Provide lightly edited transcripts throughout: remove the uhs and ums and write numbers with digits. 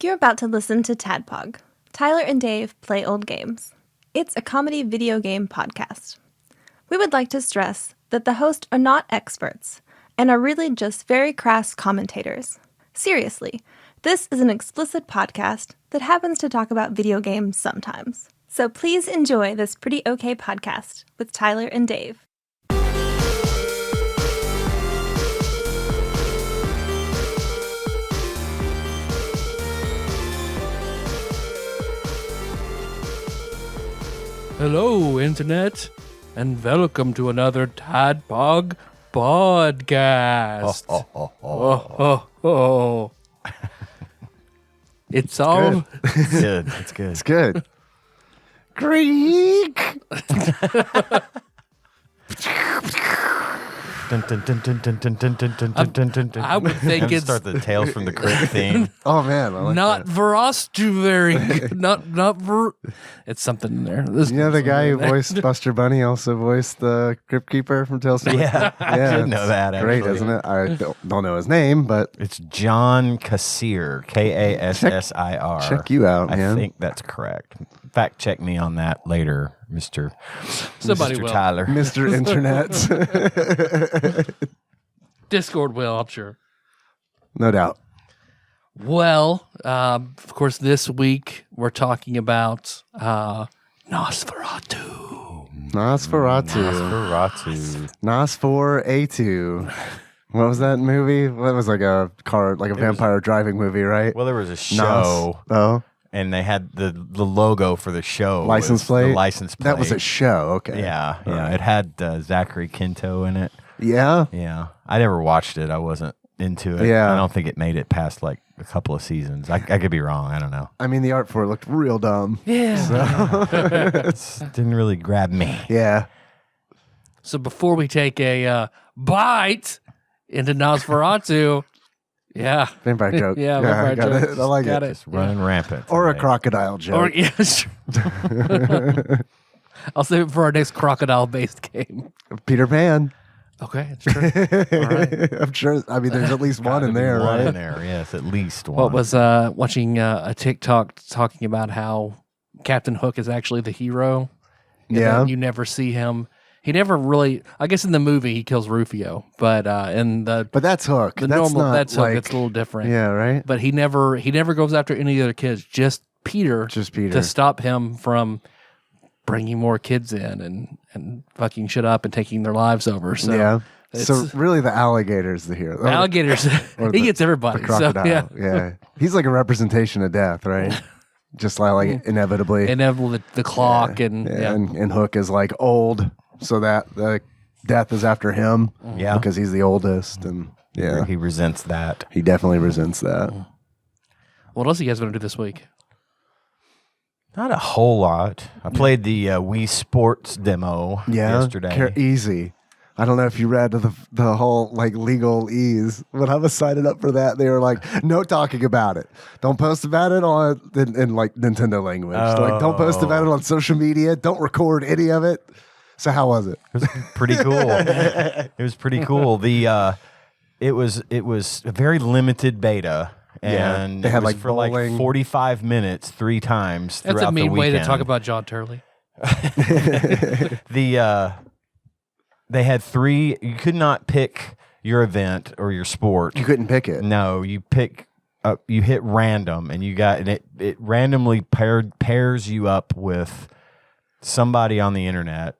You're about to listen to TADPOG. Tyler and Dave play old games. It's a comedy video game podcast. We would like to stress that the hosts are not experts and are really just very crass commentators. Seriously, this is an explicit podcast that happens to talk about video games sometimes. So please enjoy this pretty okay podcast with Tyler and Dave. Hello, Internet, and welcome to another TADPOG podcast. It's all good. It's good. It's good. Greek. Dun, dun, dun, dun, dun, dun, dun, dun, dun, dun, dun, dun. I would think it's start the Tales from the Crypt theme. Oh man, I like not that. Verostu very good. It's something in there. You know the guy who voiced Buster Bunny also voiced the Crypt Keeper from Tales from the Yeah, I did know that. Great, actually. isn't it? I don't know his name, but It's John Kassir, Kassir. check you out, I man. think that's correct. Fact check me on that later, Mr. Somebody Mr. will. Tyler. Mr. Internet. Discord will, I'm sure. No doubt. Well, of course, this week we're talking about Nosferatu. Nosferatu. Nos4A2. What was that movie? What was like a car, like a vampire driving movie, right? Well, there was a show, Oh, and they had the logo for the show. license was plate. The license plate. That was a show. Okay. Yeah. Right. It had Zachary Quinto in it. Yeah. Yeah, I never watched it. I wasn't into it. Yeah. I don't think it made it past like a couple of seasons. I could be wrong. I don't know. I mean, the art for it looked real dumb. Yeah. It didn't really grab me. Yeah. So before we take a bite into Nosferatu, yeah. Vampire joke. Yeah, I vampire got joke. it. I like Got it. Just running rampant. Or a today. crocodile joke. Or, yes. I'll save it for our next crocodile-based game. Peter Pan. Okay, it's true. All right. I'm sure. I mean, there's at least one Gotta in be there, one right? in there, yes, at least one. What was watching a TikTok talking about how Captain Hook is actually the hero. And Yeah. then you never see him. He never really. I guess in the movie he kills Rufio, but in the But that's Hook. the that's normal not that's Hook. like, It's a little different. Yeah, right? But he never goes after any of the other kids. Just Peter. Just Peter. To stop him from bringing more kids in and fucking shit up and taking their lives over. So yeah. it's- So really the alligator's the hero. alligators. Or he the- gets everybody. The crocodile. So, yeah. Yeah. He's like a representation of death, right? Just like inevitably. Inevitable the clock and Yeah, and Hook is like old, so that the death is after him. Yeah. Because he's the oldest, and yeah, He resents that. he definitely resents that. What else are you guys going to do this week? Not a whole lot. I played the Wii Sports demo Yeah, yesterday. easy. I don't know if you read the whole like legal ease. When I was signing up for that, they were like, no talking about it. Don't post about it on in like Nintendo language. Like, don't post about it on social media. Don't record any of it. So how was it? It was pretty cool. It was pretty cool. The it was a very limited beta, Yeah. and They had, it was like, for like bowling. 45 minutes, 3 times throughout That's a mean the way weekend. to talk about John Turley. They had 3. You could not pick your event or your sport. You couldn't pick it. No, you pick. You hit random, and it randomly pairs you up with somebody on the internet,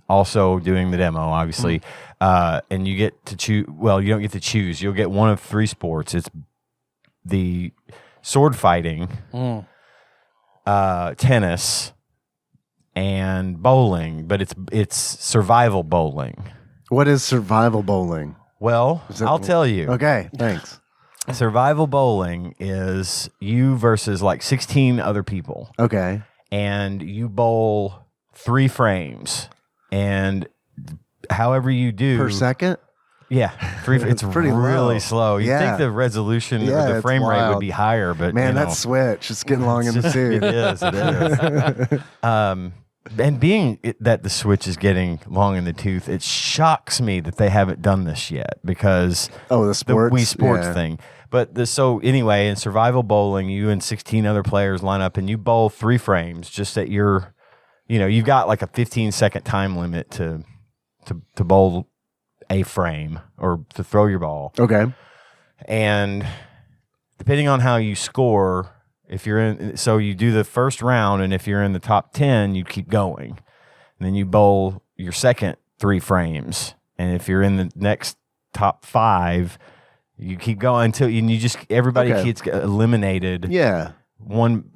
also doing the demo, obviously, and you get to choose. Well, you don't get to choose. You'll get one of 3 sports. It's the sword fighting, tennis, and bowling. But it's survival bowling. What is survival bowling? Well, I'll tell you. Okay, thanks. Survival bowling is you versus like 16 other people, Okay. and you bowl 3 frames, and however you do Per second? yeah, 3. It's Pretty really low. slow. You Yeah. think the resolution Yeah, or the it's frame rate would wild. be higher, but Man, you know, that switch, it's getting long in the it tooth. is. It is. And being that the Switch is getting long in the tooth, it shocks me that they haven't done this yet because Oh, the sports? Wii Sports Yeah. thing. But so anyway, in survival bowling, you and 16 other players line up and you bowl 3 frames just at your, you've got like a 15-second time limit to bowl a frame or to throw your ball. Okay. And depending on how you score, if you're in, so you do the first round, and if you're in the top 10, you keep going. And then you bowl your second 3 frames. And if you're in the next top 5, you keep going until everybody gets eliminated. Yeah. One,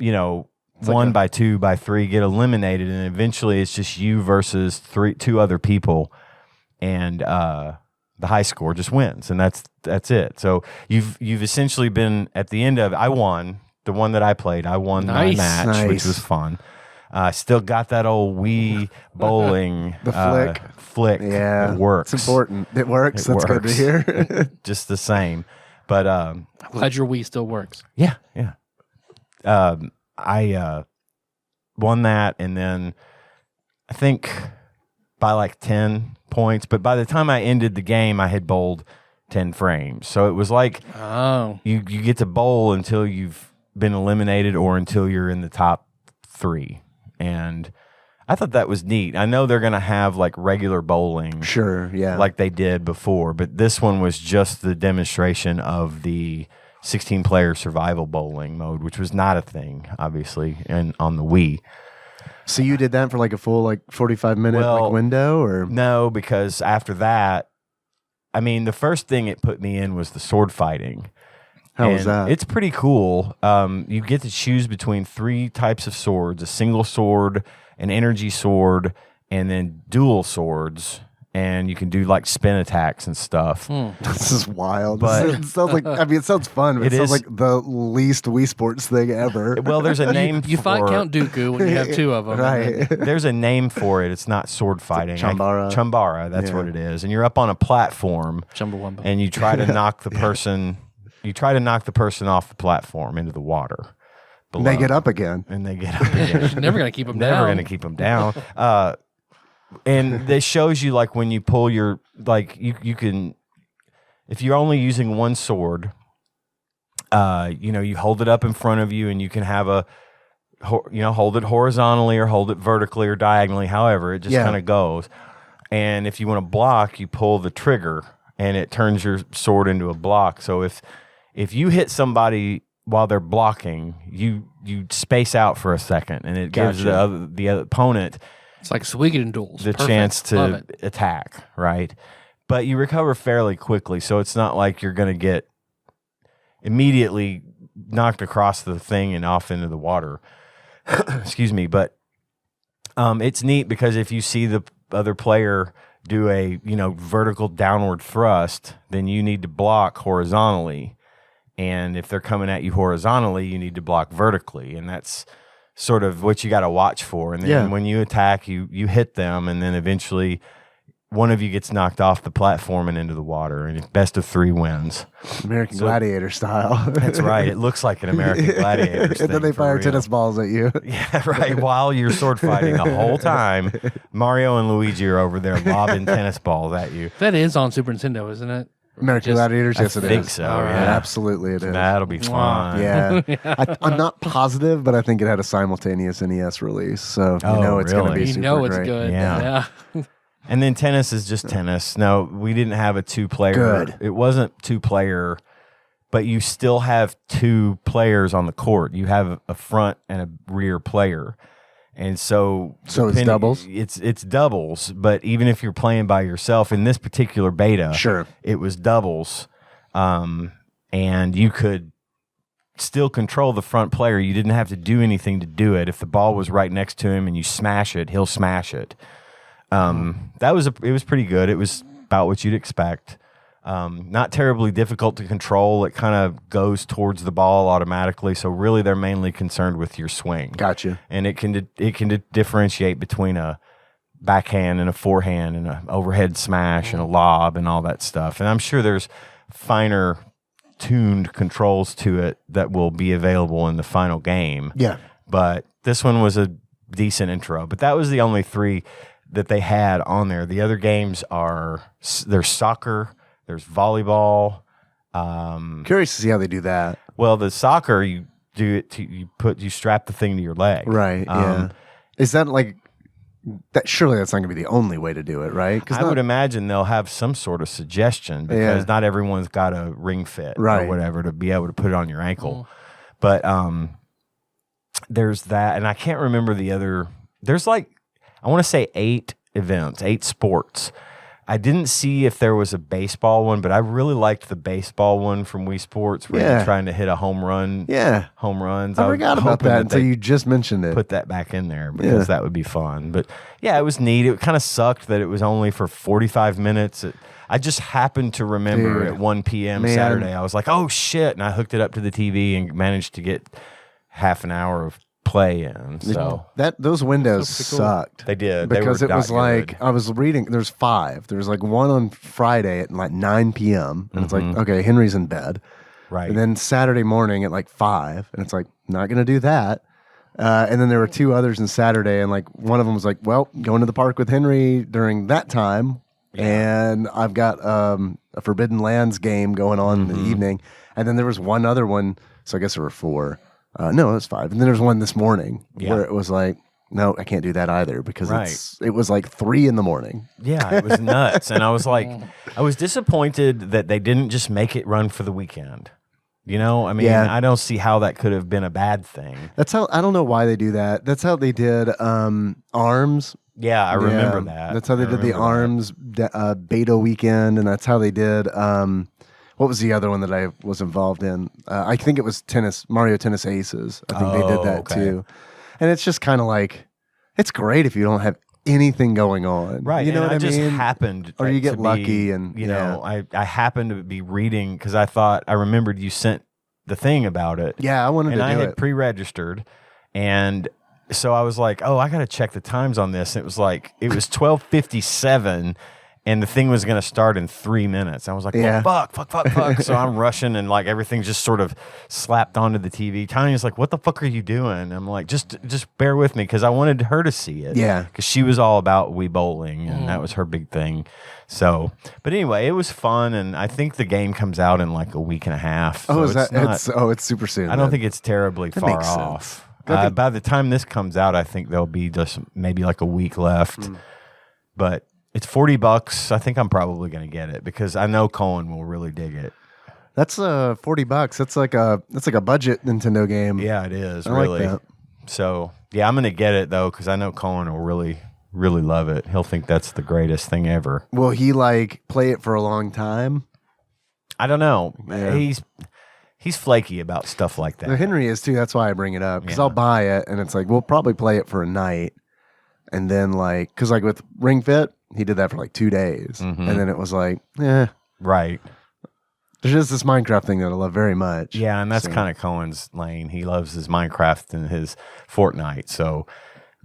one by 2 by 3 get eliminated, and eventually it's just you versus 2 other people, and the high score just wins, and that's it. So you've essentially been at the end of. I won the one that I played. I won my match, which was fun. Still got that old Wii bowling the flick. Yeah, it works. It's important. It works. That's good to hear. Just the same, but I'm glad your Wii still works. Yeah. I won that, and then I think by like 10 points. But by the time I ended the game, I had bowled 10 frames. So it was like you get to bowl until you've been eliminated or until you're in the top 3. And I thought that was neat. I know they're going to have like regular bowling. Sure, yeah. Like they did before. But this one was just the demonstration of the 16-player survival bowling mode, which was not a thing, obviously, and on the Wii. So you did that for like a full 45-minute window, or no? Because after that, the first thing it put me in was the sword fighting. How was that? It's pretty cool. You get to choose between 3 types of swords: a single sword, an energy sword, and then dual swords. And you can do like spin attacks and stuff. This is wild. But it sounds like it sounds fun, but it sounds like the least Wii Sports thing ever. Well, there's a name you fight Count Dooku when you have 2 of them. Right. There's a name for it. It's not sword fighting. Chambara. Chambara, that's what it is. And you're up on a platform. Chumbawamba. And you try to knock the person. You try to knock the person off the platform into the water. And they get up again. And they get up again. You're never going to keep them down. Never going to keep them down. And this shows you like when you pull your you can, if you're only using one sword, you hold it up in front of you, and you can have hold it horizontally or hold it vertically or diagonally, however it just kind of goes. And if you want to block, you pull the trigger, and it turns your sword into a block. So if you hit somebody while they're blocking, you space out for a second, and it gives the other opponent. It's like Suikoden duels. The chance to attack, right? But you recover fairly quickly, so it's not like you're going to get immediately knocked across the thing and off into the water. Excuse me, but it's neat because if you see the other player do a vertical downward thrust, then you need to block horizontally, and if they're coming at you horizontally, you need to block vertically, and that's sort of what you got to watch for. And then when you attack, you hit them, and then eventually one of you gets knocked off the platform and into the water, and best of 3 wins. American Gladiator style. That's right. It looks like an American Gladiator thing. And then they fire tennis balls at you. Yeah, right. While you're sword fighting the whole time, Mario and Luigi are over there lobbing tennis balls at you. That is on Super Nintendo, isn't it? American Gladiators, yes, it is. I think so. All right. Yeah. Absolutely, it is. That'll be fun. Yeah, I'm not positive, but I think it had a simultaneous NES release, so it's going to be super it's great. good. Yeah. And then tennis is just tennis. No, we didn't have a 2-player. Good. It wasn't 2-player, but you still have 2 players on the court. You have a front and a rear player. And so it's doubles? It's doubles, but even if you're playing by yourself in this particular beta, sure, it was doubles. And you could still control the front player. You didn't have to do anything to do it. If the ball was right next to him and you smash it, he'll smash it. It was pretty good. It was about what you'd expect. Not terribly difficult to control. It kind of goes towards the ball automatically. So really, they're mainly concerned with your swing. Gotcha. And it can differentiate between a backhand and a forehand and an overhead smash and a lob and all that stuff. And I'm sure there's finer tuned controls to it that will be available in the final game. Yeah. But this one was a decent intro. But that was the only 3 that they had on there. The other games there's soccer, there's volleyball, Curious to see how they do that. Well, the soccer, you do it to you strap the thing to your leg. Right. Yeah. Is that like that? Surely that's not going to be the only way to do it, right? I would imagine they'll have some sort of suggestion because not everyone's got a ring fit or whatever to be able to put it on your ankle. But there's that, and I can't remember the other. There's like, I want to say 8 events, 8 sports. I didn't see if there was a baseball one, but I really liked the baseball one from Wii Sports where you're trying to hit a home run. Yeah. Home runs. I forgot about that until you just mentioned it. Put that back in there because that would be fun. But yeah, it was neat. It kind of sucked that it was only for 45 minutes. I just happened to remember at 1 p.m. Saturday, I was like, oh shit. And I hooked it up to the TV and managed to get half an hour of play in. So those windows sucked. They did because it was like I was reading. There's 5. There's like one on Friday at like 9 p.m. and it's like, okay, Henry's in bed, right? And then Saturday morning at like 5, and it's like not gonna do that. And then there were 2 others on Saturday, and like one of them was like, well, going to the park with Henry during that time, and I've got a Forbidden Lands game going on in the evening, and then there was one other one. So I guess there were 4. No, it was 5. And then there's one this morning where it was like, no, I can't do that either because it was like 3 in the morning. Yeah, it was nuts. And I was like, I was disappointed that they didn't just make it run for the weekend. You know, I mean, I don't see how that could have been a bad thing. That's how, I don't know why they do that. That's how they did ARMS. Yeah, I remember that. That's how they did the ARMS beta weekend. And that's how they did... what was the other one that I was involved in? I think it was Mario Tennis Aces. I think they did that too. And it's just kind of like, it's great if you don't have anything going on. Right. You know what I just mean? happened. Or you get lucky and, you know, I happened to be reading because I remembered you sent the thing about it. Yeah, I wanted to do it. And I had pre-registered. And so I was like, oh, I got to check the times on this. And it was 12:57. And the thing was going to start in 3 minutes. I was like, well, fuck. So I'm rushing and like everything just sort of slapped onto the TV. Tanya's like, what the fuck are you doing? I'm like, just bear with me because I wanted her to see it. Yeah. Because she was all about Wii bowling and that was her big thing. So, but anyway, it was fun. And I think the game comes out in like a week and a half. So it's super soon. I don't think it's terribly far off. By the time this comes out, I think there'll be just maybe like a week left. But it's $40. I think I'm probably going to get it because I know Cohen will really dig it. That's $40. That's like a budget Nintendo game. Yeah, it is. I really. like that. So yeah, I'm going to get it though because I know Cohen will really, really love it. He'll think that's the greatest thing ever. Will he like play it for a long time? I don't know. Yeah. He's flaky about stuff like that. Henry is too. That's why I bring it up because I'll buy it and it's like we'll probably play it for a night, and then like because like with Ring Fit. He did that for like 2 days. And then it was like, Right. There's just this Minecraft thing that I love very much. Yeah, and that's kind of Cohen's lane. He loves his Minecraft and his Fortnite. So,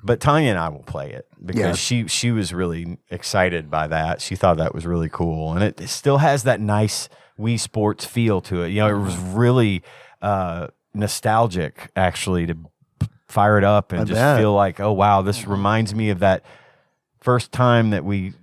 but Tanya and I will play it because she was really excited by that. She thought that was really cool. And it still has that nice Wii Sports feel to it. You know, it was really nostalgic, actually, to fire it up and feel like, oh, wow, this reminds me of that first time that we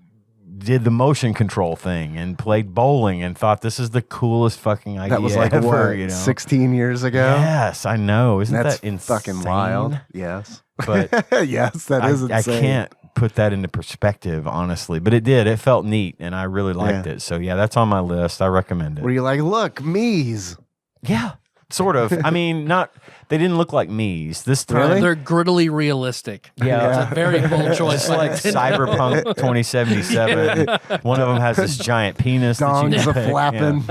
did the motion control thing and played bowling and thought this is the coolest fucking idea that was like ever, what, 16 years ago? Yes, I know. Isn't That's that insane? fucking wild. Yes. But yes, that is insane. I can't put that into perspective, honestly. But it did. It felt neat and I really liked it. So yeah, that's on my list. I recommend it. Were you like, look, me's? Yeah. Sort of. I mean, they didn't look like me's this time. Really? They're grittily realistic. Yeah. It's a very bold choice. Like Cyberpunk 2077. One of them has this giant penis. Dongs are flapping.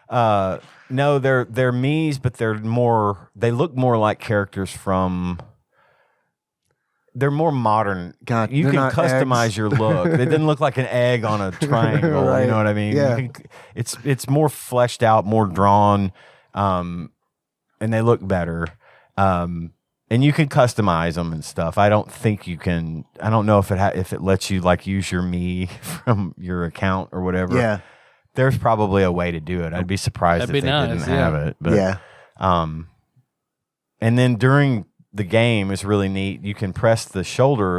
Yeah. No, they're me's, but they look more like characters from... They're more modern. God, you can customize your look. They didn't look like an egg on a triangle. Right. You know what I mean? Yeah. It's more fleshed out, more drawn. And they look better. And you can customize them and stuff. I don't think you can. I don't know if it lets you like use your me from your account or whatever. Yeah. There's probably a way to do it. I'd be surprised if they didn't have it. But, and then during the game is really neat. You can press the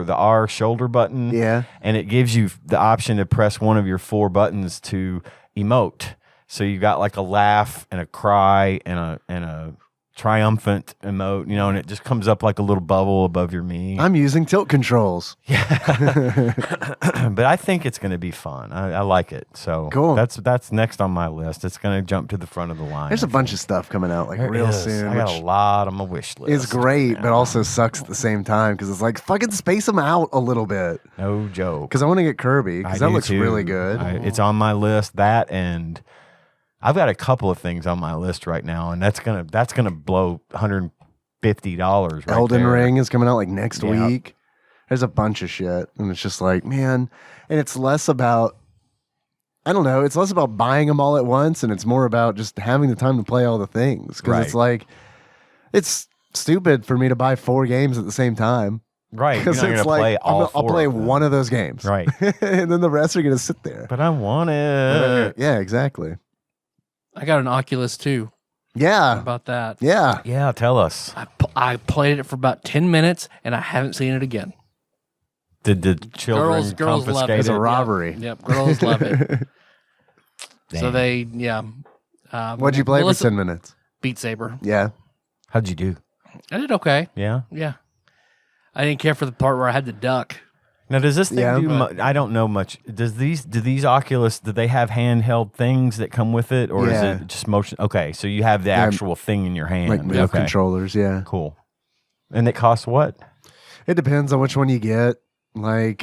R shoulder button. Yeah. And it gives you the option to press one of your 4 buttons to emote. So you got like a laugh and a cry and a triumphant emote, and it just comes up like a little bubble above your me. I'm using tilt controls. But I think it's going to be fun. I like it. So cool. That's next on my list. It's going to jump to the front of the line. There's a bunch of stuff coming out real soon. I got a lot on my wish list. It's great, but also sucks at the same time because it's like fucking space them out a little bit. No joke. Because I want to get Kirby because that looks really good. It's on my list. That and I've got a couple of things on my list right now, and that's gonna blow $150. Right Elden there. Ring is coming out next week. There's a bunch of shit, and it's just man, and it's less about. I don't know. It's less about buying them all at once, and it's more about just having the time to play all the things. Because it's stupid for me to buy 4 games at the same time. Right, because it's I'll play one of those games, right, and then the rest are gonna sit there. But I want it. Yeah, exactly. I got an Oculus too. Yeah. How about that? Yeah. Yeah, tell us. I played it for about 10 minutes and I haven't seen it again. Did the children girls love confiscate it. It's a robbery. Yep, girls love it. So they, What'd you play for 10 minutes? Beat Saber. Yeah. How'd you do? I did okay. Yeah. Yeah. I didn't care for the part where I had to duck. Now, does this thing do? I don't know much. Do these Oculus? Do they have handheld things that come with it, or is it just motion? Okay, so you have the actual thing in your hand, like move controllers. Yeah, cool. And it costs what? It depends on which one you get. They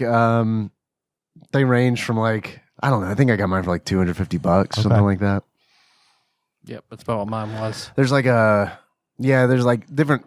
range from I don't know. I think I got mine for $250, something like that. Yep, that's about what mine was. There's there's different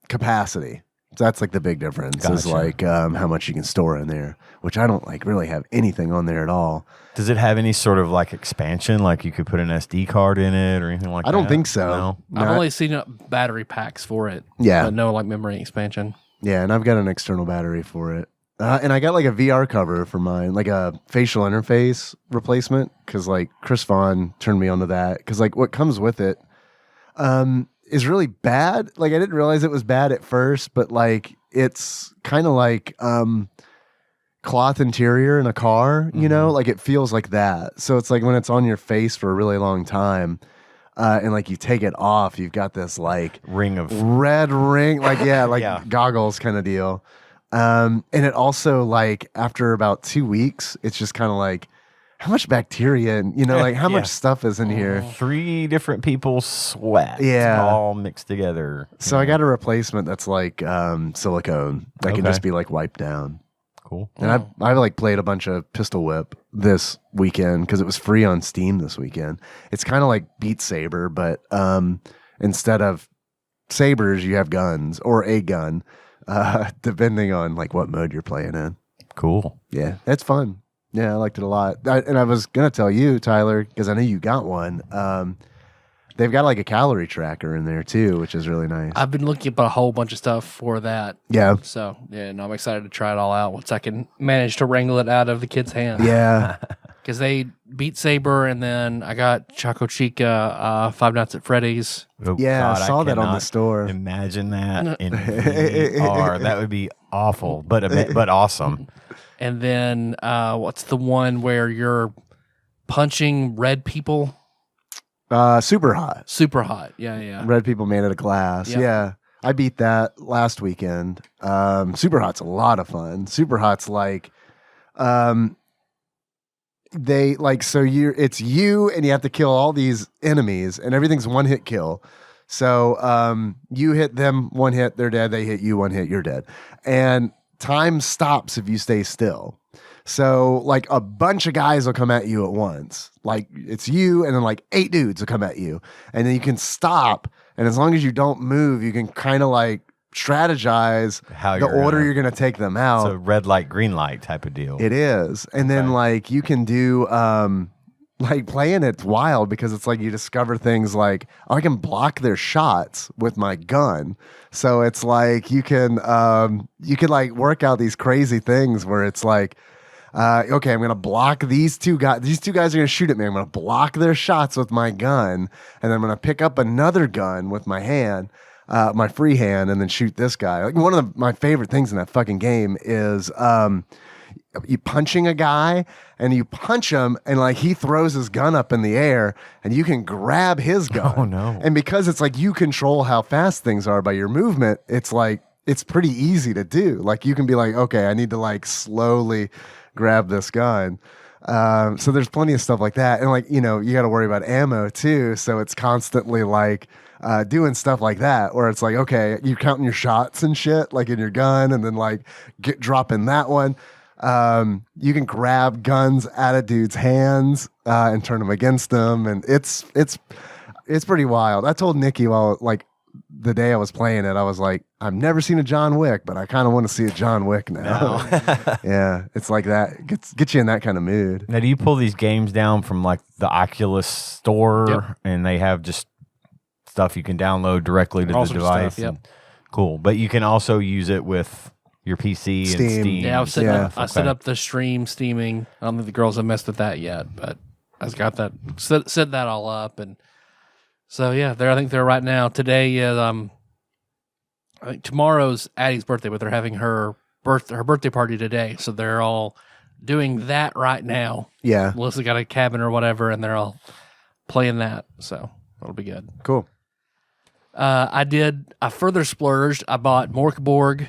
capacity. So that's the big difference is how much you can store in there, which I don't really have anything on there at all. Does it have any sort of expansion, like you could put an SD card in it or anything like that? I don't think so. No? I've only seen battery packs for it. Yeah. But no memory expansion. Yeah, and I've got an external battery for it. And I got a VR cover for mine, a facial interface replacement, because Chris Vaughn turned me onto that. Because what comes with it is really bad. I didn't realize it was bad at first, but it's kind of cloth interior in a car, it feels like that. So it's when it's on your face for a really long time, and you take it off, you've got this ring of red ring, goggles kind of deal. And it also after about 2 weeks, it's just kind of how much bacteria and how much stuff is in here. 3 different people's sweat, all mixed together. So I got a replacement that's silicone that can just be wiped down. Cool. And I've played a bunch of Pistol Whip this weekend because it was free on Steam this weekend. It's kind of like Beat Saber, but instead of sabers, you have guns or a gun, depending on what mode you're playing in. Cool. Yeah, it's fun. Yeah, I liked it a lot. And I was going to tell you, Tyler, because I know you got one. They've got a calorie tracker in there too, which is really nice. I've been looking up a whole bunch of stuff for that. Yeah. So, I'm excited to try it all out once I can manage to wrangle it out of the kids' hands. Yeah. Because they Beat Saber, and then I got Choco Chica, Five Nights at Freddy's. Oh, yeah, God, I saw that on the store. Imagine that in VR. That would be awful, but awesome. And then what's the one where you're punching red people? Super Hot. Super Hot. Yeah. Red people made out of glass. Yep. Yeah. I beat that last weekend. Super Hot's a lot of fun. Super Hot's it's you and you have to kill all these enemies and everything's one hit kill. So you hit them 1 hit, they're dead. They hit you 1 hit, you're dead. And time stops if you stay still. So a bunch of guys will come at you at once. It's you and then 8 dudes will come at you. And then you can stop. And as long as you don't move, you can kind of strategize the order you're going to take them out. It's a red light, green light type of deal. It is. And then you can do playing it's wild because it's you discover things I can block their shots with my gun. So it's you can work out these crazy things where it's okay, I'm going to block these 2 guys. These 2 guys are going to shoot at me. I'm going to block their shots with my gun. And then I'm going to pick up another gun with my hand, my free hand, and then shoot this guy. One of my favorite things in that fucking game is you punching a guy, and you punch him, and like he throws his gun up in the air, and you can grab his gun. Oh, no. And because it's like you control how fast things are by your movement, it's like it's pretty easy to do. Like you can be like, okay, I need to like slowly grab this gun. So there's plenty of stuff like that, and like you got to worry about ammo too. So it's constantly like doing stuff like that, where it's like, okay, you're counting your shots and shit, like in your gun, and then like dropping that one. You can grab guns out of dudes' hands and turn them against them, and it's pretty wild. I told Nikki while like the day I was playing it, I was like, I've never seen a John Wick, but I kind of want to see a John Wick now. Yeah, it's like that. Gets you in that kind of mood. Now, do you pull these games down from like the Oculus store, Yep. and they have just stuff you can download directly to the Awesome device? stuff, yep. And- cool, but you can also use it with your PC and Steam. Steam. Yeah, I set Okay. up the stream steaming. I don't think the girls have messed with that yet, but I've got that set that all up, and so yeah, I think they're right now. Today is I think tomorrow's Addie's birthday, but they're having her birthday party today, so they're all doing that right now. Yeah, Melissa got a cabin or whatever, and they're all playing that, so it'll be good. cool. I further splurged. I bought Morkborg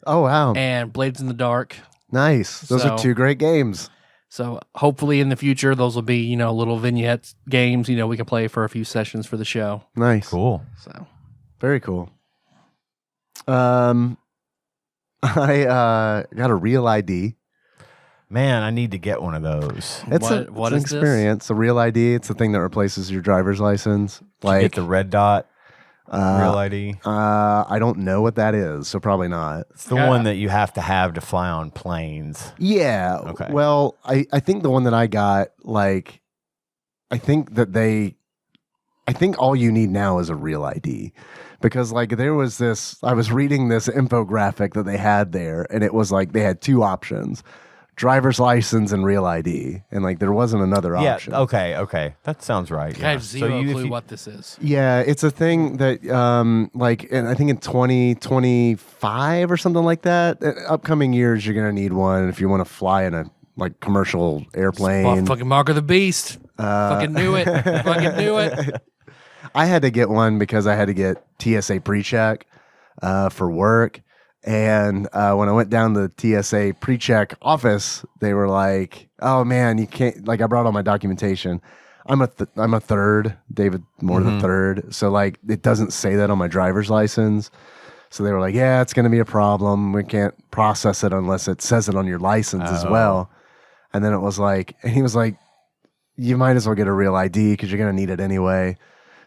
Oh wow, and Blades in the Dark. nice. Those are So- two great games. So hopefully in the future, those will be, little vignette games, we can play for a few sessions for the show. Nice, Cool. So very cool. I got a Real ID. Man, I need to get one of those. It's What an is this? experience. A Real ID. It's the thing that replaces your driver's license. Like, get the red dot Real ID. I don't know what that is, so probably not. It's the one that you have to fly on planes. Yeah. Okay. Well, I think the one that I got, like, I think all you need now is a Real ID. Because, like, there was I was reading this infographic that they had there, and it was like they had two options: driver's license and Real ID. And, like, there wasn't another option. Yeah. Okay. That sounds right. I have zero clue what this is. Yeah, it's a thing that, and I think in 2025 or something like that, upcoming years, you're going to need one if you want to fly in a commercial airplane. Fucking Mark of the Beast. Fucking knew it. Fucking knew it. I had to get one because I had to get TSA pre-check for work. And when I went down to the TSA pre-check office, they were like, "Oh man, you can't." Like, I brought all my documentation. I'm a third, David Moore the third. So like, it doesn't say that on my driver's license. So they were like, "Yeah, it's going to be a problem. We can't process it unless it says it on your license as well." And then it was like, and he was like, "You might as well get a Real ID because you're going to need it anyway."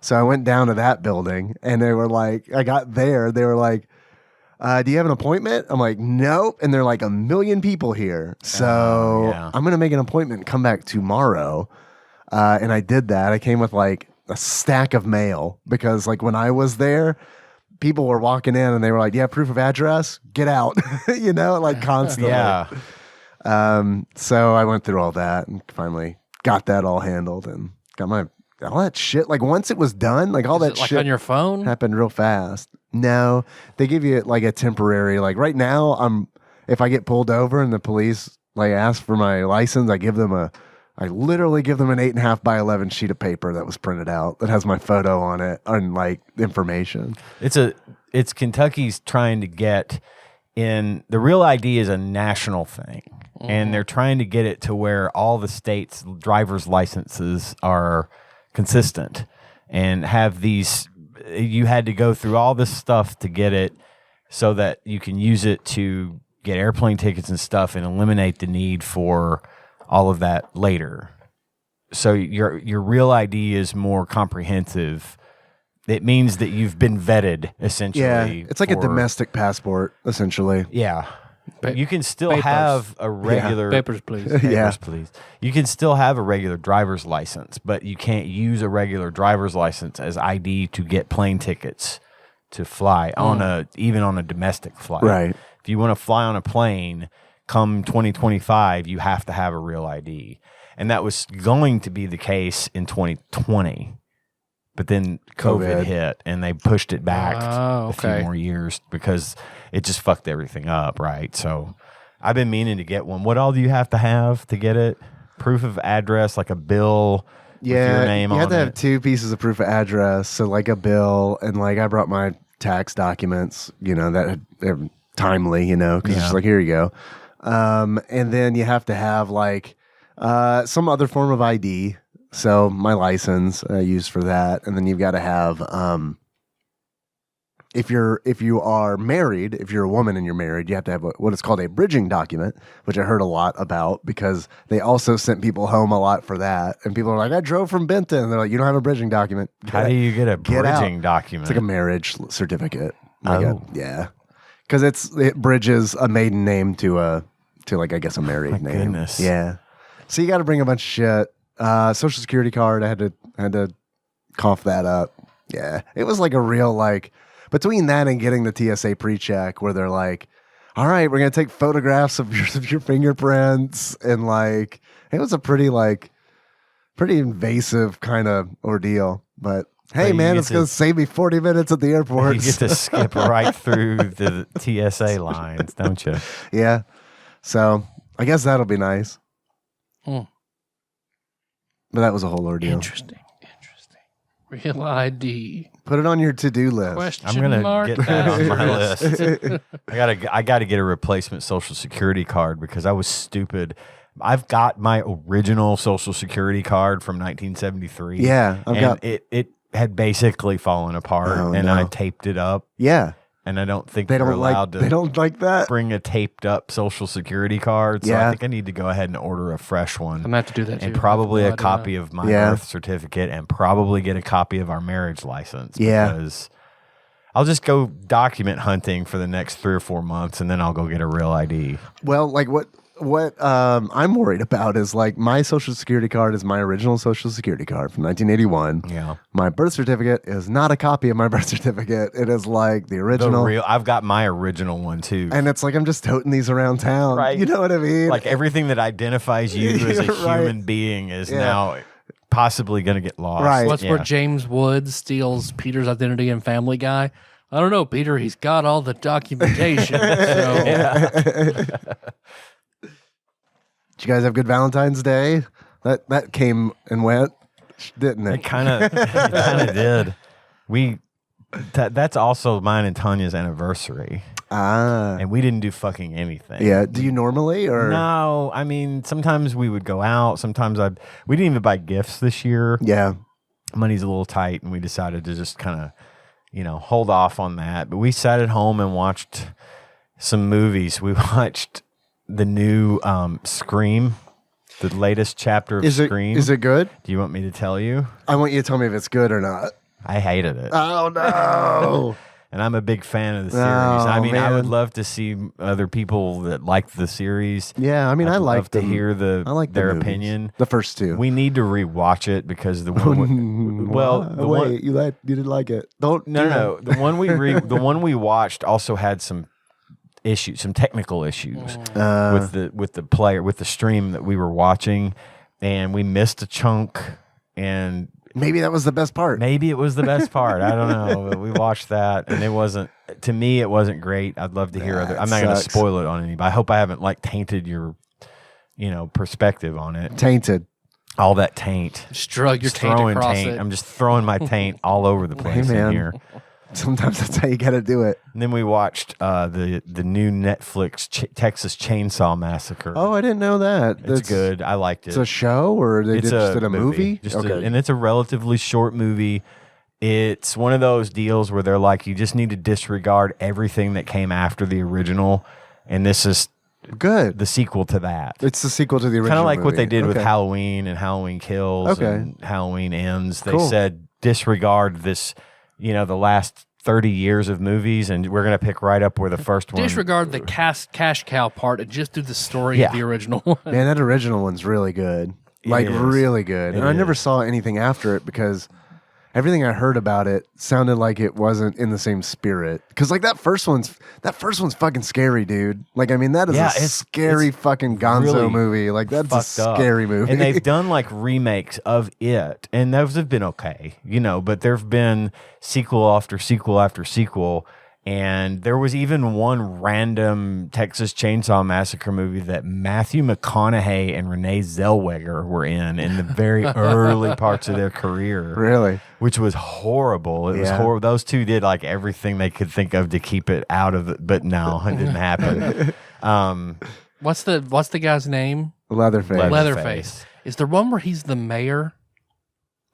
So I went down to that building, and they were like, I got there, they were like, "Do you have an appointment?" I'm like, "Nope." And they're like, 1 million people here. So yeah. I'm going to make an appointment and come back tomorrow. And I did that. I came with like a stack of mail because like when I was there, people were walking in and they were like, "Yeah, proof of address, get out," like constantly. Yeah. So I went through all that and finally got that all handled and got all that shit. Like once it was done, like all Is that it like shit on your phone? happened real fast. No, they give you like a temporary, like right now, if I get pulled over and the police like ask for my license, I literally give them an 8.5 by 11 sheet of paper that was printed out that has my photo on it and like information. It's Kentucky's trying to get in. The Real ID is a national thing, and they're trying to get it to where all the states' driver's licenses are consistent and have these. You had to go through all this stuff to get it so that you can use it to get airplane tickets and stuff and eliminate the need for all of that later. So your Real ID is more comprehensive. It means that you've been vetted, essentially. Yeah, it's like a domestic passport, essentially. Yeah. You can still Papers. have a regular... Papers, please. Papers, Yeah. please. You can still have a regular driver's license, but you can't use a regular driver's license as ID to get plane tickets to fly even on a domestic flight. Right. If you want to fly on a plane, come 2025, you have to have a Real ID. And that was going to be the case in 2020. But then COVID hit, and they pushed it back a few more years because it just fucked everything up, right? So I've been meaning to get one. What all do you have to get it? Proof of address, like a bill with your name on it. You have to have 2 pieces of proof of address, so like a bill, and like I brought my tax documents, that are timely, because it's like, here you go. And then you have to have like some other form of ID. So my license I use for that, and then you've got to have if you are married, if you're a woman and you're married, you have to have what is called a bridging document, which I heard a lot about because they also sent people home a lot for that. And people are like, I drove from Benton. And they're like, you don't have a bridging document. How do you get a bridging document? It's like a marriage certificate. Oh. Yeah. Because it bridges a maiden name to like, I guess, a married name. Goodness. Yeah. So you got to bring a bunch of shit. Social security card. I had to cough that up. Yeah. It was like a real like, between that and getting the TSA pre-check where they're like, all right, we're going to take photographs of your fingerprints. And like, it was a pretty invasive kind of ordeal. But hey, man, it's going to save me 40 minutes at the airport. You get to skip right through the TSA lines, don't you? Yeah. So I guess that'll be nice. But that was a whole ordeal. Interesting. Real ID. Put it on your to-do list. Question I'm gonna mark. get that on my list. I gotta get a replacement Social Security card because I was stupid. I've got my original Social Security card from 1973. Yeah, it had basically fallen apart, and I taped it up. Yeah, and I don't think they they're don't allowed to. They don't like that. Bring a taped up Social Security card. So I think I need to go ahead and order a fresh one. I'm gonna have to do that too. And probably a copy of my birth certificate, and probably get a copy of our marriage license. Yeah, because I'll just go document hunting for the next 3 or 4 months, and then I'll go get a real ID. Well, like what I'm worried about is like my Social Security card is my original Social Security card from 1981. Yeah. My birth certificate is not a copy of my birth certificate. It is like the original. I've got my original one too. And it's like I'm just toting these around town. Right. You know what I mean? Like everything that identifies you as a human being is now possibly going to get lost. Right. What's where James Woods steals Peter's identity in Family Guy? I don't know, Peter. He's got all the documentation. Did you guys have good Valentine's Day? That came and went, didn't it? It kind of did. That's also mine and Tanya's anniversary. And we didn't do fucking anything. Yeah. Do you normally or no? I mean, sometimes we would go out. Sometimes we didn't even buy gifts this year. Yeah. Money's a little tight, and we decided to just kind of, hold off on that. But we sat at home and watched some movies. We watched the new Scream, the latest chapter of Scream. Is it good? Do you want me to tell you? I want you to tell me if it's good or not. I hated it. Oh, no. And I'm a big fan of the series. I mean, I would love to see other people that like the series. Yeah, I mean, I'd like love to hear their opinion. The first two. We need to rewatch it because the one. You didn't like it. No. The one we watched also had some issues, some technical issues with the stream that we were watching, and we missed a chunk. And maybe that was the best part. Maybe it was the best part. I don't know. But we watched that, and it wasn't. To me, it wasn't great. I'd love to hear other. I'm not going to spoil it on anybody. I hope I haven't tainted your, perspective on it. Tainted. All that taint. Just drug your taint across it. I'm just throwing my taint all over the place in here. Sometimes that's how you got to do it. And then we watched the new Netflix Texas Chainsaw Massacre. Oh, I didn't know that. It's good. I liked it. It's a show, or they just did a movie? And it's a relatively short movie. It's one of those deals where they're like, you just need to disregard everything that came after the original, and this is good. The sequel to that. It's the sequel to the original. Kind of like movie. what they did with Halloween and Halloween Kills and Halloween Ends. They said disregard this, the last 30 years of movies, and we're going to pick right up where the first one. Disregard the cash cow part and just do the story of the original one. Man, that original one's really good. Really good. And I never saw anything after it because everything I heard about it sounded like it wasn't in the same spirit. Because that first one's fucking scary, dude. That is a scary fucking Gonzo really movie. That's a scary movie. And they've done remakes of it, and those have been okay, but there've been sequel after sequel after sequel, And there was even one random Texas Chainsaw Massacre movie that Matthew McConaughey and Renee Zellweger were in the very early parts of their career. Really? Which was horrible. It was horrible. Those two did like everything they could think of to keep it out of it, but no, it didn't happen. What's the guy's name? Leatherface. Leatherface. Is there one where he's the mayor?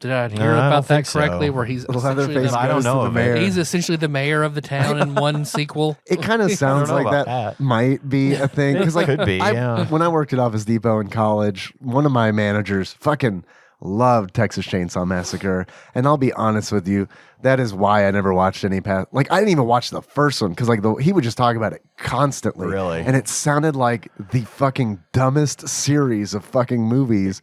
Did I hear I about don't that think correctly? so. Where he's Leatherface essentially I don't goes to know the of it. mayor. he's essentially the mayor of the town in one sequel. It kind of sounds know like about that, that. might be a thing. Because like Could be, yeah. when I worked at Office Depot in college, one of my managers fucking loved Texas Chainsaw Massacre. And I'll be honest with you, that is why I never watched any past. Like I didn't even watch the first one because like he would just talk about it constantly. Really? And it sounded like the fucking dumbest series of fucking movies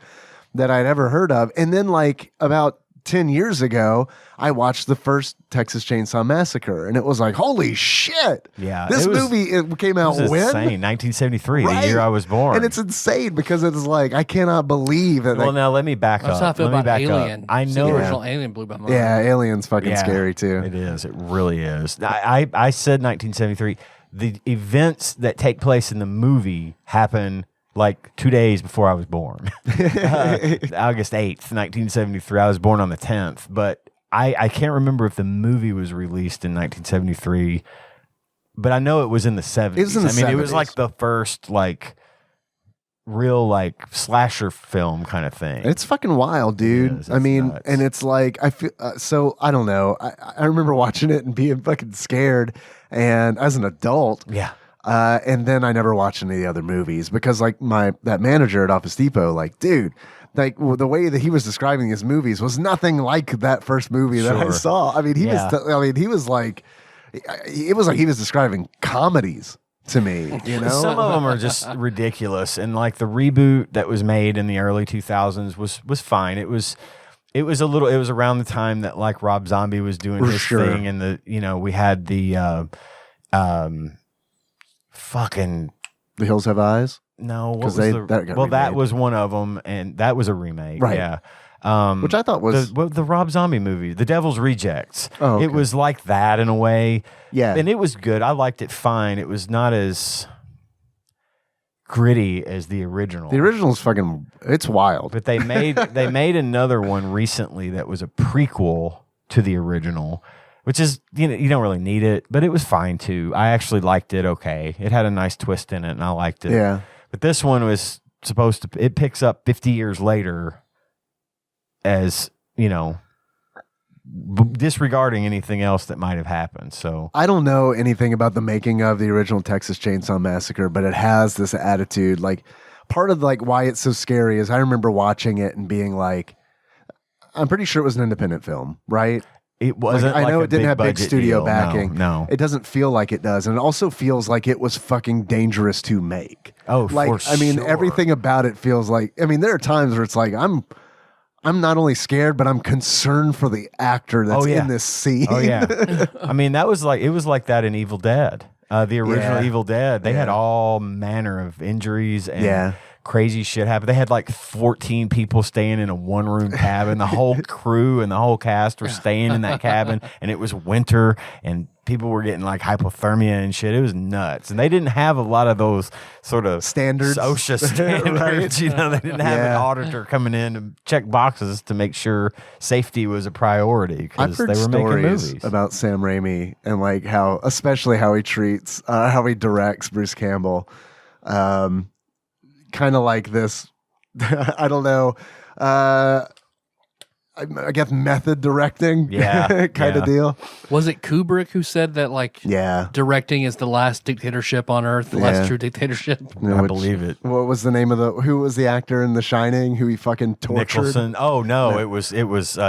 that I'd ever heard of. And then like about 10 years ago, I watched the first Texas Chainsaw Massacre, and it was like, holy shit! Yeah, this it was- movie came out It was when? insane. 1973, Right. the year I was born. And it's insane because it's like I cannot believe that. well, like, now let me back That's how I up. feel Let me about back Alien. up. I See, know the original Alien blew my mind. yeah, Alien's fucking Yeah, scary too. It is. It really is. I said 1973. The events that take place in the movie happen like 2 days before I was born. August 8th, 1973. I was born on the 10th, but I can't remember if the movie was released in 1973, but I know it was in the 70s. It was in the It was 70s. like the first like real like slasher film kind of thing. It's fucking wild, dude. is. I It's mean, nuts. and it's like I feel so. I don't know. I remember watching it and being fucking scared, and as an adult, yeah. And then I never watched any of the other movies because like that manager at Office Depot, like, dude, like the way that he was describing his movies was nothing like that first movie that I Sure. saw. I mean, he Yeah. was like, it was like he was describing comedies to me, you know? Some of them are just ridiculous, and like the reboot that was made in the early 2000s was fine. It was around the time that like Rob Zombie was doing For his sure. thing, and we had the fucking The Hills Have Eyes, no, what 'Cause was that got that remade. was one of them, and that was a remake, Right. Yeah. which I thought was the Rob Zombie movie, The Devil's Rejects. Oh, okay. It was like that in a way. Yeah. And it was good. I liked it fine. It was not as gritty as the original. the original's fucking. It's wild. But they made another one recently that was a prequel to the original, which is, you don't really need it, but it was fine too. I actually liked it okay. It had a nice twist in it and I liked it. Yeah. But this one was it picks up 50 years later as, disregarding anything else that might have happened. So I don't know anything about the making of the original Texas Chainsaw Massacre, but it has this attitude. Like part of like why it's so scary is I remember watching it and being like, I'm pretty sure it was an independent film, right? it wasn't. I know like a it didn't have big budget studio deal. backing. No. It doesn't feel like it does, and it also feels like it was fucking dangerous to make. Oh, like for I mean, sure. everything about it feels like. I mean, there are times where it's like I'm not only scared, but I'm concerned for the actor that's Oh, yeah. in this scene. Oh yeah. I mean, it was like that in Evil Dead. The original Yeah. Evil Dead. They had Yeah. all manner of injuries and Yeah. crazy shit happen. They had like 14 people staying in a one-room cabin. The whole crew and the whole cast were staying in that cabin, and it was winter, and people were getting like hypothermia and shit. It was nuts. And they didn't have a lot of those sort of Standards. OSHA standards. Right. They didn't have an Yeah. auditor coming in to check boxes to make sure safety was a priority I've because heard they were making stories movies. about Sam Raimi and like especially how he treats, how he directs Bruce Campbell. Kind of like this, I don't know, I guess method directing, Yeah, kind yeah. of deal. Was it Kubrick who said that like Yeah. directing is the last dictatorship on earth, the Yeah. last true dictatorship? I believe it. What was the name of who was the actor in The Shining who he fucking tortured? Nicholson. Oh no, it was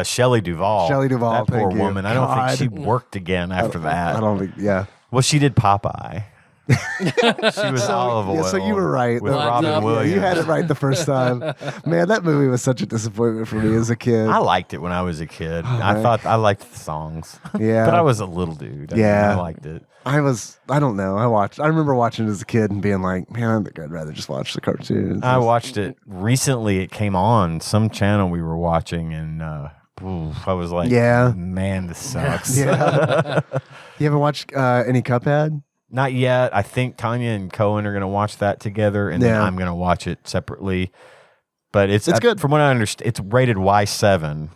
Shelley Duvall. Shelley Duvall, That poor thank you. woman. I don't God. think she worked again after that. I don't think, yeah. Well, she did Popeye. She was olive oil. Yeah, so you were right. with though. Robin Yeah, Williams. You had it right the first time. Man, that movie was such a disappointment for me as a kid. I liked it when I was a kid. Oh, I man. thought I liked the songs. Yeah. but I was a little dude. I mean, Yeah. I liked it. I don't know. I remember watching it as a kid and being like, man, I think I'd rather just watch the cartoons. I watched it recently. It came on some channel we were watching, and oof, I was like, Yeah. man, this sucks. Yeah. You haven't watched any Cuphead? Not yet. I think Tanya and Cohen are going to watch that together, and then I'm going to watch it separately. But it's good. From what I understand, it's rated Y7.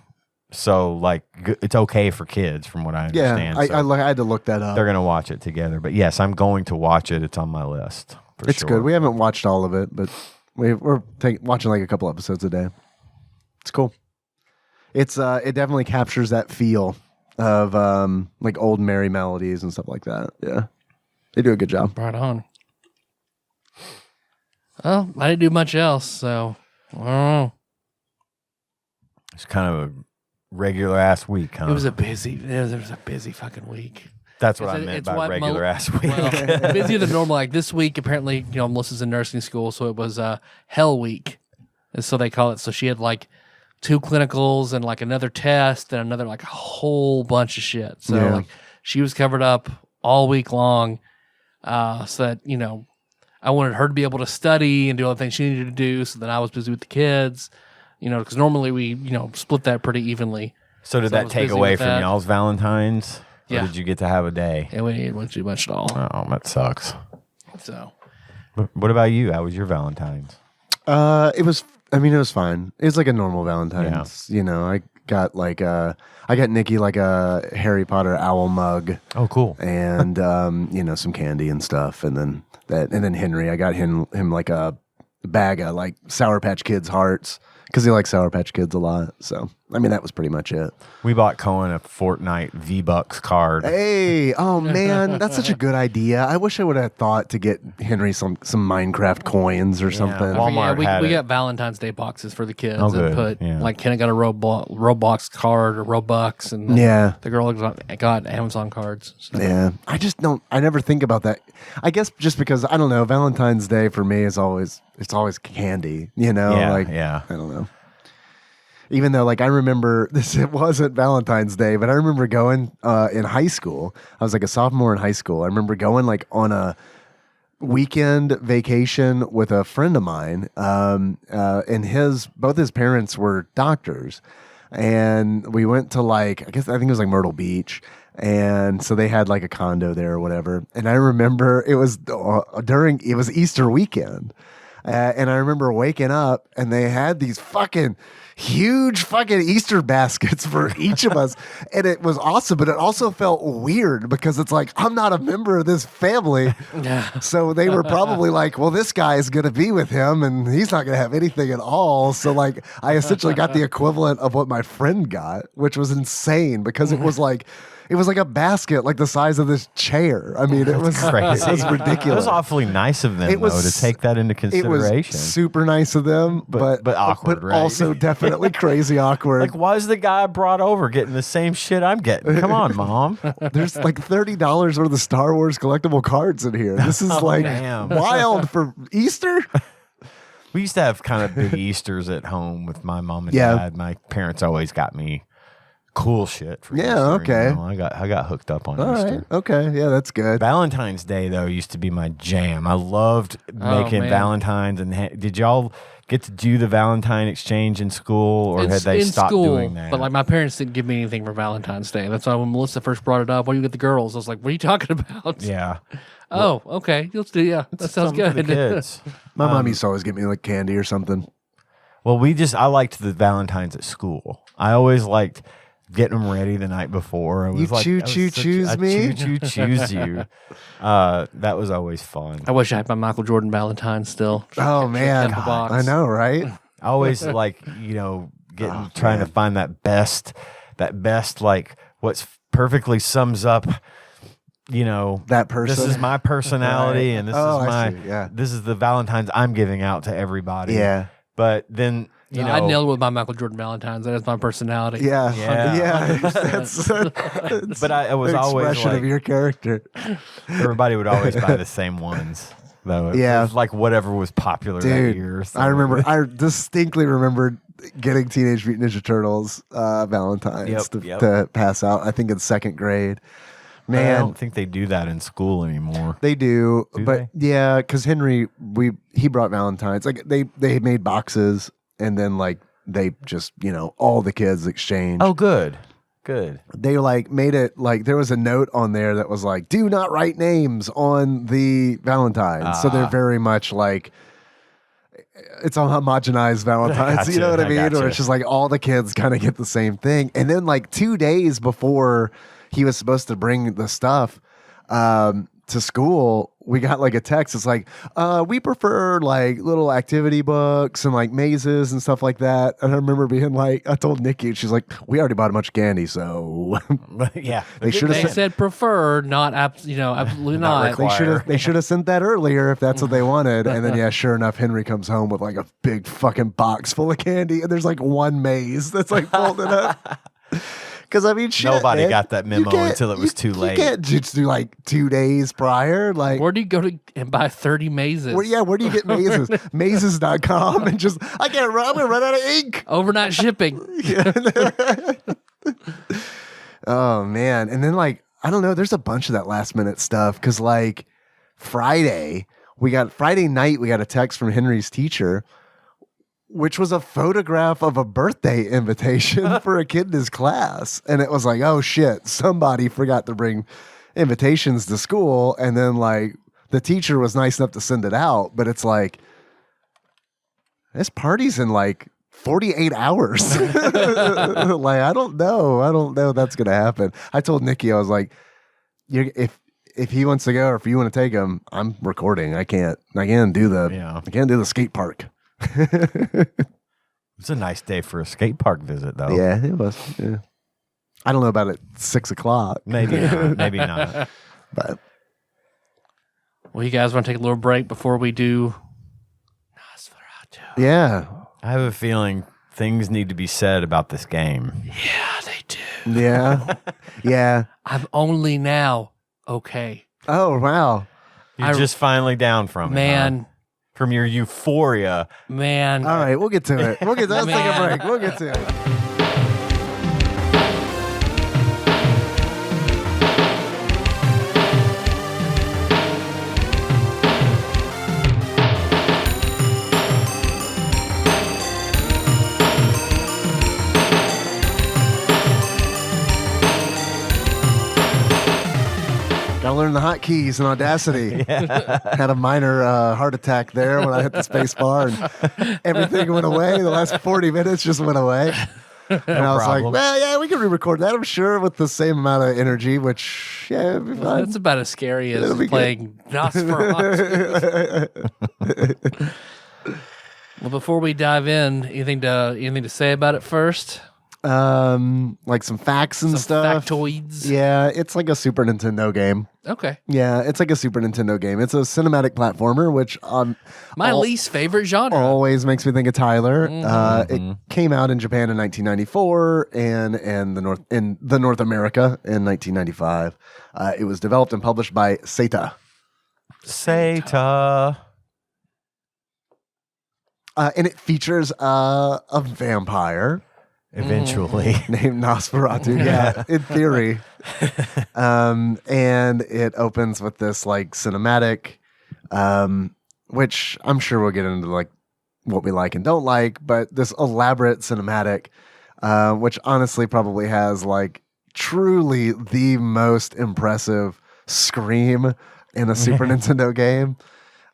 So, like, it's okay for kids, from what I understand. Yeah, I had to look that up. They're going to watch it together. But yes, I'm going to watch it. It's on my list. It's sure. good. We haven't watched all of it, but we're watching like a couple episodes a day. It's cool. It definitely captures that feel of like old merry melodies and stuff like that. Yeah, they do a good job. Right on. Well, I didn't do much else, so I don't know. It's kind of a regular ass week, huh? It was a busy fucking week. That's what I meant by regular ass week. Well, busier than normal. Like this week, apparently, Melissa's in nursing school, so it was hell week, and so they call it. So she had like 2 clinicals and like another test and another like a whole bunch of shit. So like she was covered up all week long, so that I wanted her to be able to study and do all the things she needed to do. So then I was busy with the kids, because normally we split that pretty evenly. So did that take away from y'all's Valentine's? Or Yeah. did you get to have a day? Yeah, we didn't do much at all. Oh, that sucks. So What about you? How was your Valentine's? It was fine. It was like a normal Valentine's. I got I got Nikki like a Harry Potter owl mug. Oh, cool. And some candy and stuff, and then Henry, I got him like a bag of like Sour Patch Kids hearts because he likes Sour Patch Kids a lot. So that was pretty much it. We bought Cohen a Fortnite V-Bucks card. Hey, oh man, that's such a good idea. I wish I would have thought to get Henry some Minecraft coins or something. Walmart we had it. got Valentine's Day boxes for the kids Oh, and good. put Yeah. like Kenna got a Roblox card or Robux and the girl got Amazon cards. So. Yeah, I never think about that. I guess just because I don't know, Valentine's Day for me is always candy, Yeah, I don't know. Even though, like, I remember it wasn't Valentine's Day, but I remember going in high school. I was like a sophomore in high school. I remember going like on a weekend vacation with a friend of mine, and both his parents were doctors, and we went to I think it was like Myrtle Beach. And so they had like a condo there or whatever. And I remember it was Easter weekend. And I remember waking up and they had these huge Easter baskets for each of us. And it was awesome, but it also felt weird because it's like, I'm not a member of this family. So they were probably like, well, this guy is going to be with him and he's not going to have anything at all. So like, I essentially got the equivalent of what my friend got, which was insane because it was like a basket like the size of this chair. I mean, it was crazy. It was ridiculous. It was awfully nice of them, to take that into consideration. It was super nice of them, but awkward, but right? also definitely crazy awkward. Like, why is the guy brought over getting the same shit I'm getting? Come on, Mom. There's like $30 worth of Star Wars collectible cards in here. This is damn. wild for Easter. We used to have kind of big Easters at home with my mom and Yeah. dad. My parents always got me cool shit for Yeah, Easter, okay. I got hooked up on All Easter. right. Okay. Yeah, that's good. Valentine's Day, though, used to be my jam. I loved making man. Valentines. And did y'all get to do the Valentine exchange in school, or had they in stopped school, doing that? But like my parents didn't give me anything for Valentine's Day. That's why when Melissa first brought it up, what do you get the girls? I was like, what are you talking about? yeah. Oh, okay. Let's do. Yeah, that sounds Something for good. the kids. My mom used to always get me like candy or something. Well, I liked the Valentines at school. I always liked getting them ready the night before. It was choose me? choose you. That was always fun. I wish I had my Michael Jordan Valentine still. Oh man, kept the box. I know, right? I always trying to find that best like what's perfectly sums up. That person. This is my personality, and this Oh, is I see, this is the Valentines I'm giving out to everybody. Yeah. But then I nailed it with my Michael Jordan Valentines. That is my personality. Yeah. That's But I was an always expression like, of your character. everybody would always buy the same ones. Though it Yeah. was like whatever was popular that Dude, year. So. I distinctly remember getting Teenage Mutant Ninja Turtles Valentines to pass out. I think in second grade. I Man, don't think they do that in school anymore. they do, Do but yeah, because Henry, he brought Valentines. Like they made boxes, and then like they just, all the kids exchange. Oh, good. Good. They like made it like there was a note on there that was like, do not write names on the Valentines. So they're very much like, it's a homogenized Valentine's, you know what I mean? Or it's just like all the kids kind of get the same thing. And then like 2 days before he was supposed to bring the stuff to school, we got like a text. It's like, we prefer like little activity books and like mazes and stuff like that. And I remember being like, I told Nikki, and she's like, we already bought a bunch of candy, so Yeah. they should have said prefer, not absolutely not. They should have sent that earlier if that's what they wanted. And then sure enough, Henry comes home with like a big fucking box full of candy, and there's like one maze that's like folded up. Because I mean, shit, nobody got that memo until it was too late. You can't just do like 2 days prior. Like, where do you go to and buy 30 mazes? Where do you get mazes? Mazes.com and just I'm gonna run out of ink. Overnight shipping. Oh man, and then like I don't know. There's a bunch of that last minute stuff because like Friday night we got a text from Henry's teacher, which was a photograph of a birthday invitation for a kid in his class. And it was like, oh shit, somebody forgot to bring invitations to school. And then like the teacher was nice enough to send it out, but it's like, this party's in like 48 hours. Like, I don't know that's going to happen. I told Nikki, I was like, if he wants to go or if you want to take him, I'm recording. I can't do the skate park. It's a nice day for a skate park visit, though. Yeah, it was. Yeah. I don't know about at 6 o'clock. Maybe not. Maybe not. But Well, you guys want to take a little break before we do Nosferatu? yeah, I have a feeling things need to be said about this game. Yeah, they do. yeah, yeah. I'm only now okay. Oh wow, You're just finally down from it, Man. huh? From your euphoria. Man. all right, we'll get to it. Let's take a Man. break. We'll get to it. Gotta learn the hotkeys in Audacity. Had a minor heart attack there when I hit the space bar and everything went away. The last 40 minutes just went away. And I was problem. like, well, yeah, we can re-record that, I'm sure, with the same amount of energy, which, yeah, it'd be fine. That's about as scary as It'll be playing Nosferatu. Well, before we dive in, anything to say about it first? Like some facts and Some stuff. factoids. Yeah, it's like a Super Nintendo game. Okay. Yeah, it's like a Super Nintendo game. It's a cinematic platformer, which My least favorite genre. always makes me think of Tyler. It came out in Japan in 1994 and in North America in 1995. It was developed and published by Seta. Seta. And it features a vampire Eventually. named Nosferatu. Yeah, in theory. And it opens with this like cinematic, which I'm sure we'll get into like what we like and don't like, but this elaborate cinematic, which honestly probably has like truly the most impressive scream in a Super Nintendo game.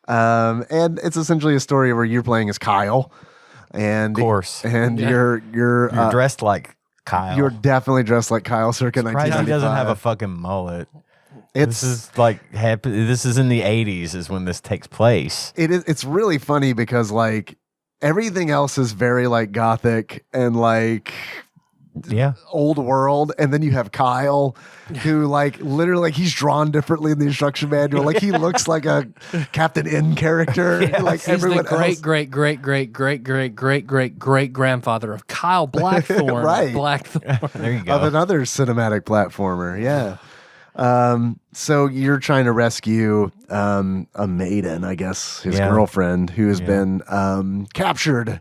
And it's essentially a story where you're playing as Kyle. And Of course. and Yeah. you're dressed like Kyle. you're definitely dressed like Kyle circa Surprised 1995. he doesn't have a fucking mullet. It's This is like this is in the 80s is when this takes place. it's really funny because like everything else is very like gothic and like Yeah. old world, and then you have Kyle who like literally like he's drawn differently in the instruction manual. Like he looks like a Captain N character. Like He's everyone the else. great grandfather of Kyle Blackthorne. Right. Blackthorne. There you Of go. another cinematic platformer. Yeah. So you're trying to rescue a maiden, I guess, his girlfriend, who has been captured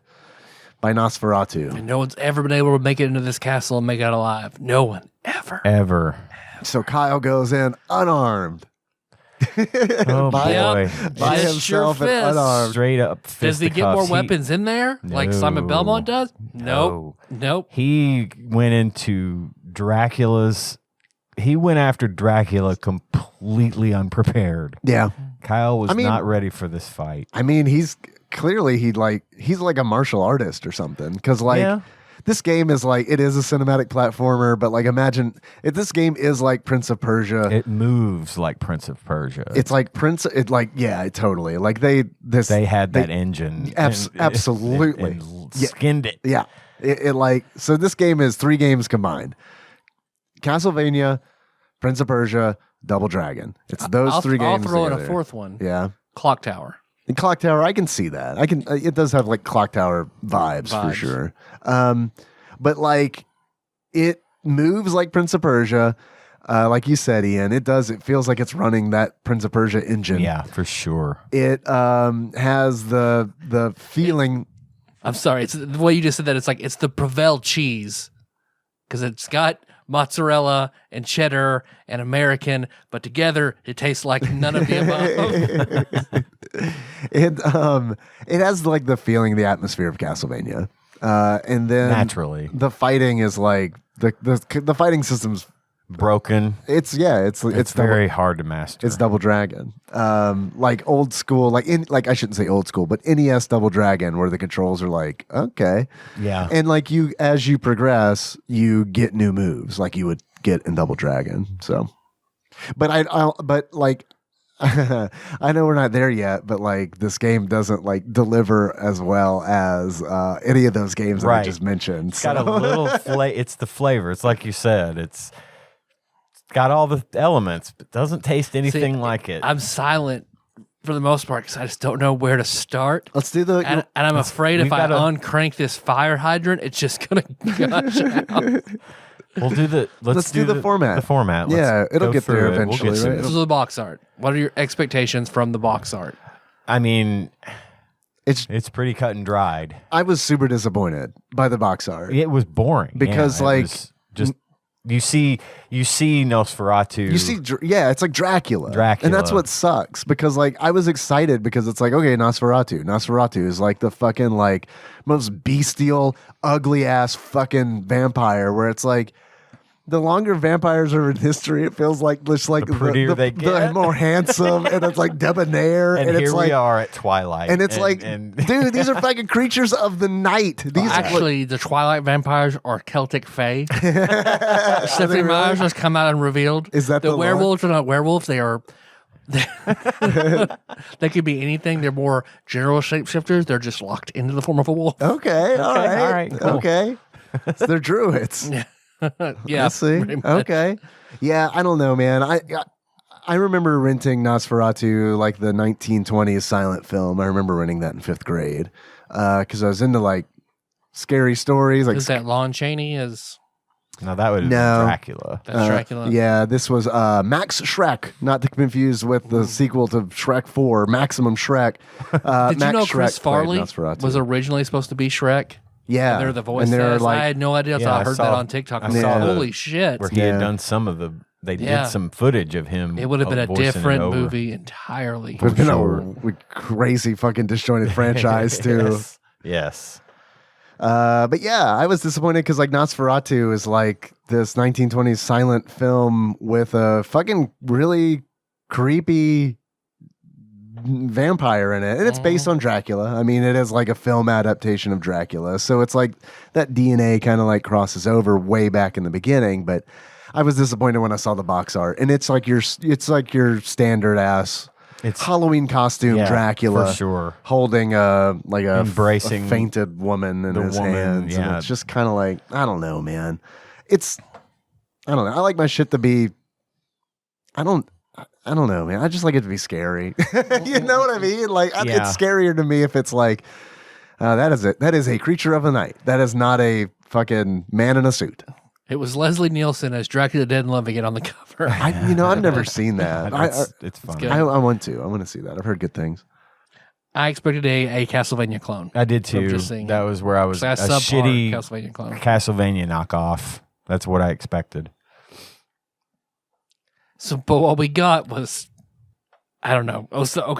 by Nosferatu. And no one's ever been able to make it into this castle and make it out alive. No one ever. Ever. So Kyle goes in unarmed. Oh by, boy. by Just himself sure and fist. unarmed. Straight up Does he get more fisticuffs. weapons in there like Simon No. Belmont does? Nope. He went into Dracula's. He went after Dracula completely unprepared. Yeah. Kyle was I mean- not ready for this fight. I mean, he's clearly he's like a martial artist or something. Because Yeah. this game is like, it is a cinematic platformer, but like imagine if this game is like Prince of Persia. It moves like Prince of Persia. It's like totally. Like they had that engine. absolutely. And skinned it. Yeah. It like, so this game is 3 games combined. Castlevania, Prince of Persia, Double Dragon. It's those 3 games. I'll throw in a together. 4th one. Yeah. Clock Tower. And Clock Tower, I can see that. It does have like Clock Tower vibes. For sure. But like it moves like Prince of Persia. Like you said, Ian, it feels like it's running that Prince of Persia engine. Yeah, for sure. It has the feeling. I'm sorry. It's the way you just said that. It's like it's the Provel cheese because it's got mozzarella and cheddar and American, but together it tastes like none of the above. It has like the feeling, the atmosphere of Castlevania, and then Naturally. the fighting is like the fighting system's Broken. It's very hard to master. It's Double Dragon, like old school, like I shouldn't say old school, but NES Double Dragon, where the controls are like okay, Yeah. and like as you progress, you get new moves, like you would get in Double Dragon. So, but I know we're not there yet, but like this game doesn't like deliver as well as any of those games that I Right. just mentioned. It's got a little it's the flavor. It's like you said. It's got all the elements, but doesn't taste anything like it. I'm silent for the most part because I just don't know where to start. Let's do the. And I'm afraid if we've I gotta- uncrank this fire hydrant, it's just going to gush out. We'll do the. Let's do the format. The format. Yeah, Let's it'll go get there through it. eventually, We'll get right? through This it. is the box art. What are your expectations from the box art? I mean, It's. it's pretty cut and dried. I was super disappointed by the box art. It was boring Because, Yeah, it like, was just you see Nosferatu. You see, it's like Dracula. Dracula. And that's what sucks because, like, I was excited because it's like, okay, Nosferatu. Nosferatu is like the fucking, like, most bestial, ugly ass fucking vampire where it's like, the longer vampires are in history, it feels like just like The prettier they the get. more handsome, and it's like debonair, and it's here like, we are at Twilight, and it's like, dude, these are fucking creatures of the night. These Actually, the Twilight vampires are Celtic Fae. Stephanie Myers has come out and revealed Is that the werewolves are not werewolves. They are. They could be anything. They're more general shapeshifters. They're just locked into the form of a wolf. okay, all right, right, cool. okay. So they're druids. Yeah, I see. pretty much. Okay. Yeah, I don't know, man. I remember renting Nosferatu, like the 1920s silent film. I remember renting that in 5th grade because I was into like scary stories. Like Is that Lon Chaney? Is no, that would have No. been Dracula. that's Dracula? Yeah, this was Max Shrek, not to be confused with the sequel to Shrek 4, Maximum Shrek. Did you know Shrek Chris played Farley Nosferatu. was originally supposed to be Shrek? Yeah, And they're the voice. And they're test. like, I had no idea. Yeah, I I heard saw- that on TikTok. I I was saw like, the- holy shit! Where he Yeah. had done some of the. They Yeah. did some footage of him. It would have been a voicing it different over. movie entirely. we've been sure. a crazy fucking disjointed franchise too. Yes. But yeah, I was disappointed because like Nosferatu is like this 1920s silent film with a fucking really creepy vampire in it, and it's based on Dracula. I mean, it is like a film adaptation of Dracula, so it's like that DNA kind of like crosses over way back in the beginning. But I was disappointed when I saw the box art, and it's like your standard ass. It's Halloween costume yeah, Dracula for sure. holding a Embracing a fainted woman in the his woman, hands. And yeah. it's just kind of like, I don't know, man. I don't know. I like my shit to be, I don't know, man. I just like it to be scary. You know what I mean? Like, Yeah. it's scarier to me if it's like, that is it. That is a creature of the night. That is not a fucking man in a suit. It was Leslie Nielsen as Dracula Dead and Loving It on the cover. I've never seen that. It's fun. good. I want to see that. I've heard good things. I expected a Castlevania clone. I did I'm too. just saying. That was where I was So a that's subpar shitty Castlevania clone. Castlevania knockoff. That's what I expected. So, but what we got was I don't know. Oh, so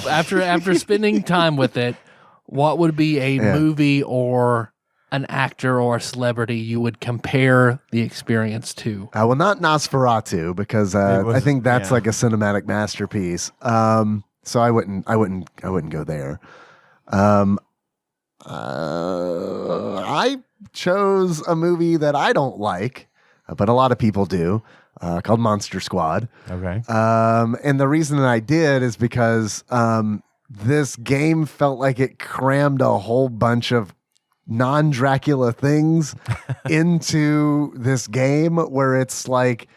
after spending time with it, what would be a movie or an actor or a celebrity you would compare the experience to? Well, not Nosferatu, because I think that's like a cinematic masterpiece. So I wouldn't go there. I chose a movie that I don't like, but a lot of people do, called Monster Squad. Okay. And the reason that I did is because this game felt like it crammed a whole bunch of non-Dracula things into this game, where it's like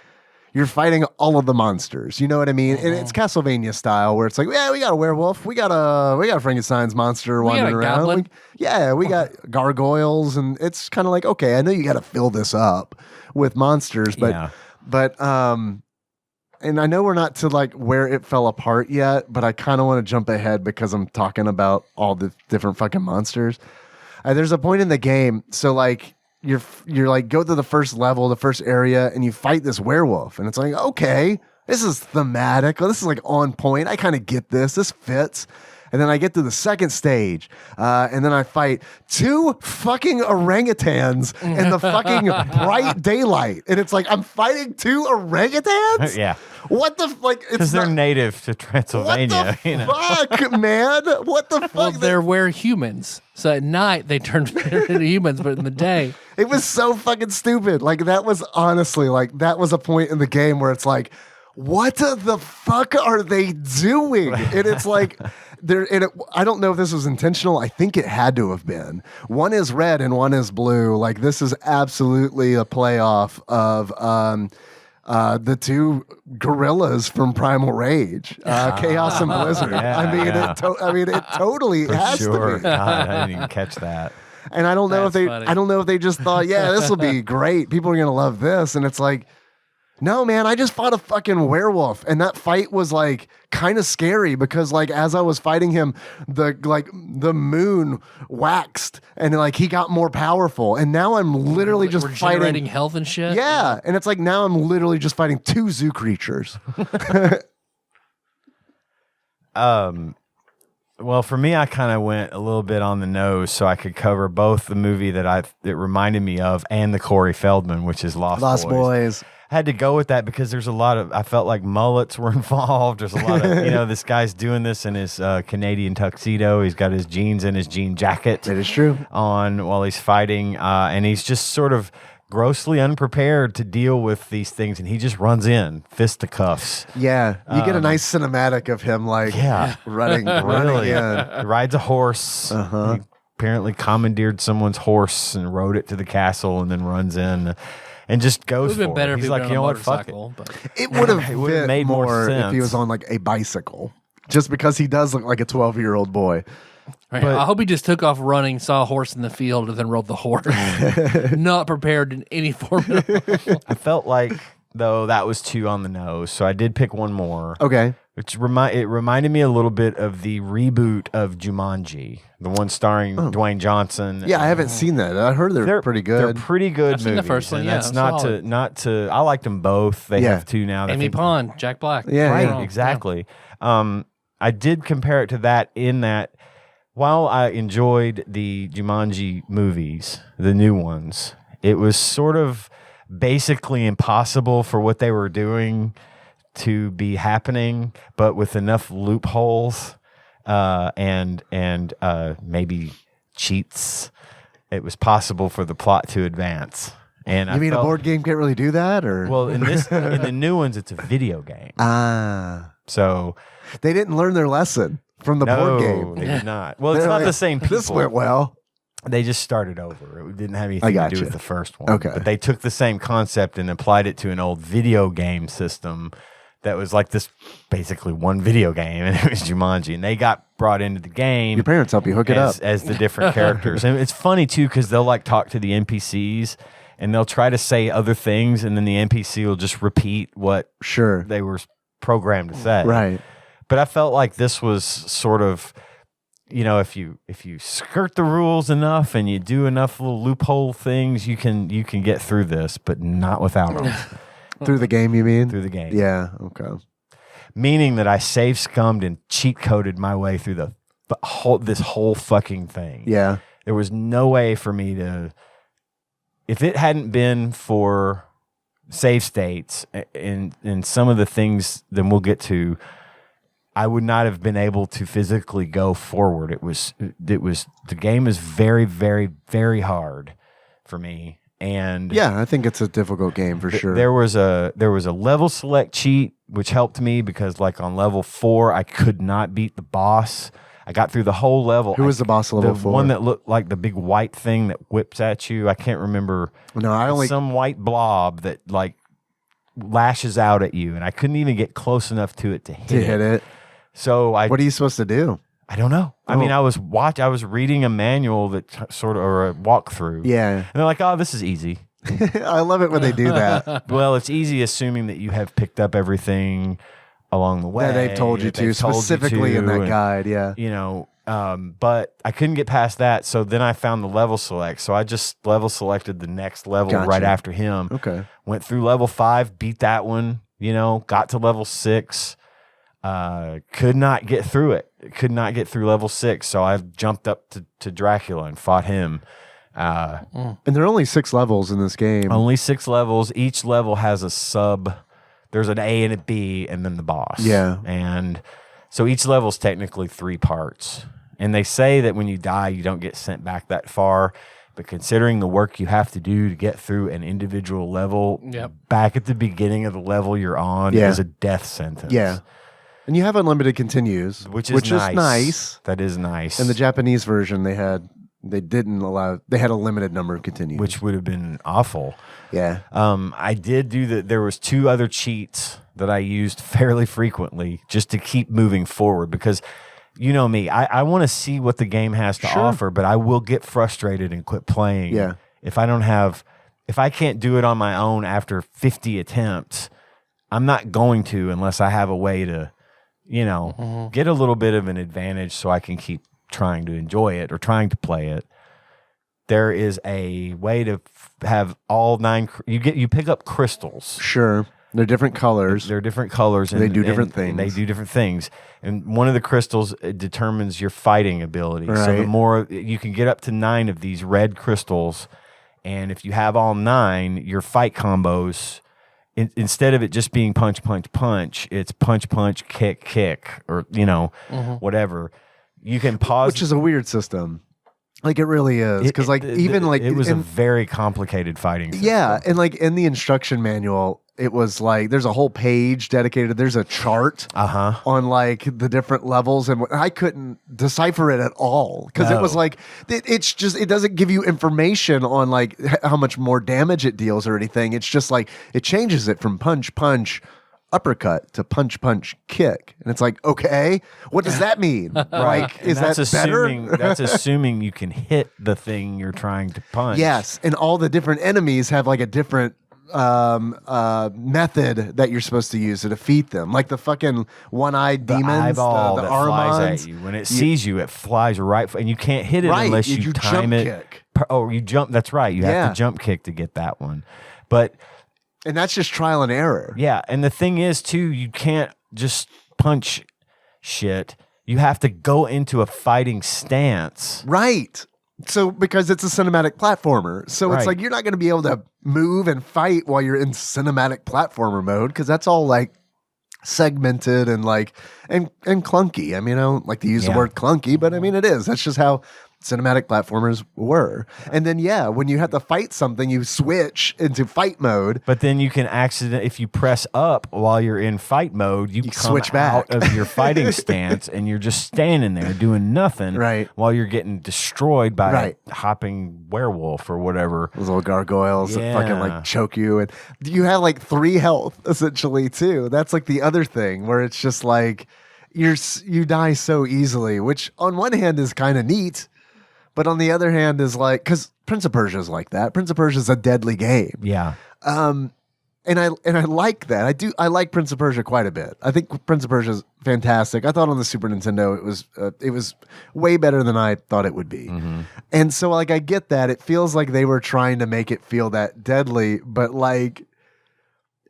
you're fighting all of the monsters. You know what I mean? And it's Castlevania style, where it's like, yeah, we got a werewolf, we got Frankenstein's monster wandering around. We got gargoyles, and it's kind of like, okay, I know you got to fill this up with monsters, but and I know we're not to like where it fell apart yet, but I kind of want to jump ahead because I'm talking about all the different fucking monsters. There's a point in the game, so like you're like go to the first level, the first area, and you fight this werewolf, and it's like, okay, this is thematic. This is like on point. I kind of get this. This fits. And then I get to the second stage, and then I fight 2 fucking orangutans in the fucking bright daylight, and it's like I'm fighting 2 orangutans. Yeah. What the because they're native to Transylvania. What the fuck, man? What the fuck? Well, they're werehumans. So at night they turn into humans, but in the day, it was so fucking stupid. Like that was honestly like that was a point in the game where it's like, what the fuck are they doing? And it's like, I don't know if this was intentional. I think it had to have been. One is red and one is blue. Like this is absolutely a playoff of the 2 gorillas from Primal Rage, Chaos and Blizzard. It totally has to be. God, I didn't even catch that. And I don't know if they just thought, yeah, this will be great. People are gonna love this, and it's like, no, man, I just fought a fucking werewolf, and that fight was like kind of scary because like as I was fighting him, the moon waxed and like he got more powerful, and now I'm literally just fighting health and shit. Yeah, and it's like now I'm literally just fighting 2 zoo creatures. Well, for me, I kind of went a little bit on the nose so I could cover both the movie that it reminded me of and the Corey Feldman, which is Lost Boys. I had to go with that because there's a lot of, I felt like mullets were involved. There's a lot of, this guy's doing this in his Canadian tuxedo. He's got his jeans and his jean jacket. That is true. On while he's fighting. And he's just sort of grossly unprepared to deal with these things. And he just runs in, fisticuffs. Yeah. You get a nice cinematic of him like running in. He rides a horse. He apparently commandeered someone's horse and rode it to the castle and then runs in. And just goes for it. Better if he's like, you know what, fuck it. But it would have made more sense if he was on like a bicycle, just because he does look like a 12-year-old boy. Right. But I hope he just took off running, saw a horse in the field, and then rode the horse. Not prepared in any form. I felt like, though, that was 2 on the nose, so I did pick one more. Okay. Which it reminded me a little bit of the reboot of Jumanji, the one starring Dwayne Johnson. Yeah, I haven't seen that. I heard they're pretty good. They're pretty good I've movies. seen the first one. And yeah, that's not to. I liked them both. They have 2 now. Amy Pond, Jack Black. Yeah, right. Exactly. Yeah. I did compare it to that in that while I enjoyed the Jumanji movies, the new ones, it was sort of basically impossible for what they were doing to be happening, but with enough loopholes and maybe cheats, it was possible for the plot to advance. And you mean a board game can't really do that, or well, in the new ones, it's a video game. So they didn't learn their lesson from the board game. They did not. Well, it's not the same people. This went well. They just started over. It didn't have anything to do with the first one. Okay, but they took the same concept and applied it to an old video game system. That was like this, basically one video game, and it was Jumanji. And they got brought into the game. Your parents help you hook it up as the different characters. And it's funny too because they'll like talk to the NPCs, and they'll try to say other things, and then the NPC will just repeat what they were programmed to say. Right. But I felt like this was sort of, if you skirt the rules enough and you do enough little loophole things, you can get through this, but not without them. Through the game, you mean? Through the game. Yeah, okay. meaning that I save scummed and cheat coded my way through this whole fucking thing. Yeah. There was no way for me to, if it hadn't been for save states and some of the things then we'll get to, I would not have been able to physically go forward. It was the game is very, very, very hard for me. And yeah, I think it's a difficult game for sure. There was a level select cheat which helped me because like on level 4 I could not beat the boss. I got through the whole level. Who was the boss level 4? The one that looked like the big white thing that whips at you. I can't remember. No, I only some white blob that like lashes out at you, and I couldn't even get close enough to it to hit it. So what are you supposed to do? I don't know. Oh. I mean, I was reading a manual that sort of, or a walkthrough. Yeah. And they're like, oh, this is easy. I love it when they do that. Well, it's easy assuming that you have picked up everything along the way. That they've told you to, specifically in that guide, yeah. You know, but I couldn't get past that, so then I found the level select. So I just level selected the next level right after him. Okay. Went through level 5, beat that one, you know, got to level 6. Could not get through it. Could not get through level 6, so I jumped up to Dracula and fought him. And there are only 6 levels in this game. Only 6 levels. Each level has a sub. There's an A and a B, and then the boss. Yeah. And so each level is technically 3 parts. And they say that when you die, you don't get sent back that far. But considering the work you have to do to get through an individual level, back at the beginning of the level you're on is a death sentence. Yeah. And you have unlimited continues, which is nice. That is nice. In the Japanese version, they had a limited number of continues, which would have been awful. Yeah. I did do that. There was 2 other cheats that I used fairly frequently just to keep moving forward because, you know me, I want to see what the game has to offer, but I will get frustrated and quit playing. Yeah. If I can't do it on my own after 50 attempts, I'm not going to unless I have a way to, you know, get a little bit of an advantage so I can keep trying to enjoy it or trying to play it. There is a way to have all 9. You pick up crystals. Sure, they're different colors. They're different colors, and they do different things. And they do different things. And one of the crystals determines your fighting ability. Right. So the more you can get up to 9 of these red crystals, and if you have all 9, your fight combos. Instead of it just being punch, punch, punch, it's punch, punch, kick, kick, or, you know, whatever. You can pause. Which is a weird system. Like, it really is. Because, it was a very complicated fighting system. Yeah. And, like, in the instruction manual, it was like, there's a whole page dedicated. There's a chart on, like, the different levels. And I couldn't decipher it at all. Because it was like, it doesn't give you information on, like, how much more damage it deals or anything. It's just like, it changes it from punch, punch, uppercut to punch, punch, kick. And it's like, okay, what does that mean? Like, is that better? That's assuming you can hit the thing you're trying to punch. Yes. And all the different enemies have, like, a different method that you're supposed to use to defeat them, like the fucking one-eyed demons, eyeball the that flies Armans. at you. When it sees you, it flies and you can't hit it unless you time jump it. Kick. Oh, you jump. That's right. You have to jump kick to get that one. And that's just trial and error. Yeah, and the thing is too, you can't just punch shit. You have to go into a fighting stance. Right. So, because it's a cinematic platformer. So it's like, you're not going to be able to move and fight while you're in cinematic platformer mode, because that's all like segmented and like, and clunky. I mean, I don't like to use the word clunky, but I mean, it is. That's just how cinematic platformers were. And then, when you have to fight something, you switch into fight mode. But then you can if you press up while you're in fight mode, you come switch back out of your fighting stance and you're just standing there doing nothing while you're getting destroyed by a hopping werewolf or whatever. Those little gargoyles that fucking like choke you. And you have like 3 health essentially too. That's like the other thing where it's just like you die so easily, which on one hand is kind of neat. But on the other hand is like, because Prince of Persia is like that. Prince of Persia is a deadly game. Yeah. And I like that. I like Prince of Persia quite a bit. I think Prince of Persia is fantastic. I thought on the Super Nintendo it was way better than I thought it would be. Mm-hmm. And so like I get that. It feels like they were trying to make it feel that deadly, but like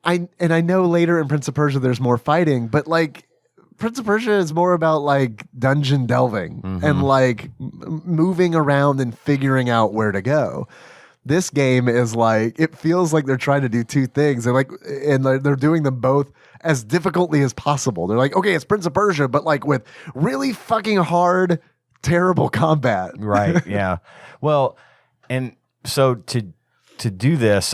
I know later in Prince of Persia there's more fighting, but like Prince of Persia is more about like dungeon delving and like moving around and figuring out where to go. This game is like, it feels like they're trying to do two things. They're doing them both as difficultly as possible. They're like, okay, it's Prince of Persia, but like with really fucking hard, terrible combat. Right. Yeah. Well, and so to do this,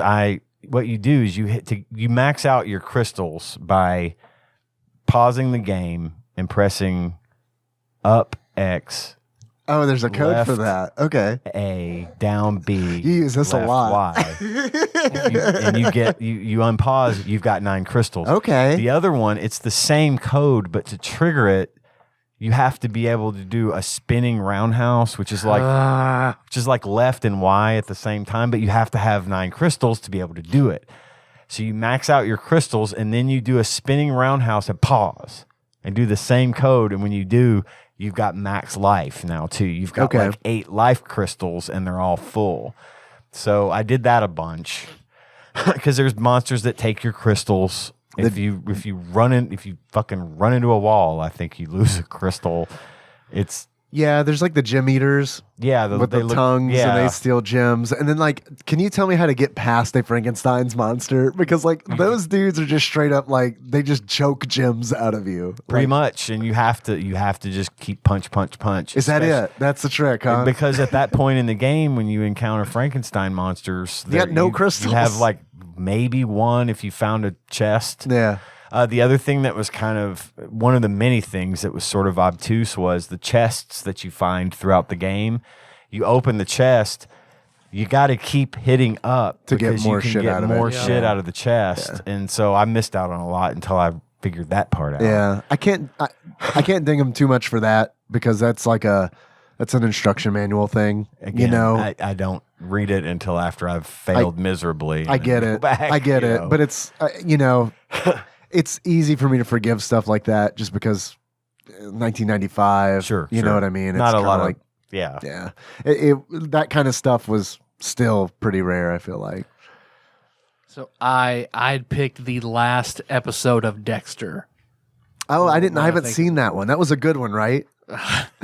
what you do is you max out your crystals by pausing the game and pressing up X. Oh, there's a code left for that. Okay. A, down B. You use this left a lot. Y. you unpause, you've got 9 crystals. Okay. The other one, it's the same code, but to trigger it, you have to be able to do a spinning roundhouse, which is like left and Y at the same time, but you have to have 9 crystals to be able to do it. So you max out your crystals, and then you do a spinning roundhouse and pause and do the same code. And when you do, you've got max life now too. You've got like 8 life crystals, and they're all full. So I did that a bunch because there's monsters that take your crystals. If you fucking run into a wall, I think you lose a crystal. Yeah, there's like the gem eaters. Yeah, with the tongues, and they steal gems. And then, like, can you tell me how to get past a Frankenstein's monster? Because, like, those dudes are just straight up like they just choke gems out of you, pretty much. And you have to just keep punch. Is that it? That's the trick, huh? Because at that point in the game, when you encounter Frankenstein monsters, you got no crystals. You have like maybe one if you found a chest. Yeah. The other thing that was kind of one of the many things that was sort of obtuse was the chests that you find throughout the game. You open the chest, you got to keep hitting up to get more shit out of it. More shit out of the chest, and so I missed out on a lot until I figured that part out. Yeah, I can't ding them too much for that because that's an instruction manual thing. Again, you know, I don't read it until after I've failed miserably. I get it. I get it, but it's it's easy for me to forgive stuff like that just because 1995. Sure, you know what I mean. It's not a lot like, of yeah. That kind of stuff was still pretty rare. I feel like. So I'd picked the last episode of Dexter. Oh, I haven't seen that one. That was a good one, right?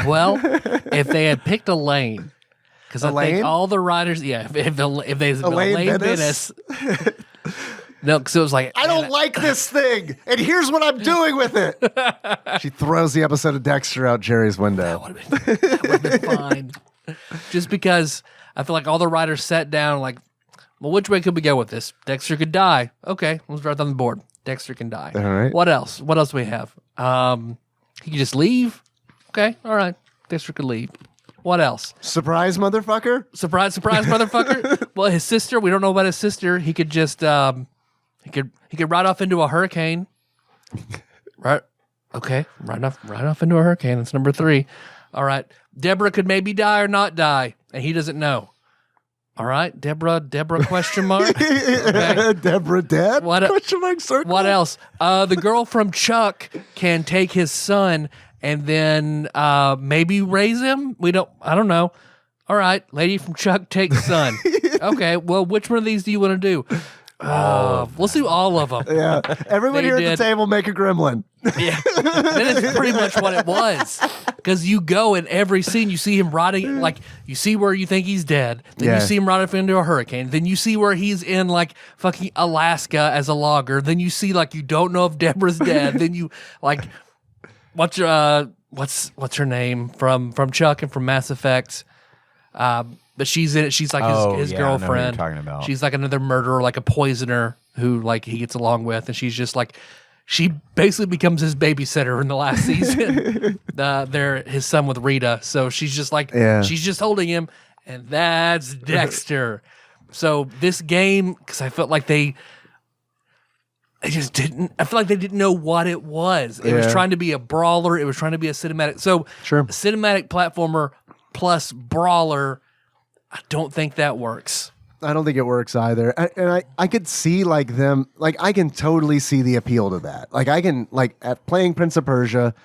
Well, if they had picked Elaine, because I think all the writers, if there's Elaine Bennis. No, because it was like, I don't like this thing, and here's what I'm doing with it. She throws the episode of Dexter out Jerry's window. That would have been fine. Just because I feel like all the writers sat down like, well, which way could we go with this? Dexter could die. Okay, let's write on the board. Dexter can die. All right. What else? What else do we have? He could just leave. Okay, all right. Dexter could leave. What else? Surprise, motherfucker. Surprise, motherfucker. Well, his sister, we don't know about his sister. He could just... He could ride off into a hurricane. Right. Okay. Ride off into a hurricane. That's number 3. All right. Deborah could maybe die or not die, and he doesn't know. All right. Deborah question mark. Okay. Deborah dead? Question mark circle. What else? The girl from Chuck can take his son and then maybe raise him. I don't know. All right. Lady from Chuck takes son. Okay. Well, which one of these do you want to do? Let's do all of them. Yeah, everybody here at the table make a gremlin. Yeah, that is pretty much what it was. Because you go in every scene, you see him riding, like you see where you think he's dead, then you see him ride off into a hurricane, then you see where he's in like fucking Alaska as a logger, then you see like you don't know if Deborah's dead, then you like what's her name from Chuck and from Mass Effect. But she's in it. She's like his girlfriend. I know what you're talking about. She's like another murderer, like a poisoner who like he gets along with, and she's just like she basically becomes his babysitter in the last season. His son with Rita, so she's just like she's just holding him, and that's Dexter. So this game, because I felt like they just didn't. I feel like they didn't know what it was. It was trying to be a brawler. It was trying to be a cinematic. So cinematic platformer plus brawler. I don't think that works. I don't think it works either. I could see like them, like I can totally see the appeal to that. Like I can, like at playing Prince of Persia,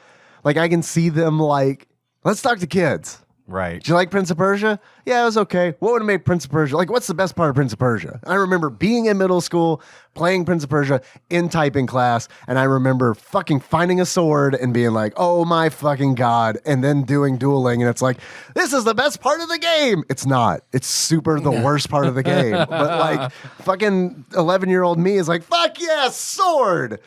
like I can see them like, let's talk to kids. Right. Did you like Prince of Persia? Yeah, it was okay. What would have made Prince of Persia? Like, what's the best part of Prince of Persia? I remember being in middle school, playing Prince of Persia in typing class, and I remember fucking finding a sword and being like, oh my fucking God, and then doing dueling, and it's like, this is the best part of the game. It's not. It's super the worst part of the game. But like, fucking 11-year-old me is like, fuck yes, sword.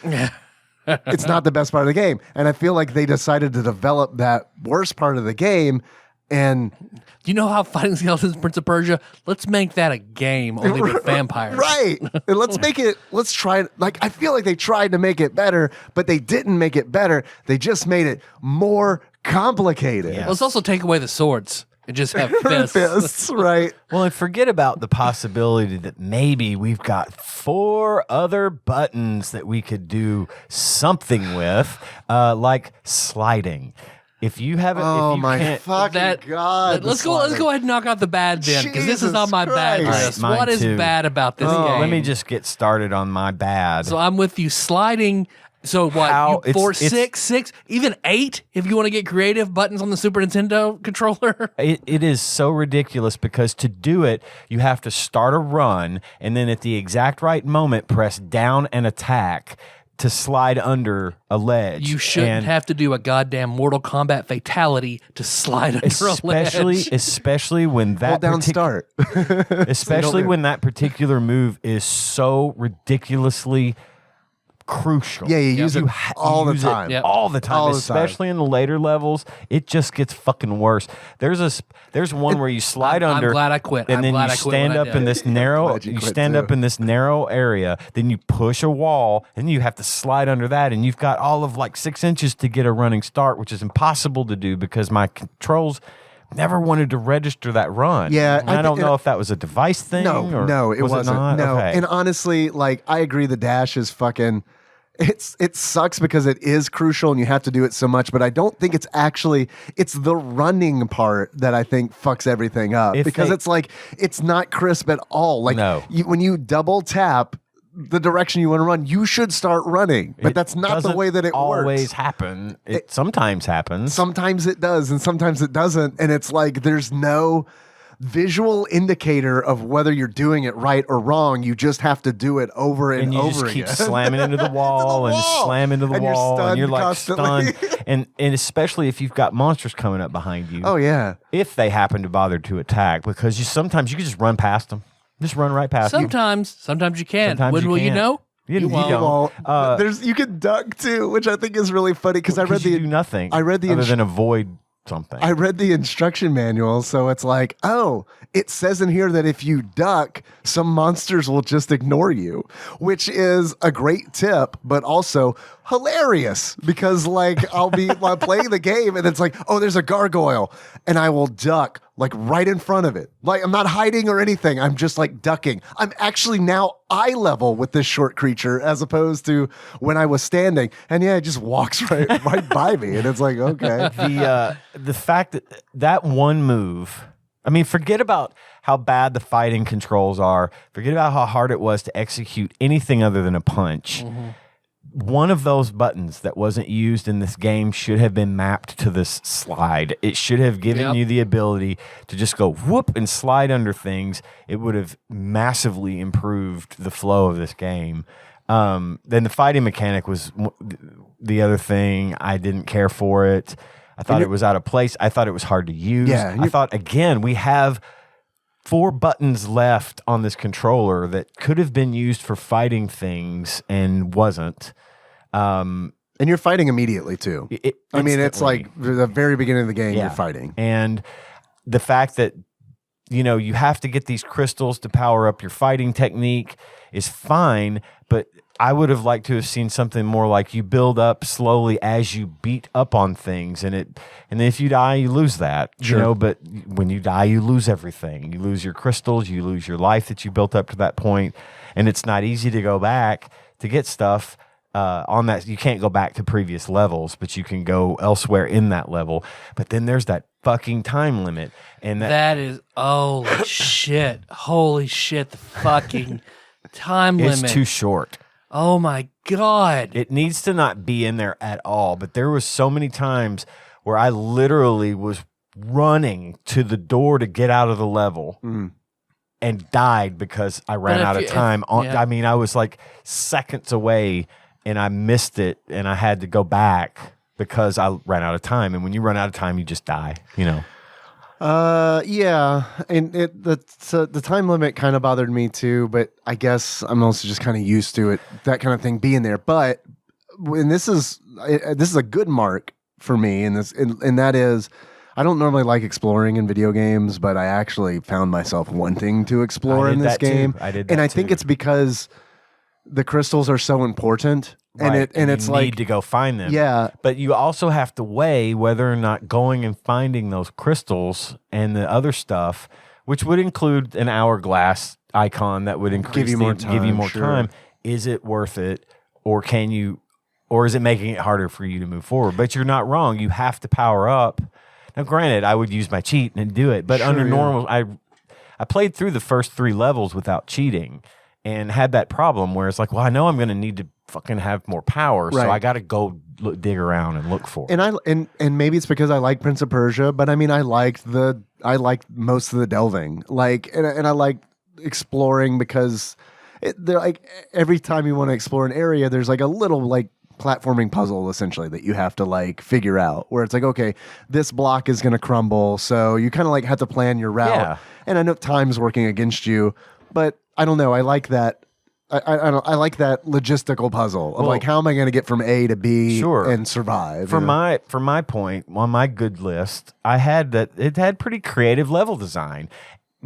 It's not the best part of the game. And I feel like they decided to develop that worst part of the game. And you know how fighting skeletons in Prince of Persia? Let's make that a game only with vampires. Right. And let's try it. Like, I feel like they tried to make it better, but they didn't make it better. They just made it more complicated. Yeah. Let's also take away the swords and just have fists. Fists, right. Well, and forget about the possibility that maybe we've got 4 other buttons that we could do something with, like sliding. If you haven't, Oh if you my can't, fucking God. Let's go ahead and knock out the bad then, because this is Jesus on my bad Christ. list. Mine What is too. bad about this Oh, game? let me just get started on my bad. So I'm with you. Sliding. So what? How- You, 4, it's- 6, even 8, if you want to get creative, buttons on the Super Nintendo controller. It is so ridiculous because to do it, you have to start a run and then at the exact right moment, press down and attack to slide under a ledge. You shouldn't And have to do a goddamn Mortal Kombat fatality to slide under a ledge. especially when that Hold down start. especially when that particular move is so ridiculously crucial. Yeah, you use it all the use time. Yep. all the time, All the time. especially in the later levels. It just gets fucking worse. There's one where you slide I'm under. glad I quit. And I'm then glad you I quit stand when I up did. in this narrow. Glad you You quit stand too. up in this narrow area. Then you push a wall, and you have to slide under that. And you've got all of like 6 inches to get a running start, which is impossible to do because my controls never wanted to register that run. Yeah, and I I don't think- know if that was a device thing. or No, it was wasn't. not? No, Okay. and honestly, like I agree, the dash is fucking. It sucks because it is crucial and you have to do it so much, but I don't think it's the running part that I think fucks everything up because it's like it's not crisp at all. Like No. when you double tap the direction you want to run, you should start running, but It that's not the doesn't way that it always works. happen. It sometimes happens. Sometimes it does, and sometimes it doesn't, and it's like there's no visual indicator of whether you're doing it right or wrong. You just have to do it over and you over just keep again. slamming into the wall and wall. slam into the And you're wall, and you're like constantly. stunned. and especially if you've got monsters coming up behind you. Oh yeah. If they happen to bother to attack, because sometimes you can just run past them, just run right past them. Sometimes you can. Sometimes When you will you can't. know? You won't. don't. Well, you can duck too, which I think is really funny because I read you the do nothing. I read the other ins- than avoid something. I read the instruction manual, so it's like, oh, it says in here that if you duck, some monsters will just ignore you, which is a great tip, but also hilarious because, like, I'll be while playing the game and it's like, oh, there's a gargoyle, and I will duck like right in front of it. Like, I'm not hiding or anything. I'm just like ducking. I'm actually now eye level with this short creature as opposed to when I was standing. And yeah, it just walks right by me, and it's like, okay. The fact that one move, I mean, forget about how bad the fighting controls are. Forget about how hard it was to execute anything other than a punch. Mm-hmm. One of those buttons that wasn't used in this game should have been mapped to this slide. It should have given you the ability to just go whoop and slide under things. It would have massively improved the flow of this game. Then the fighting mechanic was the other thing. I didn't care for it. I thought it was out of place. I thought it was hard to use. Yeah, I thought, again, we have 4 buttons left on this controller that could have been used for fighting things and wasn't. And you're fighting immediately too. I mean, it's like the very beginning of the game, you're fighting. And the fact that, you have to get these crystals to power up your fighting technique is fine, but I would have liked to have seen something more like you build up slowly as you beat up on things, and then if you die, you lose that. Sure. But when you die, you lose everything. You lose your crystals, you lose your life that you built up to that point, and it's not easy to go back to get stuff on that. You can't go back to previous levels, but you can go elsewhere in that level. But then there's that fucking time limit, and That is holy shit! The fucking time it's limit. too short. Oh my god! It needs to not be in there at all. But there was so many times where I literally was running to the door to get out of the level and died because I ran out of time. I mean, I was like seconds away and I missed it and I had to go back because I ran out of time. And when you run out of time, you just die, you know. Yeah, and the time limit kind of bothered me too, but I guess I'm also just kind of used to it, that kind of thing being there. But when this is a good mark for me, and that is, I don't normally like exploring in video games, but I actually found myself wanting to explore in this game. I did that and I think it's because the crystals are so important. Right. And it's you like need to go find them. Yeah. But you also have to weigh whether or not going and finding those crystals and the other stuff, which would include an hourglass icon that would give you more time. Is it worth it, or is it making it harder for you to move forward? But you're not wrong. You have to power up. Now, granted, I would use my cheat and do it, but under normal, I played through the first 3 levels without cheating and had that problem where it's like, well, I know I'm going to need to fucking have more power, so I got to go dig around and look for it. And maybe it's because I like Prince of Persia, but I mean, I liked most of the delving, and I like exploring because they're like every time you want to explore an area, there's like a little like platforming puzzle essentially that you have to like figure out, where it's like, okay, this block is going to crumble, so you kind of like have to plan your route. Yeah. And I know time's working against you, but I don't know. I like that. I like that logistical puzzle of like, how am I going to get from A to B and survive? For my point on my good list, I had that it had pretty creative level design.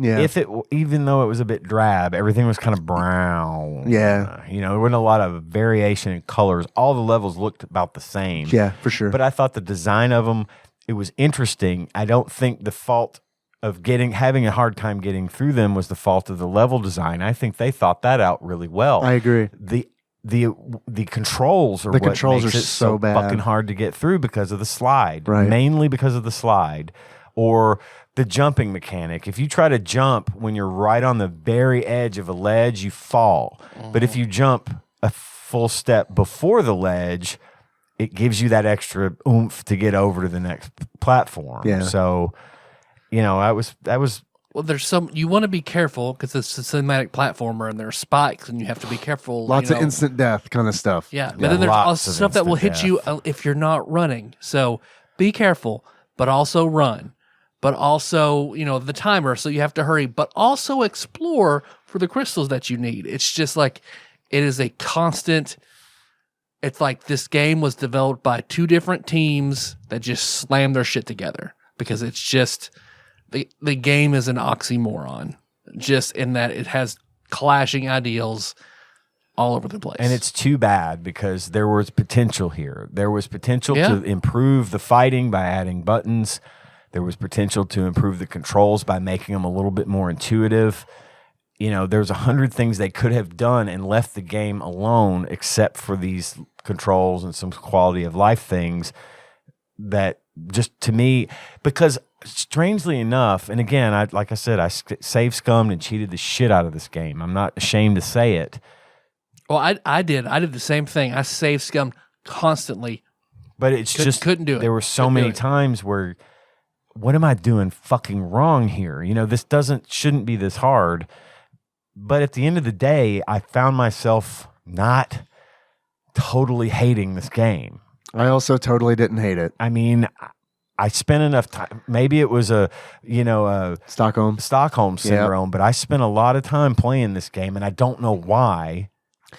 Yeah. Even though it was a bit drab, everything was kind of brown. Yeah. There wasn't a lot of variation in colors. All the levels looked about the same. Yeah, for sure. But I thought the design of them, it was interesting. I don't think the fault of having a hard time getting through them was the fault of the level design. I think they thought that out really well. I agree. The controls are what makes it so bad. Fucking hard to get through because of the slide. Right. Mainly because of the slide. Or the jumping mechanic. If you try to jump when you're right on the very edge of a ledge, you fall. Mm-hmm. But if you jump a full step before the ledge, it gives you that extra oomph to get over to the next platform. Yeah. So, that was. Well, there's you want to be careful because it's a cinematic platformer and there are spikes and you have to be careful. Lots of instant death kind of stuff. Yeah, but then there's also stuff that will hit you if you're not running. So be careful, but also run. But also, the timer, so you have to hurry, but also explore for the crystals that you need. It's just like, it is a constant, it's like this game was developed by 2 different teams that just slammed their shit together because it's just, the game is an oxymoron, just in that it has clashing ideals all over the place. And it's too bad because there was potential here. There was potential to improve the fighting by adding buttons. There was potential to improve the controls by making them a little bit more intuitive. There's 100 things they could have done and left the game alone except for these controls and some quality of life things that just, to me, because strangely enough, and again, like I said, I save scummed and cheated the shit out of this game. I'm not ashamed to say it. Well, I did the same thing. I save scummed constantly. But it's couldn't do it. There were so many times where, what am I doing fucking wrong here? This shouldn't be this hard. But at the end of the day, I found myself not totally hating this game. I also totally didn't hate it. I mean, I spent enough time. Maybe it was a Stockholm syndrome, but I spent a lot of time playing this game, and I don't know why.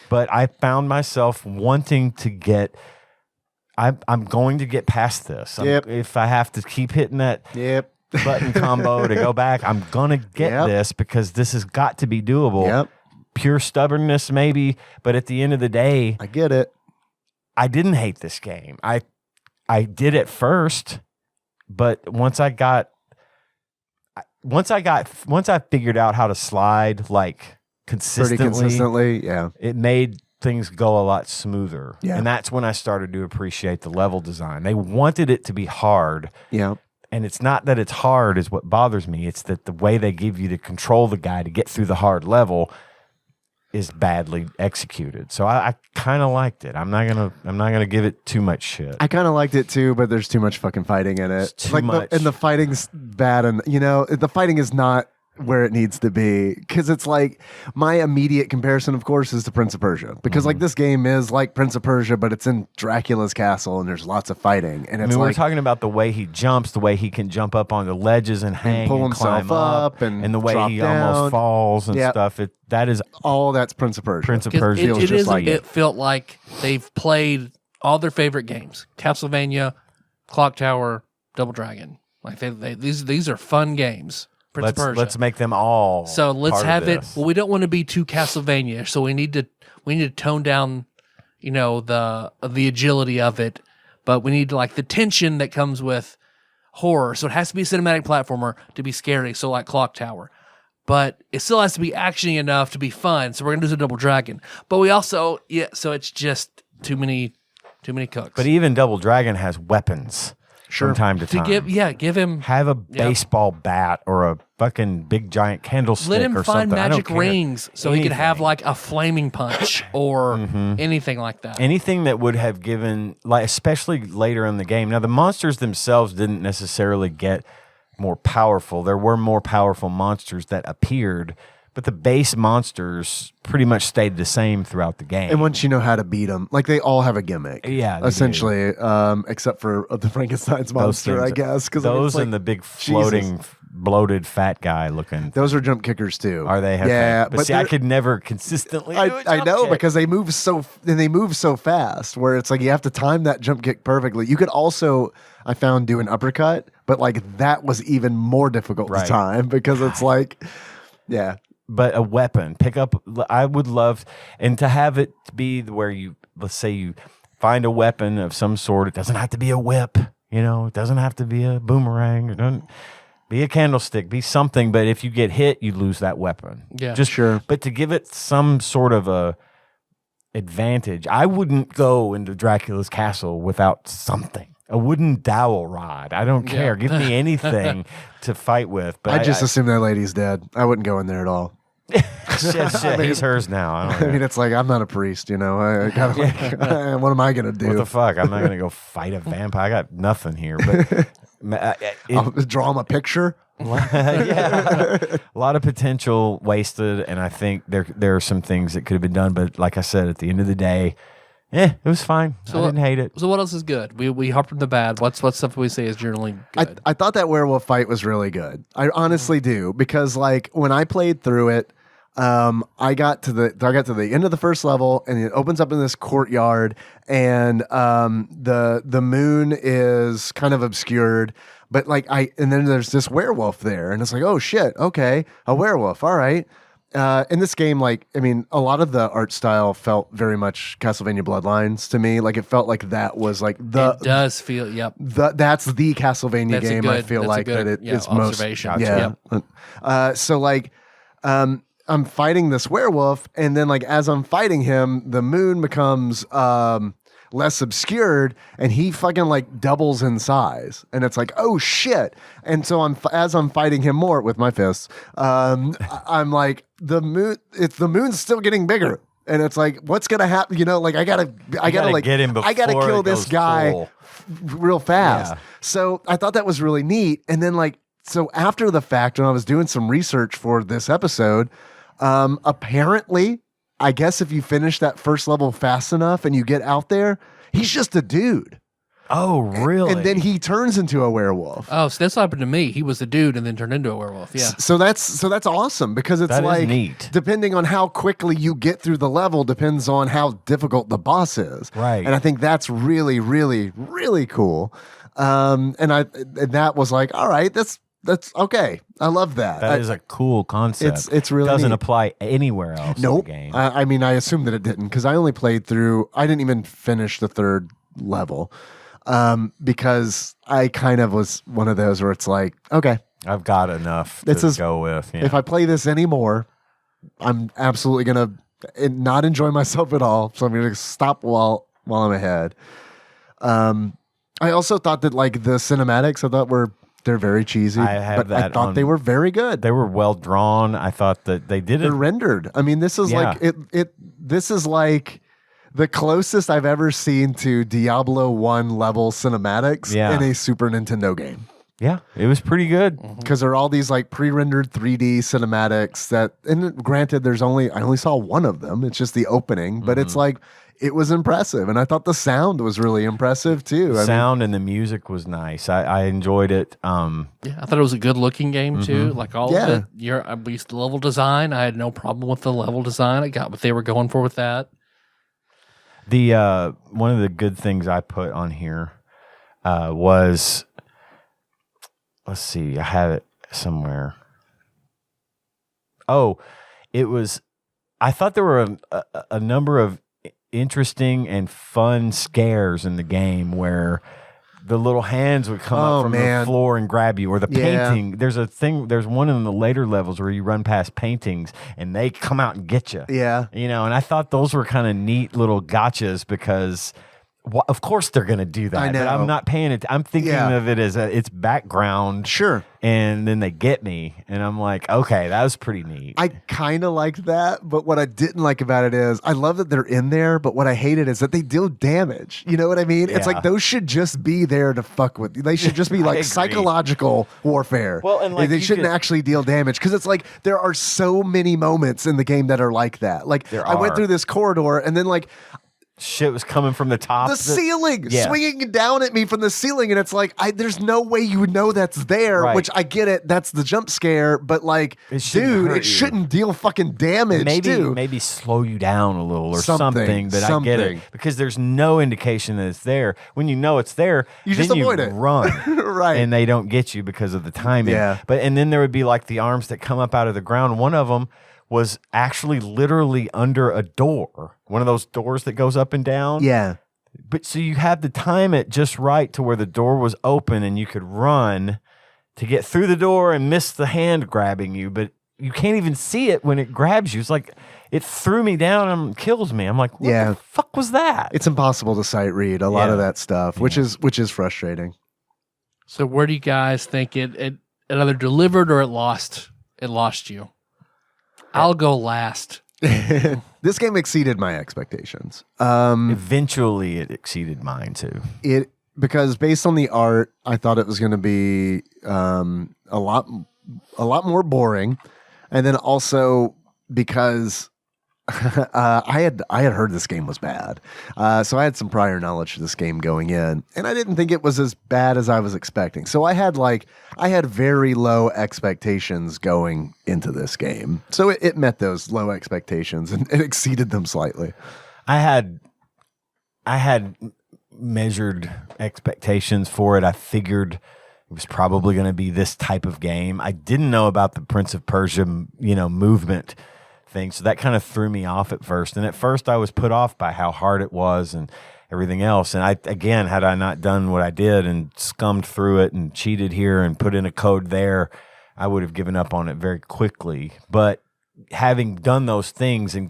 But I found myself wanting to get. I'm going to get past this. If I have to keep hitting that button combo to go back, I'm gonna get this because this has got to be doable. Yep. Pure stubbornness, maybe, but at the end of the day, I get it. I didn't hate this game. I did at first, but once I figured out how to slide like consistently, pretty consistently, it made things go a lot smoother. Yeah. And that's when I started to appreciate the level design. They wanted it to be hard. Yeah. And it's not that it's hard is what bothers me. It's that the way they give you to control the guy to get through the hard level is badly executed. So I kind of liked it. I'm not gonna give it too much shit. I kind of liked it too, but there's too much fucking fighting in it. It's too much. And the fighting's bad, and the fighting is not where it needs to be, because it's like my immediate comparison, of course, is to Prince of Persia, because like this game is like Prince of Persia, but it's in Dracula's castle and there's lots of fighting, and it's we're talking about the way he jumps, the way he can jump up on the ledges and hang pull and himself climb up, and the way drop he down. almost falls and stuff. That is all that's Prince of Persia. Prince of Persia. It felt like they've played all their favorite games: Castlevania, Clock Tower, Double Dragon. Like these are fun games. Prince of Persia. Let's make them all. So let's part have of it. this. Well, we don't want to be too Castlevania, so we need to tone down, the agility of it, but we need like the tension that comes with horror. So it has to be a cinematic platformer to be scary. So like Clock Tower, but it still has to be actiony enough to be fun. So we're gonna do the Double Dragon, but we also So it's just too many cooks. But even Double Dragon has weapons. From time to time. Give him have a baseball bat or a fucking big giant candlestick. Let him or find something. I don't magic care. rings so he could have like a flaming punch or anything like that. Anything that would have given, like, especially later in the game. Now, the monsters themselves didn't necessarily get more powerful. There were more powerful monsters that appeared, but the base monsters pretty much stayed the same throughout the game. And once you know how to beat them, like they all have a gimmick. Yeah, they essentially, except for the Frankenstein's monster, I guess. Because those and the big floating, bloated, fat guy looking. Those are jump kickers too. Are they? Yeah, but see, I could never consistently. I know because they move so fast. Where it's like you have to time that jump kick perfectly. You could also, I found, do an uppercut, but like that was even more difficult to time because it's like, yeah. But a weapon, pick up. I would love, and to have it be where you, let's say you find a weapon of some sort. It doesn't have to be a whip, It doesn't have to be a boomerang. Or doesn't be a candlestick. Be something. But if you get hit, you lose that weapon. Yeah, just sure. But to give it some sort of a advantage, I wouldn't go into Dracula's castle without something. A wooden dowel rod. I don't care. Give me anything to fight with. But I just assume that lady's dead. I wouldn't go in there at all. shit, he's hers now. I mean, it's like I'm not a priest, I gotta what am I gonna do? What the fuck? I'm not gonna go fight a vampire. I got nothing here. But I'll draw him a picture. A lot of potential wasted, and I think there are some things that could have been done. But like I said, at the end of the day, it was fine. I didn't hate it. So what else is good? We hopped from the bad. What's stuff we say is generally good? I thought that werewolf fight was really good. I honestly do, because like when I played through it, I got to the end of the first level, and it opens up in this courtyard, and the moon is kind of obscured, but and then there's this werewolf there, and it's like, oh shit, okay, a werewolf, all right. In this game, a lot of the art style felt very much Castlevania Bloodlines to me. Like it felt like that was like the. It does feel, yep. That's the Castlevania game. I feel like that it's most. Yeah. I'm fighting this werewolf, and then as I'm fighting him, the moon becomes less obscured, and he fucking doubles in size, and it's like, oh shit. And so as I'm fighting him more with my fists, I'm like, the moon's still getting bigger, and it's like, what's gonna happen? I gotta get him before I gotta kill this guy full. Real fast. Yeah. So I thought that was really neat. And then so after the fact, when I was doing some research for this episode, apparently, I guess if you finish that first level fast enough and you get out there, he's just a dude. Oh, really? And then he turns into a werewolf. Oh, so that's what happened to me. He was a dude and then turned into a werewolf. Yeah. So that's awesome, because it's that is neat. Depending on how quickly you get through the level depends on how difficult the boss is. Right. And I think that's really, really, really cool. And that was like, all right, that's okay. I love that. That is a cool concept. It's really doesn't neat. apply anywhere else in the game. I mean, I assume that it didn't, because I only played through. I didn't even finish the third level, because I kind of was one of those where it's like, okay, I've got enough to go with. Yeah. If I play this anymore, I'm absolutely gonna not enjoy myself at all. So I'm gonna stop while I'm ahead. I also thought that the cinematics I thought were They're very cheesy. I have but I that thought they were very good. They were well drawn. I thought that they did They're it. rendered. I mean, this is Yeah. like this is like the closest I've ever seen to Diablo 1 level cinematics Yeah. in a Super Nintendo game. Yeah, it was pretty good. Because there are all these like pre-rendered 3D cinematics that, and granted, I only saw one of them. It's just the opening, but it's like, it was impressive. And I thought the sound was really impressive too. The sound and the music was nice. I enjoyed it. Yeah, I thought it was a good looking game too. Like all Yeah. of it. At least the level design, I had no problem with the level design. I got what they were going for with that. The one of the good things I put on here was, let's see, I have it somewhere. Oh, it was. I thought there were a number of interesting and fun scares in the game where the little hands would come up from the floor and grab you, or the painting. There's one in the later levels where you run past paintings and they come out and get you. Yeah. And I thought those were kind of neat little gotchas because of course they're going to do that. I know. But I'm not paying it. I'm thinking of it as its background. Sure. And then they get me and I'm like, okay, that was pretty neat. I kind of liked that, but what I didn't like about it is I love that they're in there, but what I hated is that they deal damage. You know what I mean? It's like those should just be there to fuck with you. They should just be like psychological warfare. Well, and like they shouldn't actually deal damage because it's like there are so many moments in the game that are like that. Like I went through this corridor and then like shit was coming from the top. The ceiling, swinging down at me from the ceiling. And it's like, there's no way you would know that's there, which I get it. That's the jump scare. But like, it shouldn't deal fucking damage. Maybe slow you down a little or something. But I get it. Because there's no indication that it's there. When you know it's there, you just avoid it. Run. Right. And they don't get you because of the timing. Yeah. And then there would be like the arms that come up out of the ground. One of them was actually literally under a door. One of those doors that goes up and down. Yeah. But so you had to time it just right to where the door was open and you could run to get through the door and miss the hand grabbing you. But you can't even see it when it grabs you. It's like it threw me down and kills me. I'm like, what the fuck was that? It's impossible to sight read a lot of that stuff, which is frustrating. So where do you guys think it either delivered or it lost you? I'll go last. This game exceeded my expectations. Eventually, it exceeded mine too. Because based on the art, I thought it was going to be a lot more boring, and then also because I had heard this game was bad, so I had some prior knowledge of this game going in, and I didn't think it was as bad as I was expecting. So I had very low expectations going into this game, so it met those low expectations and it exceeded them slightly. I had measured expectations for it. I figured it was probably going to be this type of game. I didn't know about the Prince of Persia, movement thing. So that kind of threw me off at first. And at first I was put off by how hard it was and everything else. And had I not done what I did and scummed through it and cheated here and put in a code there, I would have given up on it very quickly. But having done those things and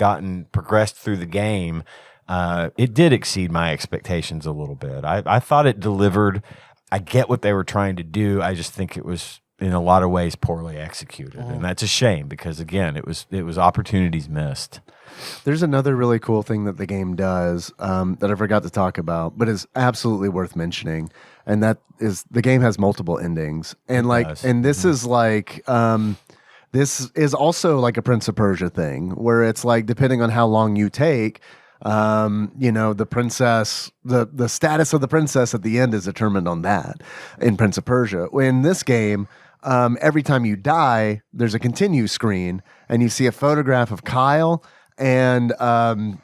progressed through the game, it did exceed my expectations a little bit. I thought it delivered. I get what they were trying to do. I just think it was in a lot of ways poorly executed, and that's a shame because again, it was opportunities missed. There's another really cool thing that the game does that I forgot to talk about, but is absolutely worth mentioning, and that is the game has multiple endings, and this is like this is also like a Prince of Persia thing where it's like depending on how long you take. The princess, the status of the princess at the end is determined on that in Prince of Persia. In this game, every time you die, there's a continue screen and you see a photograph of Kyle and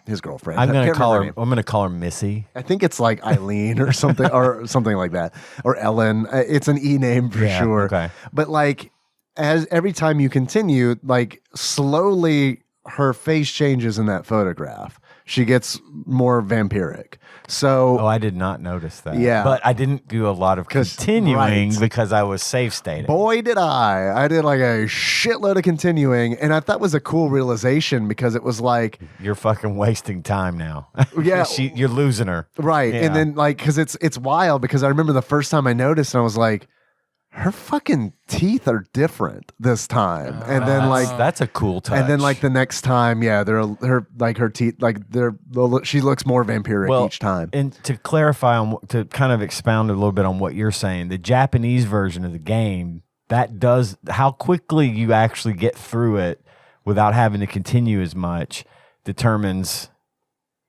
his girlfriend. I'm going to call her Missy. I think it's like Eileen or something or something like that, or Ellen. It's an E name for sure. Okay. But like as every time you continue, like slowly her face changes in that photograph. She gets more vampiric. So, I did not notice that. Yeah. But I didn't do a lot of continuing because I was safe stating. Boy, did I. I did like a shitload of continuing. And I thought it was a cool realization because it was like, you're fucking wasting time now. Yeah. You're losing her. Right. Yeah. And then like, because it's wild because I remember the first time I noticed and I was like, her fucking teeth are different this time. And then that's a cool touch. and then like the next time, yeah, her teeth, like she looks more vampiric each time. And to clarify to kind of expound a little bit on what you're saying, the Japanese version of the game, that does how quickly you actually get through it without having to continue as much determines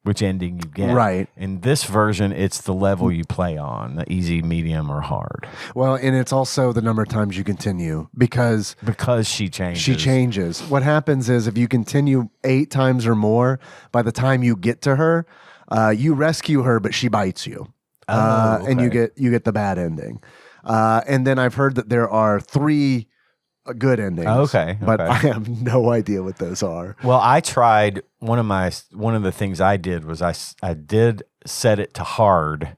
which ending you get. Right. In this version, it's the level you play on, the easy, medium, or hard. Well, and it's also the number of times you continue because she changes. She changes. What happens is if you continue 8 times or more, by the time you get to her, you rescue her, but she bites you. And you get the bad ending. And then I've heard that there are 3 good endings. Okay. But I have no idea what those are. Well, I tried one of the things I did was I did set it to hard.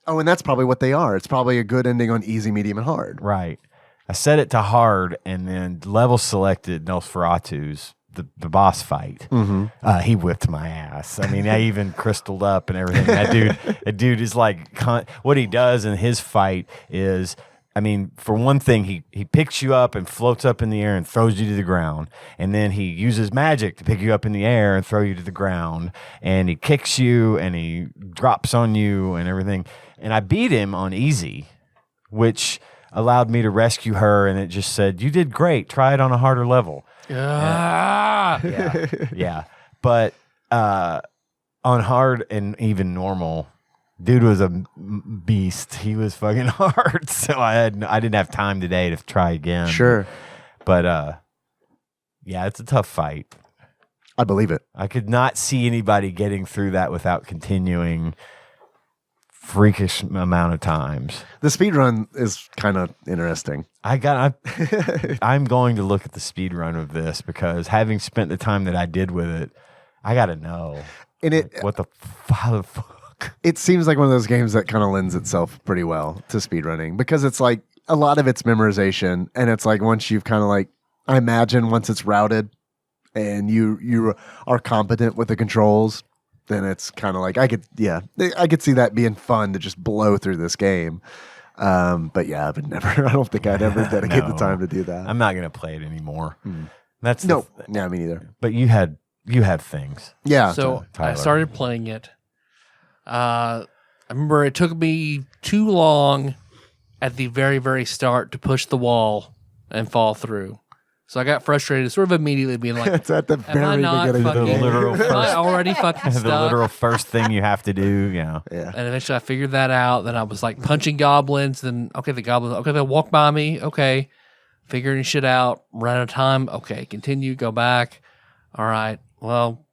Oh, and that's probably what they are. It's probably a good ending on easy, medium, and hard. Right. I set it to that and then level selected Nosferatu's the boss fight. Mm-hmm. He whipped my ass. I mean, I even crystalled up and everything. That dude is like what he does in his fight is. I mean, for one thing, he picks you up and floats up in the air and throws you to the ground. And then he uses magic to pick you up in the air and throw you to the ground. And he kicks you and he drops on you and everything. And I beat him on easy, which allowed me to rescue her. And it just said, "You did great. Try it on a harder level." Yeah. But on hard and even normal, dude was a beast. He was fucking hard. So I didn't have time today to try again. Sure. But yeah, it's a tough fight. I believe it. I could not see anybody getting through that without continuing freakish amount of times. The speed run is kind of interesting. I'm going to look at the speed run of this because having spent the time that I did with it, I got to know. And what the fuck? It seems like one of those games that kind of lends itself pretty well to speedrunning because it's like a lot of it's memorization. And it's like once you've kind of like, I imagine once it's routed and you are competent with the controls, then it's kind of like, I could see that being fun to just blow through this game. But yeah, I don't think I'd ever dedicate the time to do that. I'm not going to play it anymore. Yeah, me neither. But you have things. Yeah. So Tyler. I started playing it. I remember it took me too long at the very, very start to push the wall and fall through. So I got frustrated, sort of immediately being like, it's at the very beginning of the literal am I already fucking stuck? The literal first thing you have to do, yeah. And eventually I figured that out. Then I was like punching goblins. Then, the goblins, they'll walk by me. Okay. Figuring shit out. Run out of time. Okay. Continue. Go back. All right. Well,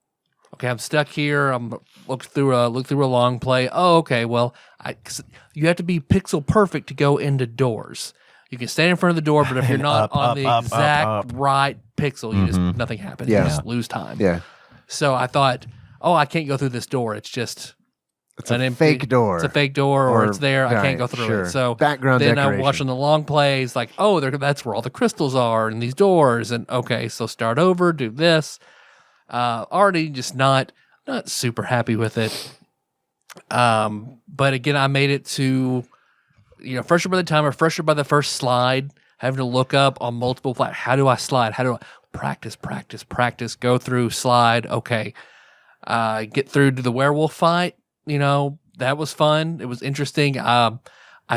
okay. I'm stuck here. I'm look through a long play. Oh, okay. Well, you have to be pixel perfect to go into doors. You can stand in front of the door, but if you're not on the exact right pixel, you just nothing happens. Yeah. You just lose time. Yeah. So I thought, I can't go through this door. It's just an empty fake door. It's a fake door, or it's there. I can't go through it. So background then decoration. I'm watching the long plays, like, that's where all the crystals are in these doors. And okay, so start over, do this. Already just not super happy with it. But again, I made it to, frustrated by the timer, frustrated by the first slide, having to look up on multiple flat. How do I slide? How do I practice, go through, slide. Okay. Get through to the werewolf fight. That was fun. It was interesting. I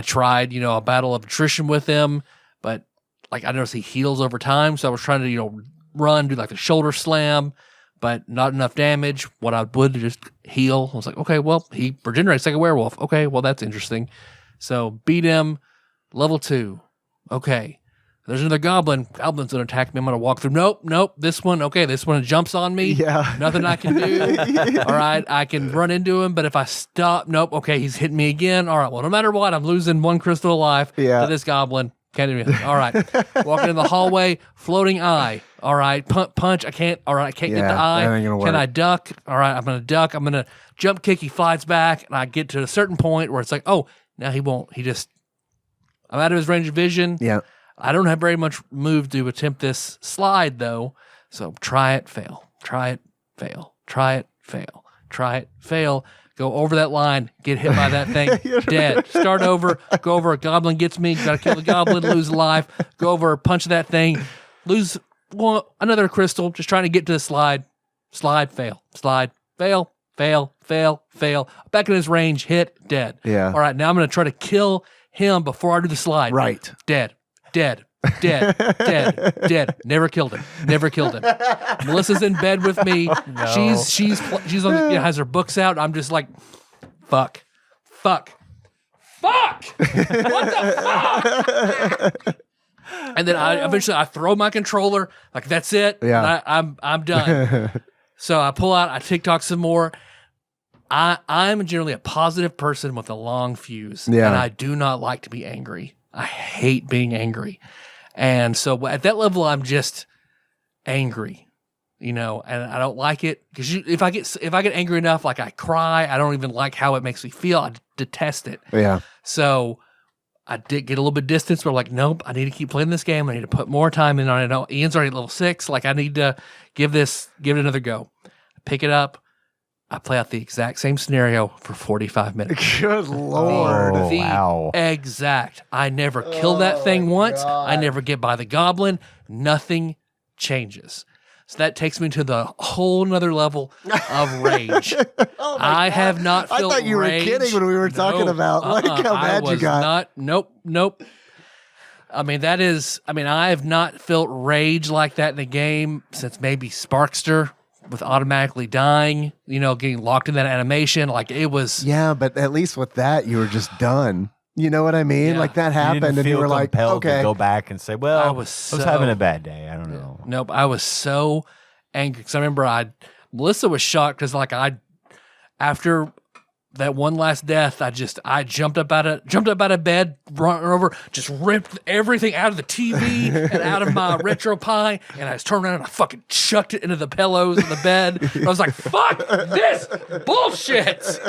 tried, a battle of attrition with him, but like I noticed he heals over time. So I was trying to, run, do like the shoulder slam, but not enough damage. What I would just heal. I was like, okay, well, he regenerates like a werewolf. Okay, well, that's interesting. So beat him, level 2. Okay. There's another goblin. Goblin's going to attack me. I'm going to walk through. Nope. This one jumps on me. Yeah. Nothing I can do. All right. I can run into him, but if I stop, nope. Okay. He's hitting me again. All right. Well, no matter what, I'm losing 1 crystal of life to this goblin. Can't do anything. All right. Walking in the hallway, floating eye. All right. Punch. I can't. All right. I can't get the eye. Can I duck? All right. I'm going to duck. I'm going to jump kick. He flies back, and I get to a certain point where it's like, now he won't. I'm out of his range of vision. Yeah. I don't have very much move to attempt this slide, though. So try it, fail. Try it, fail. Try it, fail. Try it, fail. Go over that line, get hit by that thing, dead. Start over, go over, a goblin gets me, gotta kill the goblin, lose a life. Go over, punch that thing, lose another crystal, just trying to get to the slide. Slide, fail. Slide, fail, fail, fail, fail. Back in his range, hit, dead. Yeah. All right, now I'm gonna try to kill him before I do the slide. Right. Dead, dead. Dead, dead. Never killed him. Never killed him. Melissa's in bed with me. No. She's on has her books out. I'm just like, fuck. What the fuck? And then I eventually throw my controller. Like that's it. Yeah. I'm done. So I pull out. I TikTok some more. I'm generally a positive person with a long fuse, Yeah. and I do not like to be angry. I hate being angry. And so at that level, I'm just angry, and I don't like it because if I get angry enough, like I cry, I don't even like how it makes me feel. I detest it. Yeah. So I did get a little bit distance. But like, nope, I need to keep playing this game. I need to put more time in on it. No, Ian's already at level 6. Like I need to give it another go. I pick it up. I play out the exact same scenario for 45 minutes. Good Lord. Oh, The wow. exact. I never kill that thing once. I never get by the goblin. Nothing changes. So that takes me to the whole nother level of rage. I have not I felt thought you rage. were kidding when we were talking about like how bad you got. Nope. I mean, I have not felt rage like that in a game since maybe Sparkster with automatically dying, getting locked in that animation. Like it was. Yeah, but at least with that, you were just done. You know what I mean? Yeah. Like that You happened, didn't and you feel were like, compelled okay. to go back and say, well, I I was was having a bad day. I don't know. Nope. I was so angry because I remember Melissa was shocked because after that one last death, I jumped up out of bed, run over, just ripped everything out of the TV and out of my RetroPie, and I just turned around and I fucking chucked it into the pillows of the bed. I was like, "Fuck this bullshit,"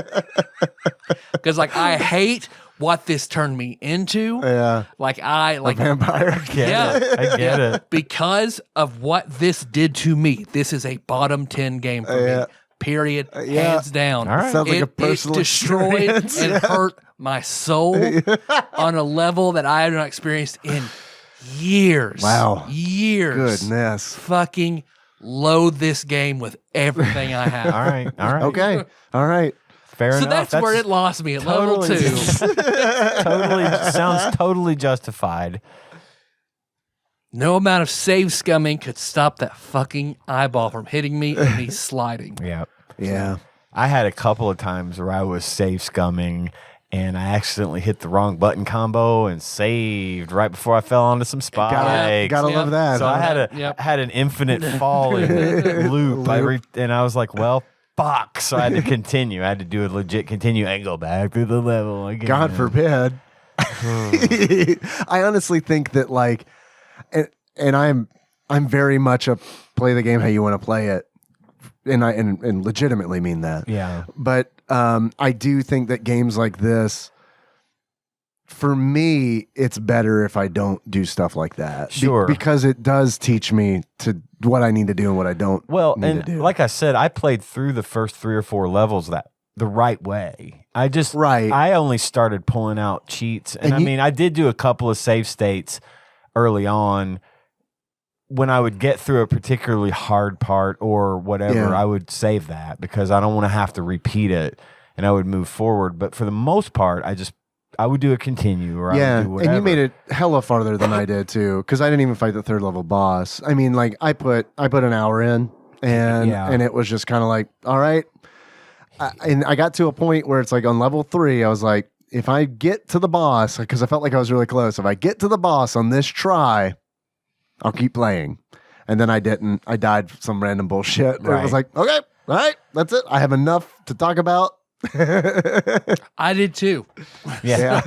because I hate what this turned me into. Yeah. A Vampire. I get it. because of what this did to me. This is a bottom 10 game for me. Period. Hands down. All right. Sounds like a personal It destroyed experience. and hurt my soul on a level that I have not experienced in years. Wow. Years. Goodness. Fucking loathe this game with everything I have. All right. Okay. All right. Fair So enough. that's where it lost me at level 2. Sounds totally justified. No amount of save scumming could stop that fucking eyeball from hitting me and me sliding. Yeah. Yeah. I had a couple of times where I was save scumming and I accidentally hit the wrong button combo and saved right before I fell onto some spikes. Gotta love that. So I had Yep. had an infinite falling loop. And I was like, well, fuck. So I had to continue. I had to do a legit continue and go back through the level again. God forbid. I honestly think that and I'm very much a play the game how you want to play it, and I legitimately mean that. Yeah. But I do think that games like this, for me, it's better if I don't do stuff like that. Sure. Because it does teach me to what I need to do and what I don't need to do. Like I said, I played through the first 3 or 4 levels the right way. I only started pulling out cheats. And I did do a couple of save states early on. When I would get through a particularly hard part or whatever, I would save that because I don't want to have to repeat it, and I would move forward. But for the most part, I would do a continue or I would do whatever. And you made it hella farther than I did too, because I didn't even fight the 3rd level boss. I mean, I put an hour in, and it was just kind of like, all right. And I got to a point where it's like on level 3, I was like, if I get to the boss, because I felt like I was really close, if I get to the boss on this try, I'll keep playing. And then I didn't. I died from some random bullshit. Right. It was like, okay, all right, that's it. I have enough to talk about. I did too. Yeah.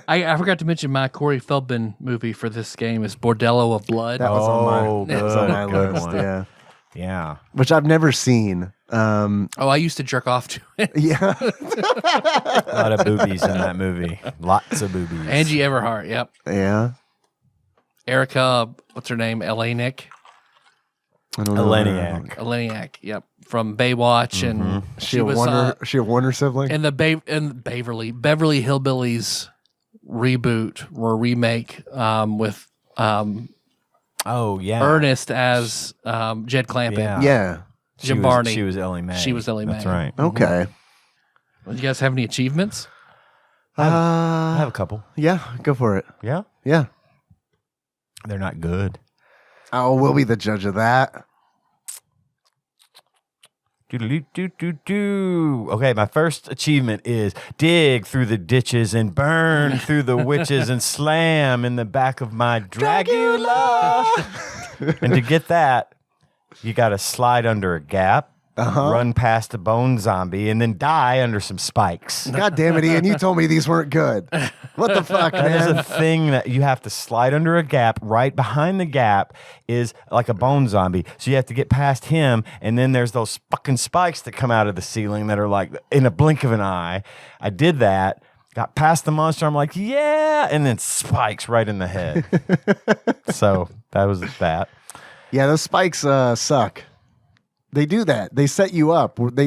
I forgot to mention my Corey Feldman movie for this game is Bordello of Blood. That was on my good list. one. Yeah. Yeah. Which I've never seen. I used to jerk off to it. Yeah. A lot of boobies in that movie. Lots of boobies. Angie Everhart, yep. Yeah. Erica, what's her name? L.A. Nick. I don't know. Eleniac, yep, from Baywatch, and She a Warner sibling? and the Beverly Hillbillies reboot or remake with Oh yeah, Ernest as Jed Clampett. Yeah. Jim Barney. She was Ellie Mae. She was Ellie Mae. That's right. Okay. You guys have any achievements? I have a couple. Yeah, go for it. Yeah, Yeah. they're not good. Oh, we'll be the judge of that. Okay, my first achievement is dig through the ditches and burn through the witches and slam in the back of my Dracula. And to get that, you got to slide under a gap, run past a bone zombie, and then die under some spikes. God damn it, Ian. You told me these weren't good. What the fuck, That is man? a thing that you have to slide under a gap. Right behind the gap is like a bone zombie. So you have to get past him, and then there's those fucking spikes that come out of the ceiling that are like in a blink of an eye. I did that, got past the monster. I'm like, yeah, and then spikes right in the head. So that was that. Yeah, those spikes suck. They do that. They set you up. And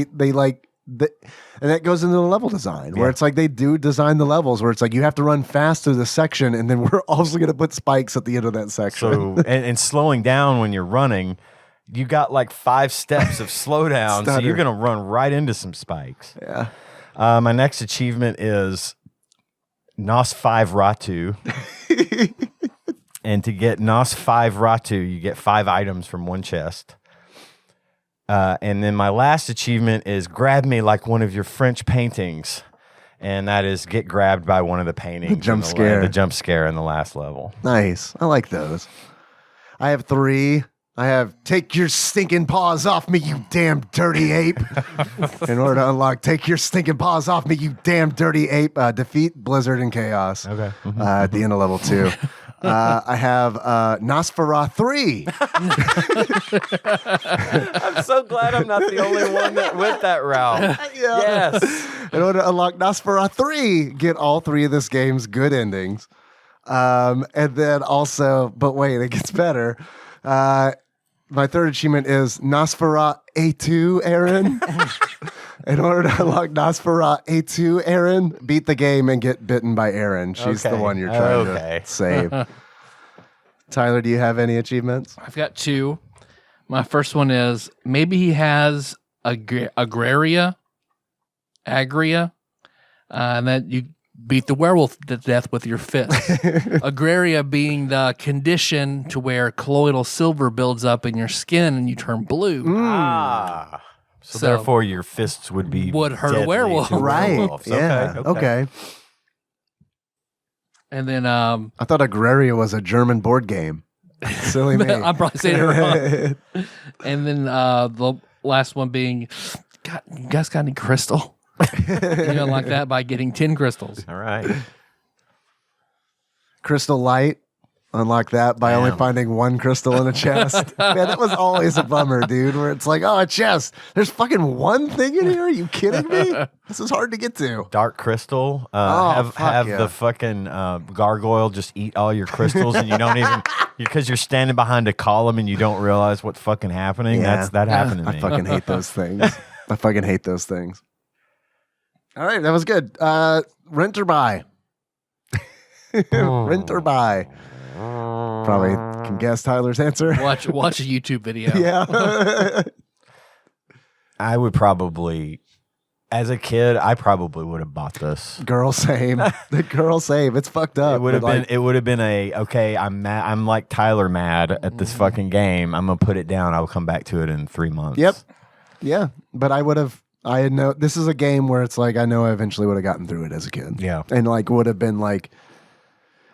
that goes into the level design where it's like they do design the levels where it's like you have to run fast through the section, and then we're also going to put spikes at the end of that section. So and slowing down when you're running, you got like 5 steps of slowdown, so you're gonna run right into some spikes. Yeah. My next achievement is Nosferatu. And to get Nosferatu, you get 5 items from one chest. And then my last achievement is grab me like one of your French paintings. And that is get grabbed by one of the paintings. The jump scare. The jump scare in the last level. Nice. I like those. I have 3. I have take your stinking paws off me, you damn dirty ape. In order to unlock take your stinking paws off me, you damn dirty ape. Defeat Blizzard and Chaos. Okay. At the end of level 2. I have Nosferatu 3. I'm so glad I'm not the only one that went that route. Yes. In order to unlock Nosferatu 3, get all 3 of this game's good endings. And then also, but wait, it gets better. My third achievement is Nosferatu A2, Aaron. In order to unlock Nosferatu A2, Aaron, beat the game and get bitten by Aaron. She's the one you're trying to save. Tyler, do you have any achievements? I've got 2. My first one is maybe he has agria, and that you beat the werewolf to death with your fist. Agraria being the condition to where colloidal silver builds up in your skin and you turn blue. So therefore your fists would hurt a werewolf. Right. Werewolves. Yeah. Okay. And then I thought Agraria was a German board game. Silly me. I'm probably saying it wrong. And then the last one being, God, you guys got any crystal? You unlock that by getting 10 crystals. All right. Crystal Light. Unlock that by only finding 1 crystal in a chest. Man, that was always a bummer, dude, where it's like, oh, a chest. There's fucking 1 thing in here? Are you kidding me? This is hard to get to. Dark crystal. Have the fucking gargoyle just eat all your crystals, and you don't even, because you're standing behind a column and you don't realize what's fucking happening. Yeah. That happened to me. I fucking hate those things. I fucking hate those things. All right, that was good. Rent or buy? Rent or buy? Probably can guess Tyler's answer. Watch a YouTube video. Yeah. I would probably, as a kid, I probably would have bought this. Girl same. The girl same. It's fucked up. It would have been. It would have been okay. I'm mad. I'm like Tyler mad at this fucking game. I'm gonna put it down. I will come back to it in 3 months. Yep. Yeah, but I would have. I had no. This is a game where it's like I know I eventually would have gotten through it as a kid. Yeah, and like would have been like.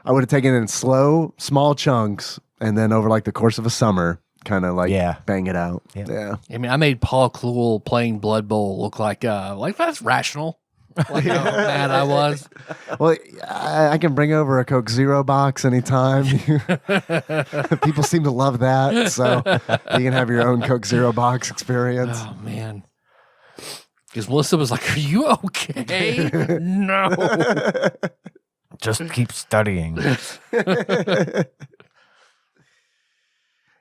I would have taken it in small chunks, and then over like the course of a summer, kind of like bang it out. Yeah. I mean, I made Paul Kluel playing Blood Bowl look like that's rational. Like how mad I was. Well, I can bring over a Coke Zero box anytime. People seem to love that, so you can have your own Coke Zero box experience. Oh man. Because Melissa was like, "Are you okay?" No. Just keep studying.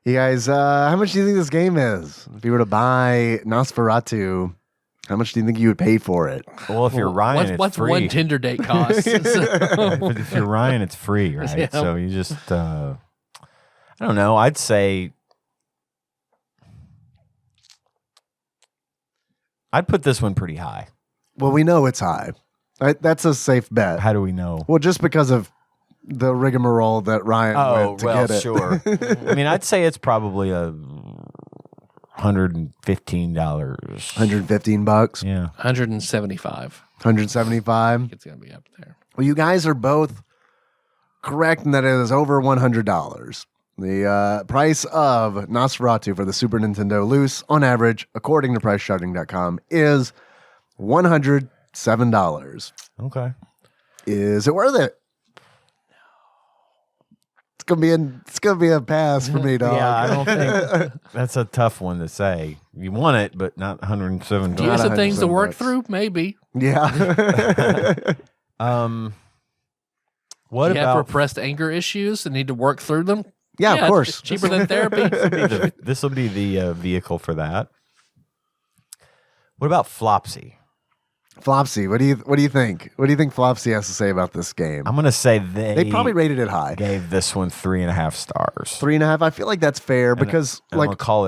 You guys, how much do you think this game is? If you were to buy Nosferatu, how much do you think you would pay for it? Well, if you're Ryan, it's what's free. one Tinder date cost? If you're Ryan, it's free, right? Yeah. So you just, I don't know. I'd say I'd put this one pretty high. Well, we know it's high. That's a safe bet. How do we know? Well, just because of the rigmarole that Ryan went to get it. Sure. I mean, I'd say it's probably $115. $115. Yeah. 175. 175. It's gonna be up there. Well, you guys are both correct in that it is over $100. The price of Nosferatu for the Super Nintendo loose, on average, according to PriceCharting.com, is $107. Okay. Is it worth it? It's gonna be a pass for me, dog. Yeah, I don't think that's a tough one to say. You want it, but not $107. Do you have some things to work $107. through? Maybe. Yeah. What You have about repressed anger issues and need to work through them? Yeah, of course. It's cheaper than therapy. this will be the vehicle for that. What about Flopsy? Flopsy, what do you think? What do you think Flopsy has to say about this game? I'm gonna say they probably rated it high. gave this one 3.5 stars. 3.5. I feel like that's fair because I'm gonna call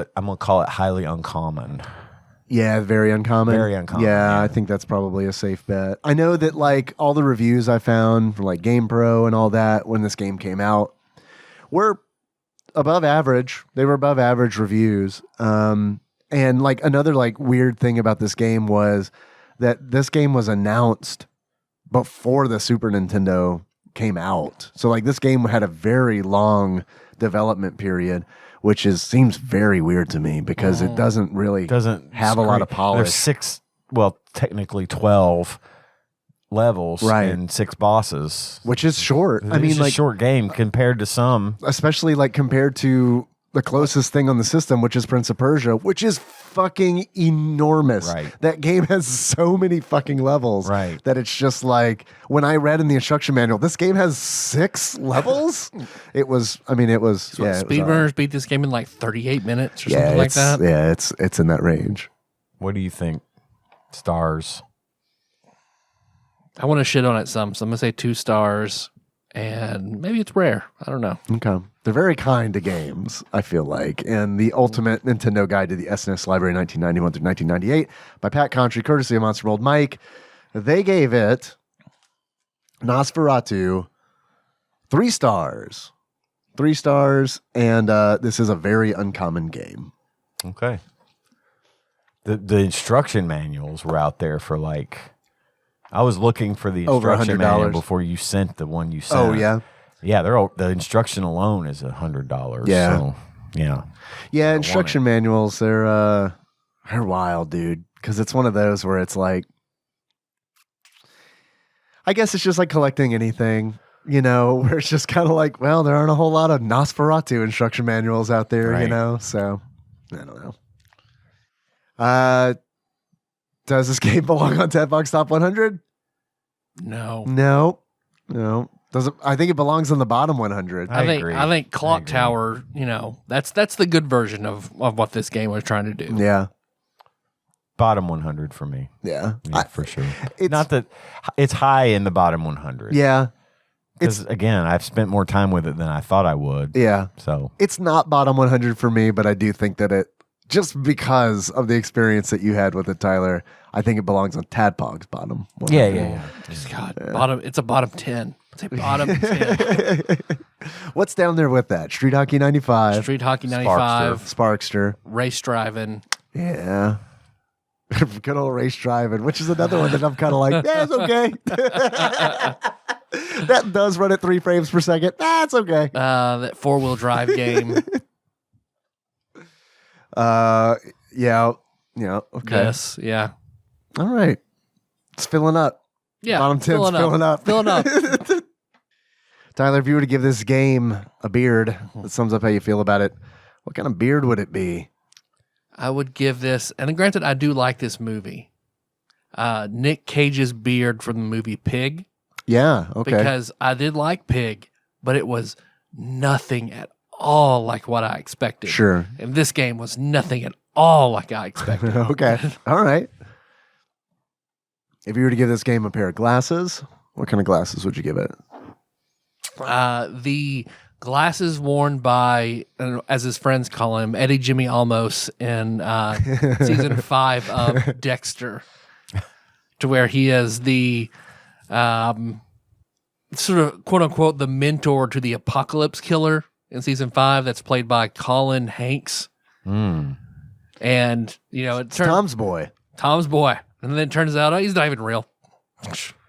it highly uncommon. yeah, very uncommon. Very uncommon, Yeah, yeah. I think that's probably a safe bet. I know that like all the reviews I found from like GamePro and all that when this game came out were above average. They were above average reviews. And like another like weird thing about this game was that this game was announced before the Super Nintendo came out. So like this game had a very long development period, which seems very weird to me because it doesn't really have a lot of polish. There's technically 12 levels and 6 bosses. Which is short. I mean, it's like a short game compared to some. especially like compared to the closest thing on the system, which is Prince of Persia, which is fucking enormous. Right. That game has so many fucking levels Right. that it's just like when I read in the instruction manual, this game has 6 levels. It was Speedrunners beat this game in like 38 minutes or something like that. Yeah, it's in that range. What do you think? Stars. I want to shit on it some, so I'm going to say 2 stars. And maybe it's rare. I don't know. Okay. They're very kind to games, I feel like. And the Ultimate Nintendo Guide to the SNES Library 1991 through 1998 by Pat Contry, courtesy of Monster Mold Mike. They gave it Nosferatu 3 stars. 3 stars. And this is a very uncommon game. Okay. The instruction manuals were out there for like, I was looking for the Over instruction manual $100. before you sent the one you sent. Oh, yeah. Yeah, the instruction alone is $100. Yeah. So, yeah. Yeah, instruction manuals, they're wild, dude. Because it's one of those where it's like, I guess it's just like collecting anything, you know, where it's just kind of like, well, there aren't a whole lot of Nosferatu instruction manuals out there, you Right. know? So, I don't know. Does this game belong on TADPOG's Top 100? No. No. Does it? I think it belongs on the bottom 100. I agree. I think Clock Tower, that's the good version of what this game was trying to do. Yeah. Bottom 100 for me. Yeah. Yeah, for sure. It's Not that it's high in the bottom 100. Yeah. Because again, I've spent more time with it than I thought I would. Yeah. So It's not bottom 100 for me, but I do think that it, just because of the experience that you had with it, Tyler, I think it belongs on Tadpog's bottom 100. yeah. God, it's a bottom 10. It's a bottom 10. What's down there with that? Street Hockey 95. Street Hockey 95, Sparkster. race driving. Yeah. Good old race driving, which is another one that I'm kind of like, yeah, it's okay. That does run at 3 frames per second. That's okay. That 4-wheel drive game. Yeah. Okay. Yes, yeah. All right. It's filling up. Yeah. Bottom 10's filling up. Filling up. Tyler, if you were to give this game a beard that sums up how you feel about it, what kind of beard would it be? I would give this, and granted, I do like this movie. Nick Cage's beard from the movie Pig. Yeah. Okay. Because I did like Pig, but it was nothing at all like what I expected. Sure. And this game was nothing at all like I expected. Okay. All right. If you were to give this game a pair of glasses, what kind of glasses would you give it? The glasses worn by, as his friends call him, Eddie Jimmy Almos in season 5 of Dexter, to where he is the sort of quote unquote the mentor to the apocalypse killer in season 5. That's played by Colin Hanks. Mm. And it Tom's boy. Tom's boy, and then it turns out he's not even real.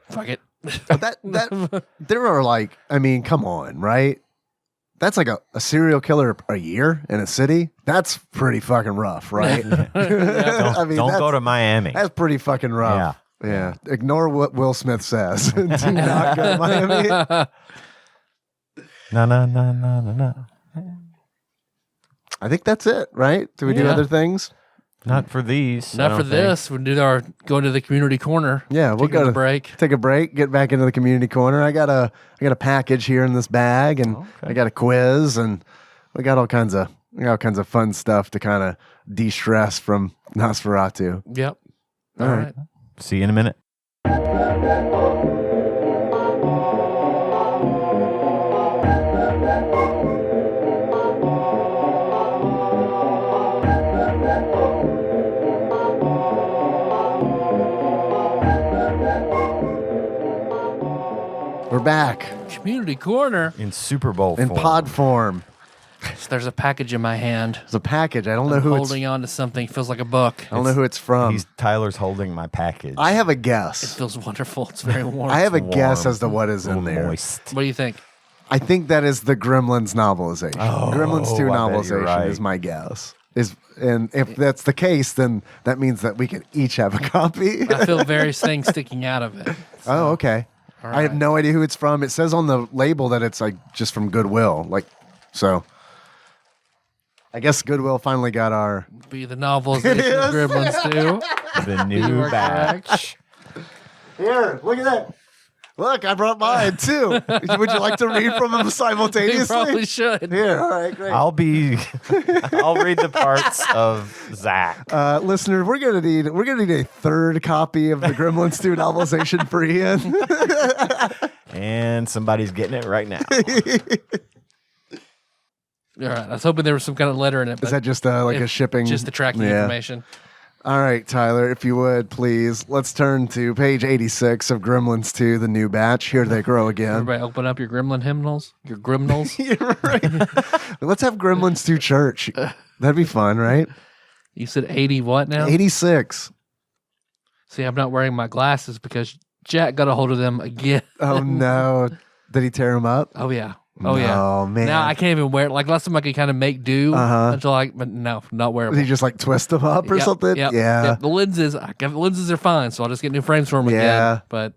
Fuck it. But that there are like, I mean, come on, right? That's like a serial killer a year in a city. That's pretty fucking rough, right? Don't go to Miami. That's pretty fucking rough. Yeah. Ignore what Will Smith says. Do not go to Miami. No. I think that's it, right? Do we do other things? Not for these. Not for this. We do our go to the community corner. Yeah, we'll go to break. Take a break. Get back into the community corner. I got a package here in this bag, and I got a quiz, and we got all kinds of fun stuff to kind of de-stress from Nosferatu. Yep. All right. See you in a minute. We're back Community corner. In Super Bowl in form. pod form. So there's a package in my hand. It's a package. I don't know who it's. Holding on to something feels like a book. I don't know who it's from. Tyler's holding my package. I have a It guess. feels wonderful. It's very warm. I have a Warm, guess as to what is a in little there. moist. What do you think? I think that is the Gremlins novelization. Gremlins 2 I bet you're novelization right. is my guess. And if that's the case, then that means that we can each have a copy. I feel various things sticking out of it. Oh, okay. All I have right. no idea who it's from. It says on the label that it's like just from Goodwill. So I guess Goodwill finally got our. Be the novelization of Gremlins 2. The You new are batch. Here, look at that. Look, I brought mine too. Would you like to read from them You simultaneously? probably should. Here, all right, great. I'll read the parts of Zach. Listener, we're gonna need a third copy of the Gremlins 2 novelization for Ian. And somebody's getting it right now. All right. I was hoping there was some kind of letter in it. Is that just like a shipping? Just the tracking Yeah. information. All right, Tyler, if you would, please. Let's turn to page 86 of Gremlins 2, the new batch. Here they grow again. Everybody open up your gremlin hymnals. Your grimnals. You're right. Let's have Gremlins 2 church. That'd be fun, right? You said 80 what now? 86. See, I'm not wearing my glasses because Jack got a hold of them again. Oh, no. Did he tear them up? Oh, yeah. Oh, yeah. Oh, man. Now I can't even wear it. Like last time I could kind of make do until but no, not wearable. Did he just like twist them up or Yep, something? yep, Yeah. yep. The lenses are fine, so I'll just get new frames for them Yeah. again. But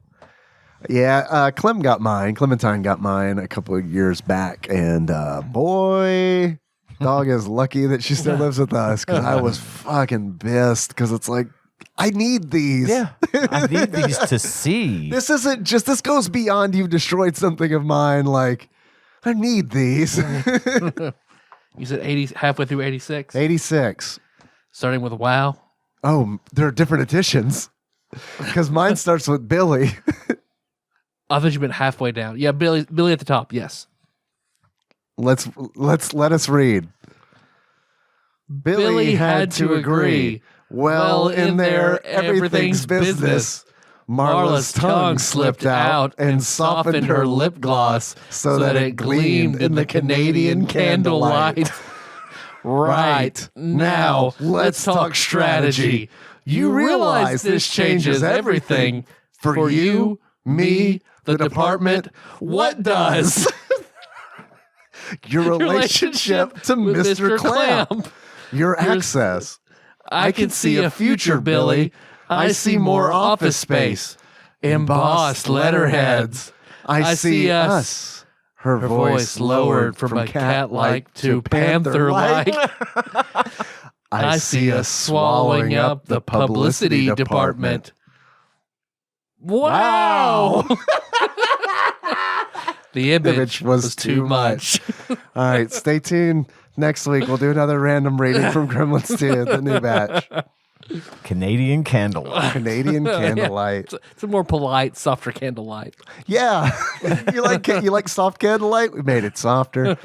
Yeah, Clementine got mine a couple of years back, and boy, dog is lucky that she still lives with us because I was fucking pissed because it's like I need these. Yeah. I need these to see. This isn't just. This goes beyond you've destroyed something of mine. Like I need these. you said 80, halfway through 86, 86. starting with wow. Oh, there are different editions because mine starts with Billy. I thought you meant halfway down. Yeah, Billy at the top. Yes. Let us read. Billy had to agree. Well, in there, everything's business. Marla's tongue slipped out and softened her lip gloss so that it gleamed in the Canadian candlelight. Right, now, let's talk strategy. You realize this changes everything. For you, me, the department, what does? Your relationship to Mr. Clamp. Your access. I can see a future, Billy. I see more office space. Embossed letterheads. I see us. Her voice lowered from a cat-like to panther-like. I see us swallowing up the publicity department. Wow. The image was too much. All right, stay tuned. Next week, we'll do another random rating from Gremlins 2, the new batch. Canadian Candlelight. Canadian Candlelight. Yeah, it's a more polite, softer candlelight. Yeah. you like soft candlelight? We made it softer.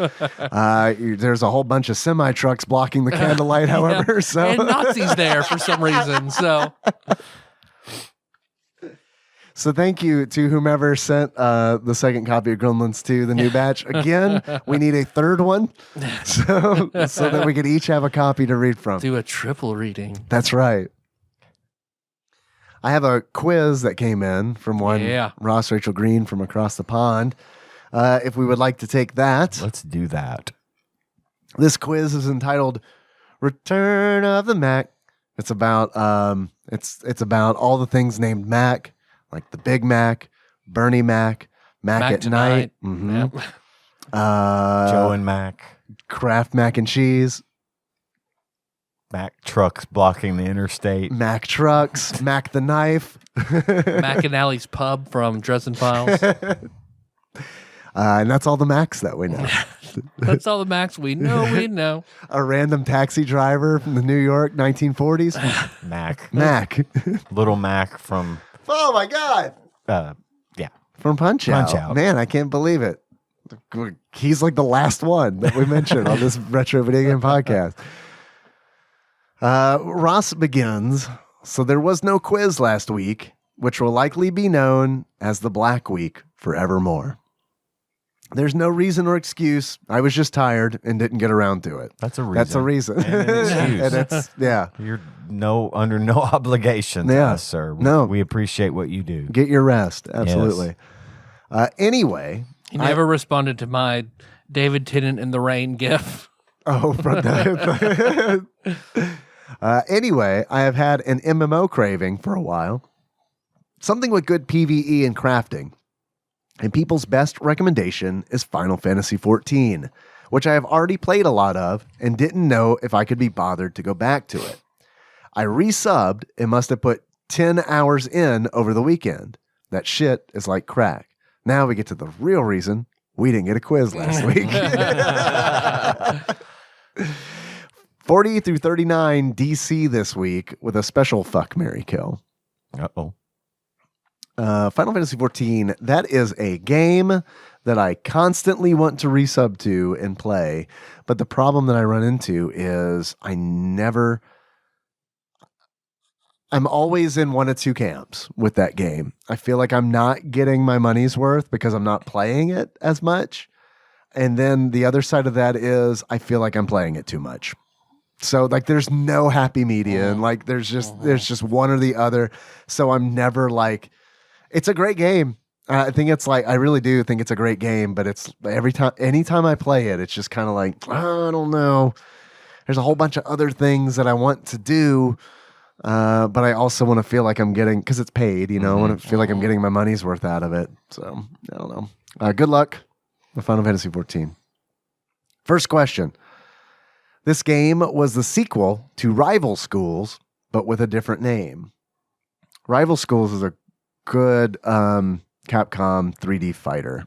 There's a whole bunch of semi-trucks blocking the candlelight, however. So And Nazis there for some reason. So thank you to whomever sent the second copy of Gremlins 2, the new batch. Again, we need a third one so that we could each have a copy to read from. Do a triple reading. That's right. I have a quiz that came in from one Ross Rachel Green from across the pond. If we would like to take that. Let's do that. This quiz is entitled Return of the Mac. It's about it's about all the things named Mac. Like the Big Mac, Bernie Mac, Mac at Night, Yep. Joe and Mac. Kraft Mac and Cheese, Mac trucks blocking the interstate. Mac Trucks, Mac the Knife, McAnally's Pub from Dresden Files. and that's all the Macs that we know. That's all the Macs we know. A random taxi driver from the New York 1940s. Mac. Little Mac from... Oh my God. Yeah. From Punch Out. Man, I can't believe it. He's like the last one that we mentioned on this retro video game podcast. Ross begins. So there was no quiz last week, which will likely be known as the Black Week forevermore. There's no reason or excuse. I was just tired and didn't get around to it. That's a reason. That's a reason. And an excuse. And it's, yeah. You're under no obligation to us, sir. No. We appreciate what you do. Get your rest. Absolutely. Yes. Anyway. He never responded to my David Tennant in the Rain gif. Oh, from that. Anyway, I have had an MMO craving for a while. Something with good PvE and crafting. And people's best recommendation is Final Fantasy XIV, which I have already played a lot of and didn't know if I could be bothered to go back to it. I resubbed and must have put 10 hours in over the weekend. That shit is like crack. Now we get to the real reason we didn't get a quiz last week. 40 through 39 DC this week with a special fuck, marry, kill. Uh-oh. Final Fantasy XIV, that is a game that I constantly want to resub to and play. But the problem that I run into is I'm always in one of two camps with that game. I feel like I'm not getting my money's worth because I'm not playing it as much. And then the other side of that is I feel like I'm playing it too much. So like there's no happy median. Like there's just one or the other. So I'm never like, it's a great game. I think it's like, I really do think it's a great game, but it's anytime I play it, it's just kind of like, I don't know. There's a whole bunch of other things that I want to do. But I also want to feel like I'm getting, because it's paid, I want to feel like I'm getting my money's worth out of it. So I don't know. Good luck with Final Fantasy XIV. First question. This game was the sequel to Rival Schools, but with a different name. Rival Schools is a good Capcom 3D fighter.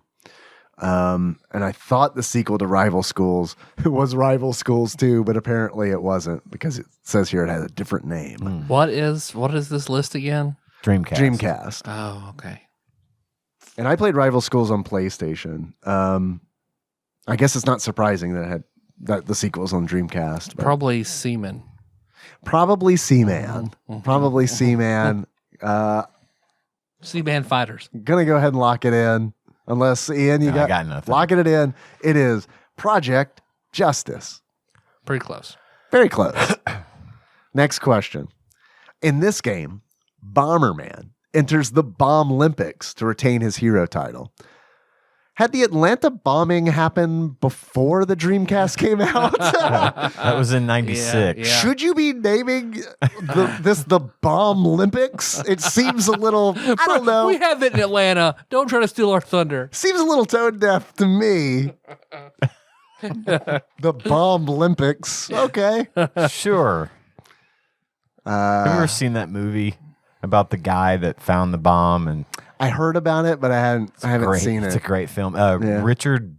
And I thought the sequel to Rival Schools was Rival Schools 2, but apparently it wasn't because it says here it has a different name. What is this list again? Dreamcast. Oh, okay. And I played Rival Schools on PlayStation. I guess it's not surprising that the sequel's on Dreamcast. But Probably Seaman. Probably Seaman. Probably Seaman. Seaman Fighters. Gonna go ahead and lock it in. Unless, Ian, I got nothing. Locking it in. It is Project Justice. Pretty close. Very close. Next question. In this game, Bomberman enters the Bomb Olympics to retain his hero title. Had the Atlanta bombing happen before the Dreamcast came out? That was in 96. Yeah. Should you be naming the Bomb Olympics? It seems a little, I don't know. We have it in Atlanta. Don't try to steal our thunder. Seems a little tone deaf to me. The Bomb Olympics. Okay. Sure. Have you ever seen that movie about the guy that found the bomb? And I heard about it, but I haven't seen it. It's a great film. Richard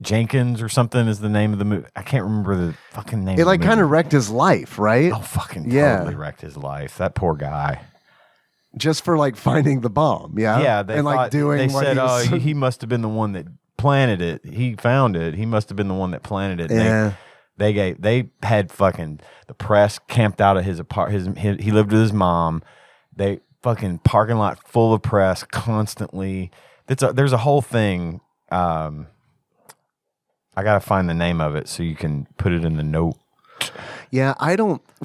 Jenkins or something is the name of the movie. I can't remember the fucking name. It of the like movie. kind of wrecked his life, right? Oh, fucking Yeah. totally wrecked his life. That poor guy. Just for like finding the bomb, yeah. Yeah, and like doing. They what said, he was- he must have been the one that planted it. He found it. He must have been the one that planted it. And Yeah. They had fucking the press camped out of his apartment. He lived with his mom. They fucking parking lot full of press constantly. There's a whole thing. I gotta find the name of it so you can put it in the note. Yeah,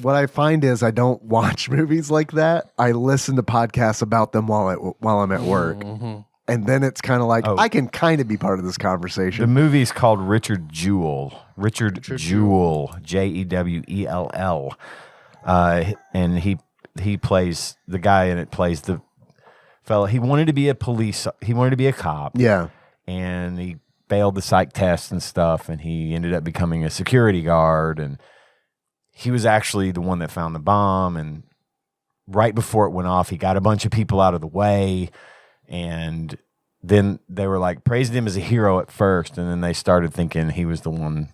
what I find is I don't watch movies like that. I listen to podcasts about them while I'm at work. Mm-hmm. And then it's kind of like, Oh. I can kind of be part of this The movie movie's called Richard Jewell. Richard Jewell, Jewell. And he plays the guy in it. Plays the fella. He wanted to be a cop. Yeah. And he failed the psych tests and stuff. And he ended up becoming a security guard. And he was actually the one that found the bomb. And right before it went off, he got a bunch of people out of the way. And then they were like praised him as a hero at first, and then they started thinking he was the one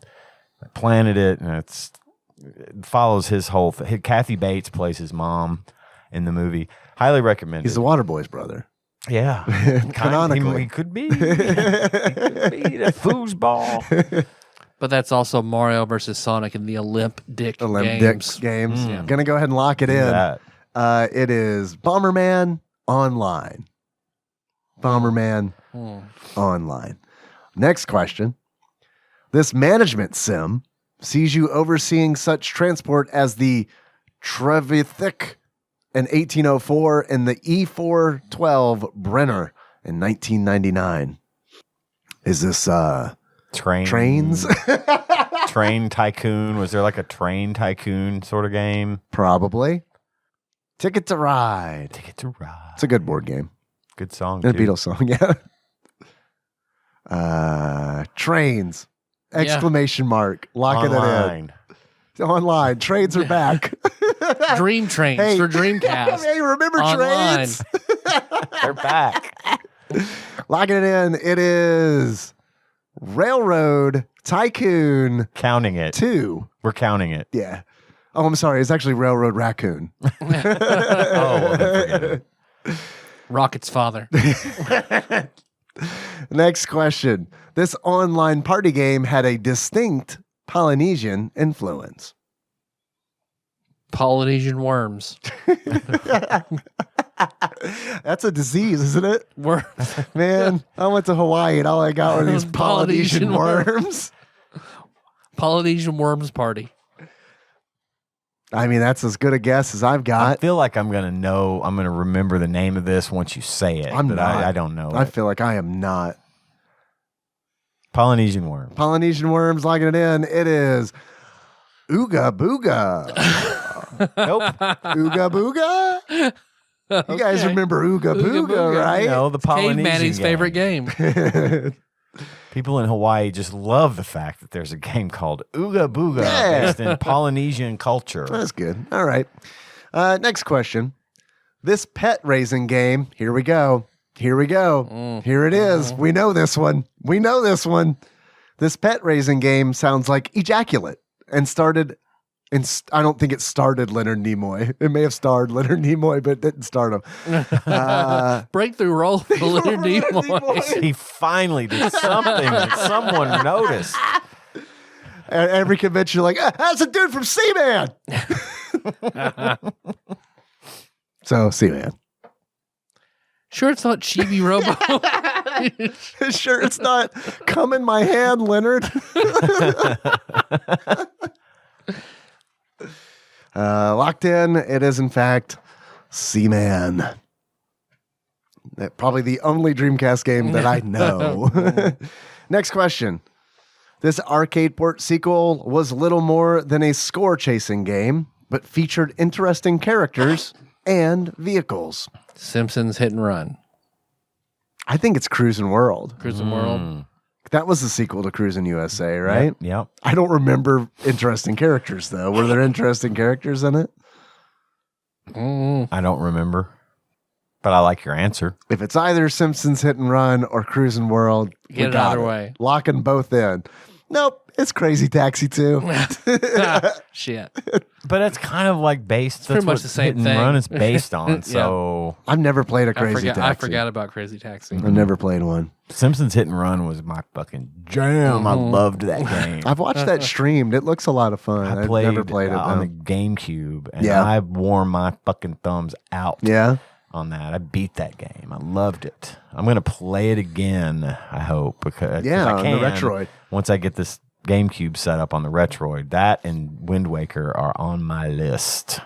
that planted it. And it follows his whole thing. Kathy Bates plays his mom in the movie. Highly recommend He's it. the Waterboy's brother. Yeah, Canonically. he could be. He could be that foosball. But that's also Mario versus Sonic in the Olympic games. games. Mm. Gonna go ahead and lock it Do in. that. It is Bomberman Online. Bomberman Online. Next question. This management sim sees you overseeing such transport as the Trevithick in 1804 and the E412 Brenner in 1999. Is this trains? Train tycoon? Was there like a train tycoon sort of game? Probably. Ticket to Ride. Ticket to Ride. It's a good board game. Good song. And a too. Beatles song, yeah. Trains. Exclamation mark. Locking Online. it in. Online. Trains are back. Dream Trains Hey. for Dreamcast. Hey, remember Online. trains? They're back. Locking it in. It is Railroad Tycoon Counting it. 2. We're counting it. Yeah. Oh, I'm sorry. It's actually Railroad Raccoon. Oh, well, then forget it. Rocket's father. Next question. This online party game had a distinct Polynesian influence. Polynesian worms. That's a disease, isn't it? Worms. Man, I went to Hawaii and all I got were these Polynesian Polynesian worms. Polynesian worms party. I mean, that's as good a guess as I've I got. feel like I'm going to remember the name of this once you say it. I'm but not. I don't know. I feel like I am not. Polynesian worm. Polynesian worms, locking it in. It is Ooga Booga. Nope. Ooga Booga? You guys Okay. remember Ooga Booga, Booga. right? No, the Polynesian Cavemanny's game. favorite game. People in Hawaii just love the fact that there's a game called Ooga Booga Yeah. based in Polynesian culture. That's good. All right. Next question. This pet raising game, here we go. Here we go. Here it is. We know this one. We know this one. This pet raising game sounds like ejaculate and started in, I don't think it started Leonard Nimoy. It may have starred Leonard Nimoy, but it didn't start him. Breakthrough role for Leonard Leonard Nimoy. Nimoy. He finally did something that someone noticed. At every convention, you're like, that's a dude from Seaman. So, Seaman. Sure, it's not Chibi Robo. Sure, it's not come in my hand, Leonard. Locked in. It is, in fact, Seaman. Probably the only Dreamcast game that I know. Next question. This arcade port sequel was little more than a score chasing game, but featured interesting characters and vehicles. Simpsons Hit and Run. I think it's Cruisin' World. Cruising World. That was the sequel to Cruisin' USA, right? Yep. I don't remember interesting characters, though. Were there interesting characters in it? Mm. I don't remember. But I like your answer. If it's either Simpsons Hit and Run or Cruising World, Get it either way. Locking both in. Nope, it's Crazy Taxi 2. Shit. But that's kind of like based. pretty That's much what the same Hit thing. and Run is based on. So I've never played a Crazy Taxi. I forgot about Crazy Taxi. I've never played one. Simpsons Hit and Run was my fucking jam. I loved that game. I've watched that streamed. It looks a lot of fun. I I've played, never played it on though. the GameCube, and Yeah. I wore my fucking thumbs out. Yeah. On that, I beat that game. I loved it. I'm gonna play it again. I hope because Yeah, I on the can, Retroid. Once I get this GameCube set up on the Retroid, that and Wind Waker are on my list.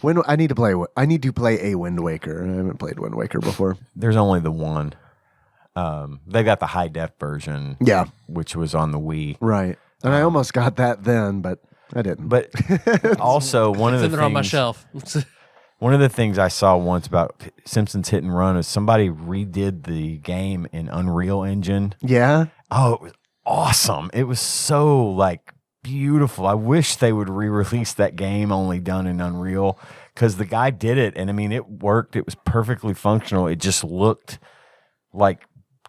When I need to play a Wind Waker. I haven't played Wind Waker before. There's only the one. They got the high def version, Yeah. which was on the Wii. Right. And I almost got that then, but I didn't. But also one of the It's in there on my things, shelf. one of the things I saw once about Simpsons Hit and Run is somebody redid the game in Unreal Engine. yeah. Oh, it was awesome. It was so like beautiful. I wish they would re-release that game only done in Unreal because the guy did it. And I mean, it worked. It was perfectly functional. It just looked like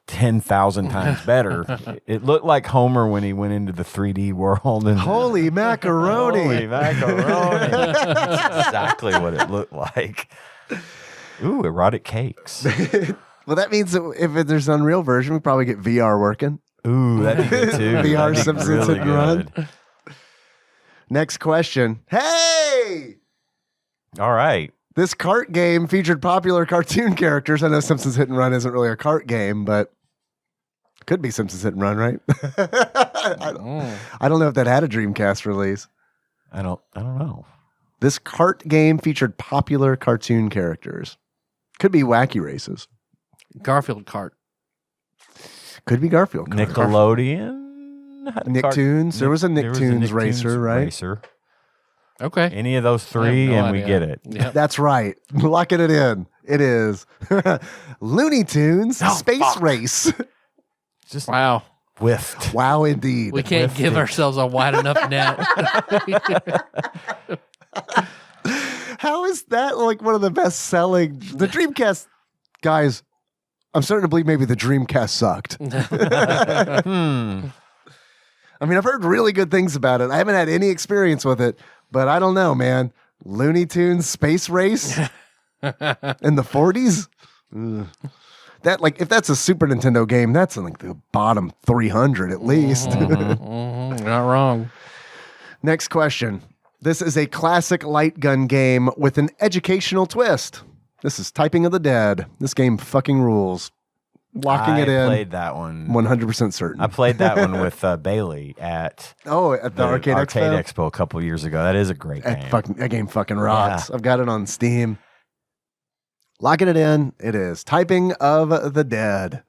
10,000 times better. It looked like Homer when he went into the 3D world. And Holy macaroni. Holy macaroni. That's exactly what it looked like. Ooh, erotic cakes. Well, that means that if there's an Unreal version, we probably get VR working. Ooh, that'd be good too. VR That'd be Simpsons Hit and Run. Next question. Hey! All right. This cart game featured popular cartoon characters. I know Simpsons Hit and Run isn't really a cart game, but could be Simpsons Hit and Run, right? I don't know if that had a Dreamcast release. I don't know. This cart game featured popular cartoon characters. Could be Wacky Races. Garfield cart. Could be Garfield. Kart. Nickelodeon had a Nicktoons. There was a there was a Nicktoons racer, right? Racer. Okay. Any of those three, I have no and we idea. get it. Yep. That's right. Locking it in. It is Looney Tunes Oh, Space fuck. Race. Just Wow. whiffed. Wow, indeed. We can't give ourselves a wide enough net. How is that like one of the best selling? The Dreamcast guys, I'm starting to believe maybe the Dreamcast sucked. I mean, I've heard really good things about it. I haven't had any experience with it, but I don't know, man. Looney Tunes Space Race in the 40s? Ugh. That like if that's a Super Nintendo game, that's in like the bottom 300 at least. Not wrong. Next question. This is a classic light gun game with an educational twist. This is Typing of the Dead. This game fucking rules. Locking it in. I played that one. 100% certain. I played that one with Bailey at at the Arcade Expo? Expo a couple years ago. That is a great game. That game fucking rocks. I've got it on Steam. Locking it in. It is Typing of the Dead.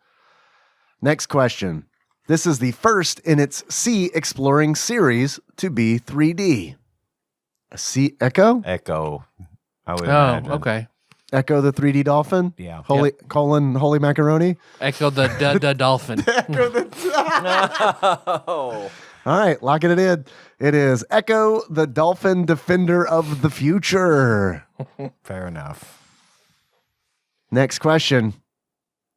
Next question. This is the first in its Sea Exploring series to be 3D. A Sea Echo? Echo. I would Oh, imagine. okay. Echo the 3D dolphin? Yeah. Holy holy macaroni? Echo the dolphin. Oh. All right, locking it in. It is Echo the Dolphin Defender of the Future. Fair enough. Next question.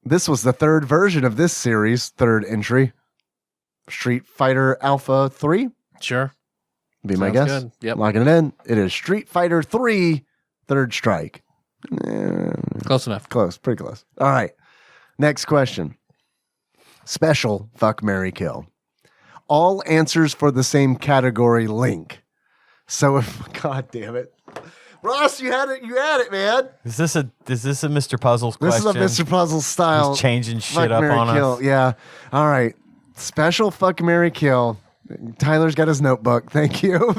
This was the third version of this series, third entry. Street Fighter Alpha 3? Sure. Be my Sounds guess. good. Yep. Locking it in. It is Street Fighter 3 Third Strike. Close enough. Close, pretty close. All right. Next question. Special Fuck, Marry, Kill. All answers for the same category link. So if God damn it. Ross, you had it, man. Is this a Mr. Puzzles question? This is a Mr. Puzzle style. He's changing shit Fuck, up marry, on kill. us. Yeah. All right. Special Fuck, Marry, Kill. Tyler's got his notebook. Thank you.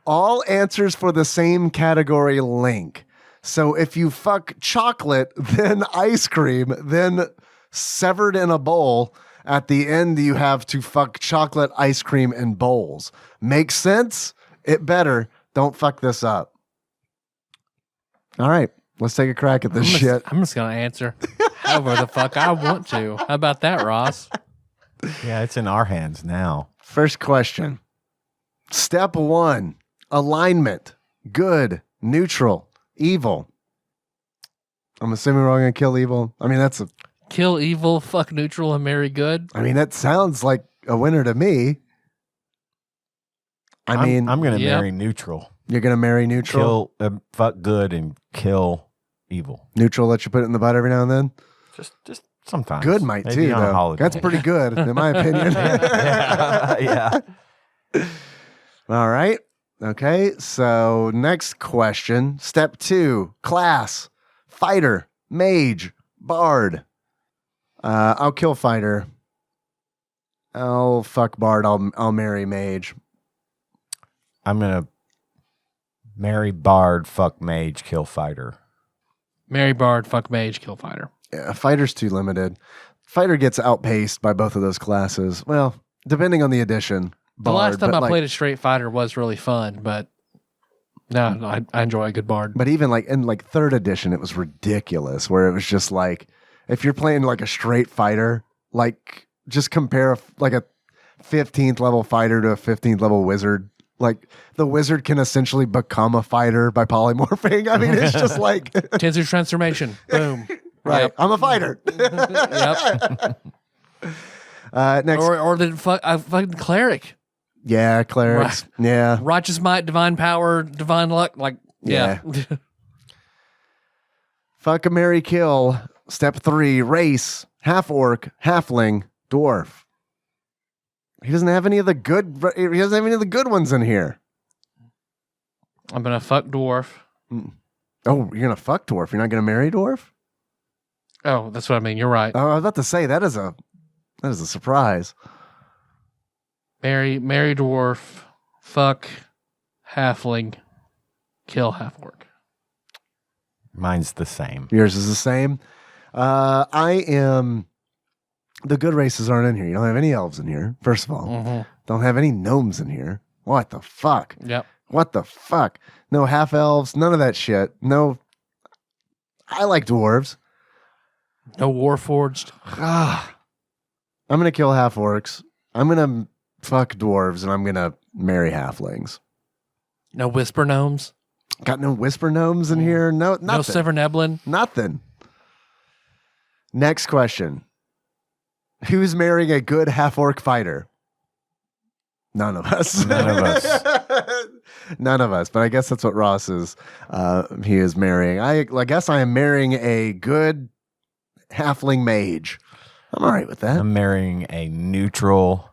All answers for the same category link. So if you fuck chocolate, then ice cream, then severed in a bowl, at the end you have to fuck chocolate, ice cream, and bowls. Makes sense? It better. Don't fuck this up. All right. Let's take a crack at this shit. I'm just going to answer however the fuck I want to. How about that, Ross? Yeah, it's in our hands now. First question. Step 1. Alignment. Good, neutral, evil. I'm assuming we're all going to kill evil. I mean, Kill evil, fuck neutral, and marry good. I mean, that sounds like a winner to me. I'm going to Yep. marry neutral. You're going to marry neutral? Fuck good and kill evil. Neutral let you put it in the butt every now and then? Just sometimes. Good might Maybe too, on a though. holiday. That's pretty good, in my opinion. Yeah. All right. Okay. So next question. Step 2. Class. Fighter. Mage. Bard. I'll kill fighter. I'll fuck bard. I'll marry mage. I'm going to marry bard, fuck mage, kill fighter. Marry bard, fuck mage, kill fighter. Yeah, fighter's too limited. Fighter gets outpaced by both of those classes. Well, depending on the edition. The last time but I played a straight fighter was really fun, but no, I enjoy a good bard. But even like in like 3rd edition, it was ridiculous where it was just like, if you're playing like a straight fighter, like just compare like a 15th level fighter to a 15th level wizard. Like the wizard can essentially become a fighter by polymorphing. I mean, it's just like Tensor's transformation. Boom. right. Yep. I'm a fighter. Yep. Next, Or the fucking cleric. yeah, clerics. Right. Yeah, Righteous might, divine power, divine luck. Like, yeah. fuck a marry kill. Step 3: race, half orc, halfling, dwarf. He doesn't have any of the good. He doesn't have any of the good ones in here. I'm going to fuck dwarf. Oh, you're gonna fuck dwarf. You're not gonna marry dwarf. Oh, that's what I mean. You're right. Oh, I was about to say that is a surprise. Marry dwarf, fuck halfling, kill half orc. Mine's the same. Yours is the same. I am. The good races aren't in here. You don't have any elves in here. First of all, Mm-hmm. don't have any gnomes in here. What the fuck? Yep. What the fuck? No half elves. None of that shit. No. I like dwarves. No warforged. Ah. I'm gonna kill half orcs. I'm gonna fuck dwarves, and I'm gonna marry halflings. No whisper gnomes. Got no whisper gnomes in here. No, nothing. No Severneblin. Nothing. Next question. Who's marrying a good half-orc fighter? None of us. None of us. None of us. But I guess that's what Ross is. He is marrying. I guess I am marrying a good halfling mage. I'm all right with that. I'm marrying a neutral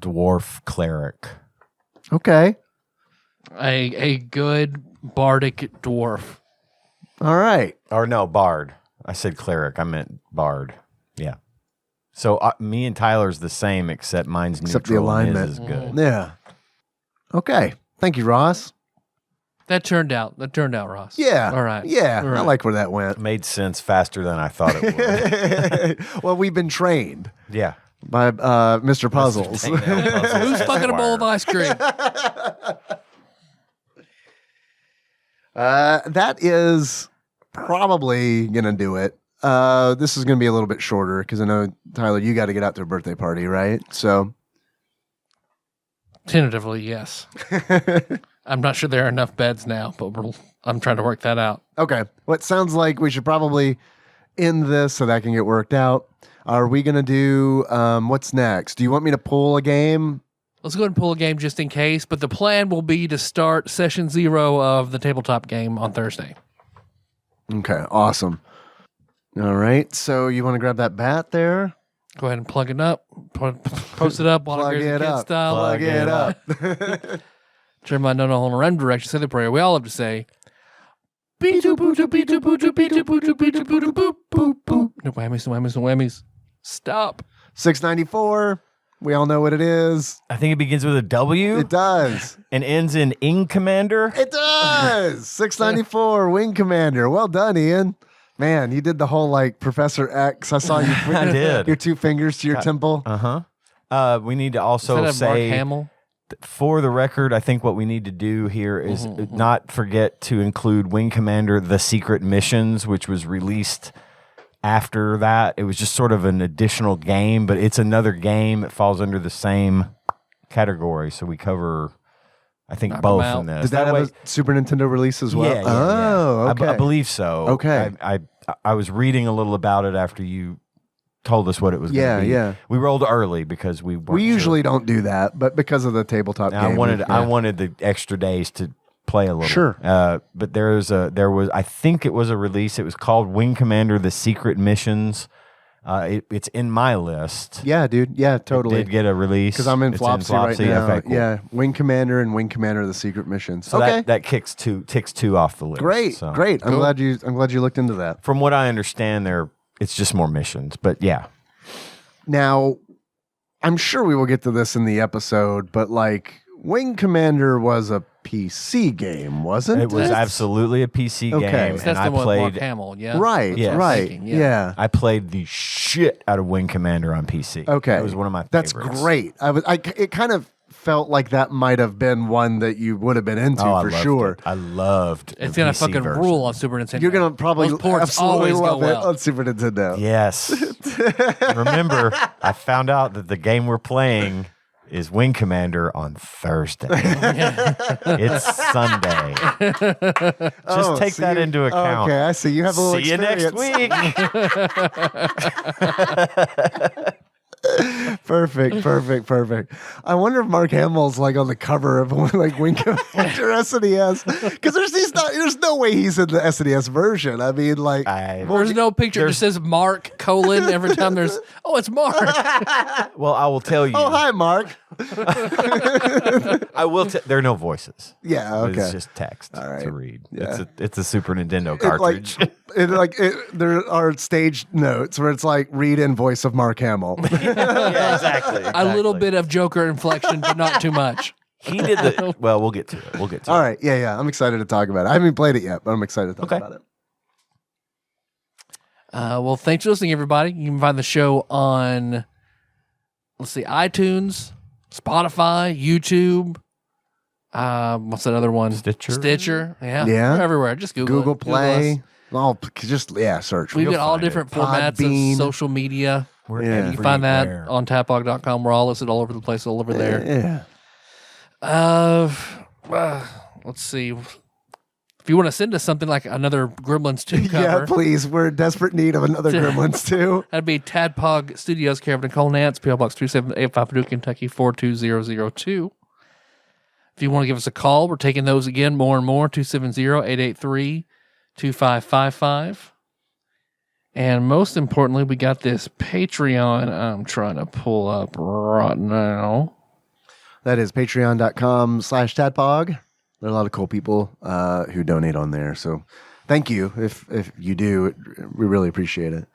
dwarf cleric. Okay. A good bardic dwarf. All right. Or no, bard. I said cleric. I meant bard. Yeah. So me and Tyler's the same, except mine's neutral. Except the alignment. And his is good. Yeah. Okay. Thank you, Ross. That turned out, Ross. Yeah. All right. Yeah. All right. I like where that went. Made sense faster than I thought it would. Well, we've been trained Yeah. by Mr. Puzzles. Who's fucking a bowl of ice cream? That is probably gonna do it. This is gonna be a little bit shorter because I know, Tyler, you got to get out to a birthday party, right? So Tentatively, yes. I'm not sure there are enough beds now, but I'm trying to work that out. okay. Well, it sounds like we should probably end this so that can get worked out. Are we gonna do what's next? Do you want me to pull a game? Let's go ahead and pull a game just in case, but the plan will be to start session 0 of the tabletop game on Thursday. Okay, awesome. All right, so you want to grab that bat there? Go ahead and plug it up. Post it up. Plug it up. Style. Plug it up. Turn my no on a random direction. Say the prayer. We all love to say. Beep-doop, boop-doop, beep-doop, boop-doop, beep-doop, boop-doop, beep-doop, boop-doop, boop, boop, boop. No whammies, no whammies, no whammies. Stop. 694. We all know what it is. I think it begins with a W It does. and ends in Ing Commander. It does. 694 Wing Commander. Well done, Ian. Man, you did the whole like Professor X. I saw you. I did. Your 2 fingers to your temple. Uh-huh. We need to also Is that a Mark say, Hamill? for the record, I think what we need to do here is not forget to include Wing Commander: The Secret Missions, which was released after that. It was just sort of an additional game, but it's another game. It falls under the same category. So we cover I think Knock 'em both out. in this. Did that have a Super Nintendo release as well? Yeah, Oh, yeah. okay. I believe so. Okay. I was reading a little about it after you told us what it was going to be. Yeah. We rolled early because we weren't usually sure. don't do that, but because of the tabletop Now, game. I wanted the extra days to play a little. Sure. But there was I think it was a release. It was called Wing Commander: The Secret Missions. It's in my list. Yeah, dude. Yeah, totally. It did get a release Because I'm in It's Flopsy right now. Okay, cool. Yeah, Wing Commander and Wing Commander: The Secret Missions. So okay, that ticks two off the list. great, So. great. I'm Cool. glad you looked into that. From what I understand, it's just more missions. But yeah, Now, I'm sure we will get to this in the episode, but like Wing Commander was a PC game, wasn't it? it was absolutely a PC Okay. game, That's and the I one with Mark played. Hamill, yeah? Right, Yes. right. Thinking, yeah. I played the shit out of Wing Commander on PC. Okay. It was one of my That's favorites. great. It kind of felt like that might have been one that you would have been into Oh, I for loved sure. it. I loved It's the gonna PC fucking version. rule on Super Nintendo. You're gonna probably Those ports absolutely always love go it well. on Super Nintendo. Yes. Remember, I found out that the game we're playing is Wing Commander on Thursday. It's Sunday. Just take that into account. Okay, I see. You have a little See you next experience. week. Perfect. I wonder if Mark Hamill's like on the cover of like Wing Commander SNES because there's no way he's in the SNES version. I mean, like, There's no picture that says Mark colon every time there's. Oh, it's Mark. Well, I will tell you. oh hi, Mark. I will. There are no voices. Yeah, okay. It's just text right. to read. Yeah. It's a Super Nintendo It, cartridge. there are stage notes where it's like read in voice of Mark Hamill. Yeah, exactly. A little bit of Joker inflection, but not too much. He did the. Well, we'll get to it. All right, yeah. I'm excited to talk about it. I haven't played it yet, but I'm excited to talk about it. Well, thanks for listening, everybody. You can find the show on, iTunes, Spotify, YouTube. What's that other one? Stitcher. Yeah. Yeah. We're everywhere. Just Google it. Play. Google us. Search. We've You'll got all find it. different formats Podbean. of social media. We're Yeah. You can find that everywhere. on TADPOG.com. We're all listed all over the place, all over there. Yeah. Let's see. If you want to send us something like another Gremlins 2 Yeah, cover, please. We're in desperate need of another Gremlins too. that'd be TADPOG Studios, care of Nicole Nance, PO Box 3785, Paducah, Kentucky 42002. If you want to give us a call, we're taking those again more and more, 270-883-2555. And most importantly, we got this Patreon I'm trying to pull up right now. That is patreon.com/tadpog. There are a lot of cool people who donate on there. So thank you. If you do, we really appreciate it.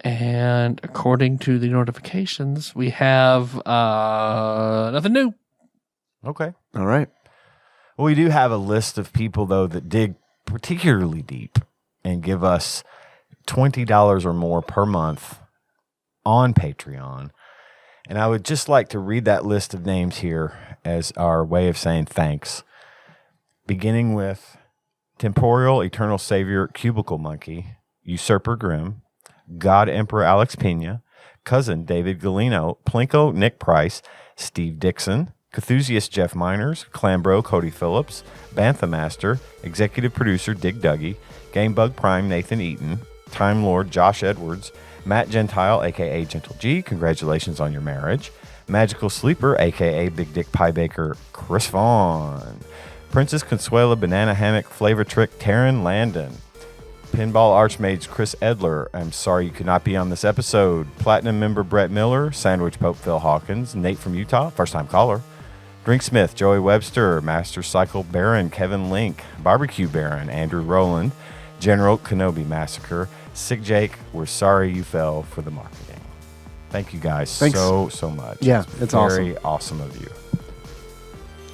And according to the notifications, we have nothing new. Okay. All right. Well, we do have a list of people, though, that dig particularly deep and give us $20 or more per month on Patreon. And I would just like to read that list of names here as our way of saying thanks. Beginning with Temporal Eternal Savior Cubicle Monkey, Usurper Grimm, God Emperor Alex Pena, Cousin David Galino, Plinko Nick Price, Steve Dixon, Cthusiast Jeff Miners, Clambro Cody Phillips, Bantha Master, Executive Producer Dig Duggy, Gamebug Prime Nathan Eaton, Time Lord Josh Edwards, Matt Gentile, a.k.a. Gentle G, congratulations on your marriage, Magical Sleeper, a.k.a. Big Dick Pie Baker Chris Vaughn, Princess Consuela Banana Hammock Flavor Trick Taryn Landon, Pinball Archmage Chris Edler, I'm sorry you could not be on this episode, Platinum member Brett Miller, Sandwich Pope Phil Hawkins, Nate from Utah, first time caller, Drinksmith Joey Webster, Master Cycle Baron Kevin Link, Barbecue Baron Andrew Rowland, General Kenobi Massacre, Sick Jake, we're sorry you fell for the marketing. Thank you guys Thanks. so much. Yeah, it's very awesome of you.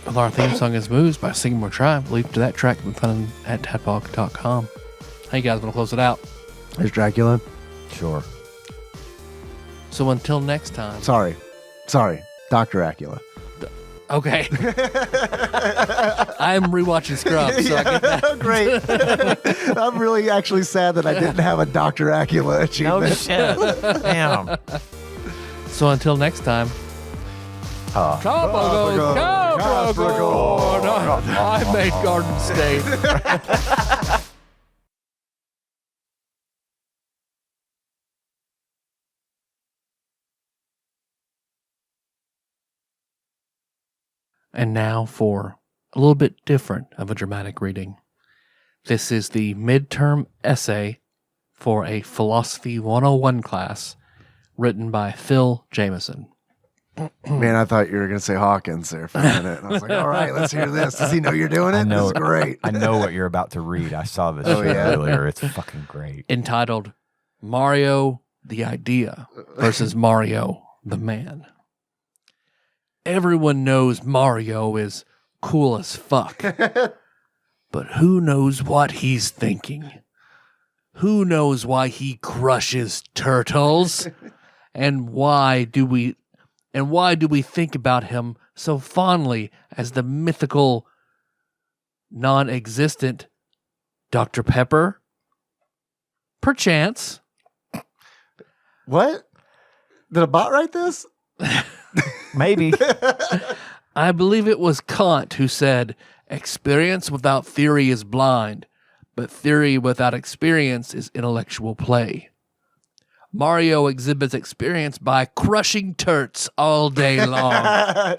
Well, our theme song is Moves by Sing More Tribe. Link to that track can be found at tadpog.com. Hey, guys, want to close it out? There's Dracula. Sure. So until next time. Sorry. Dr. Acula. Okay. I'm rewatching Scrubs, so I get that. Great. I'm really actually sad that I didn't have a Dr. Acula achievement. No shit. Damn. So until next time, Tropical Capricorn. I made Garden State. And now for a little bit different of a dramatic reading. This is the midterm essay for a Philosophy 101 class written by Phil Jameson. Man, I thought you were going to say Hawkins there for a minute. I was like, all right, let's hear this. Does he know you're doing it? This is great. I know what you're about to read. I saw this earlier. It's fucking great. Entitled Mario the Idea versus Mario the Man. Everyone knows Mario is cool as fuck. But who knows what he's thinking? Who knows why he crushes turtles? And why do we think about him so fondly as the mythical, non-existent Dr. Pepper? Perchance. What? Did a bot write this? Maybe. I believe it was Kant who said, experience without theory is blind, but theory without experience is intellectual play. Mario exhibits experience by crushing turts all day long.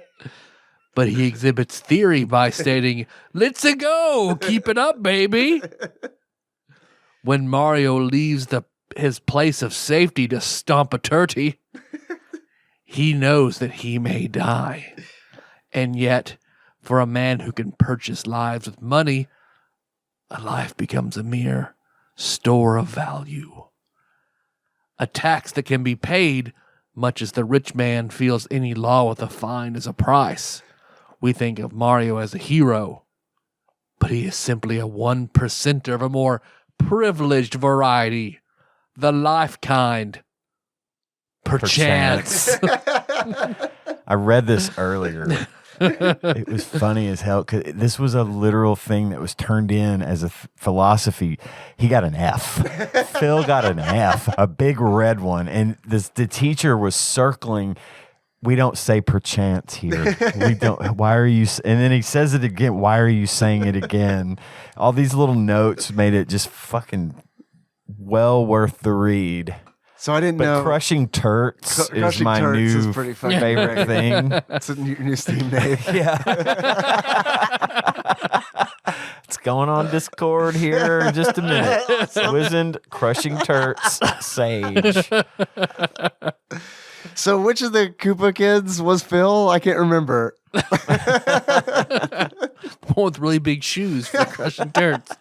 But he exhibits theory by stating, let's go, keep it up, baby. When Mario leaves his place of safety to stomp a turkey, he knows that he may die. And yet, for a man who can purchase lives with money, a life becomes a mere store of value. A tax that can be paid, much as the rich man feels any law with a fine as a price. We think of Mario as a hero, but he is simply a 1%er of a more privileged variety, the life kind. Perchance. I read this earlier. It was funny as hell because this was a literal thing that was turned in as a philosophy. He got an F. Phil got an F, a big red one, and the teacher was circling. We don't say perchance here. We don't. Why are you? And then he says it again. Why are you saying it again? All these little notes made it just fucking well worth the read. So I didn't know. Crushing turts is my new favorite thing. It's a new Steam name. Yeah. It's going on Discord here in just a minute. Wizened, crushing turts, sage. So which of the Koopa kids was Phil? I can't remember. One with really big shoes for crushing turts.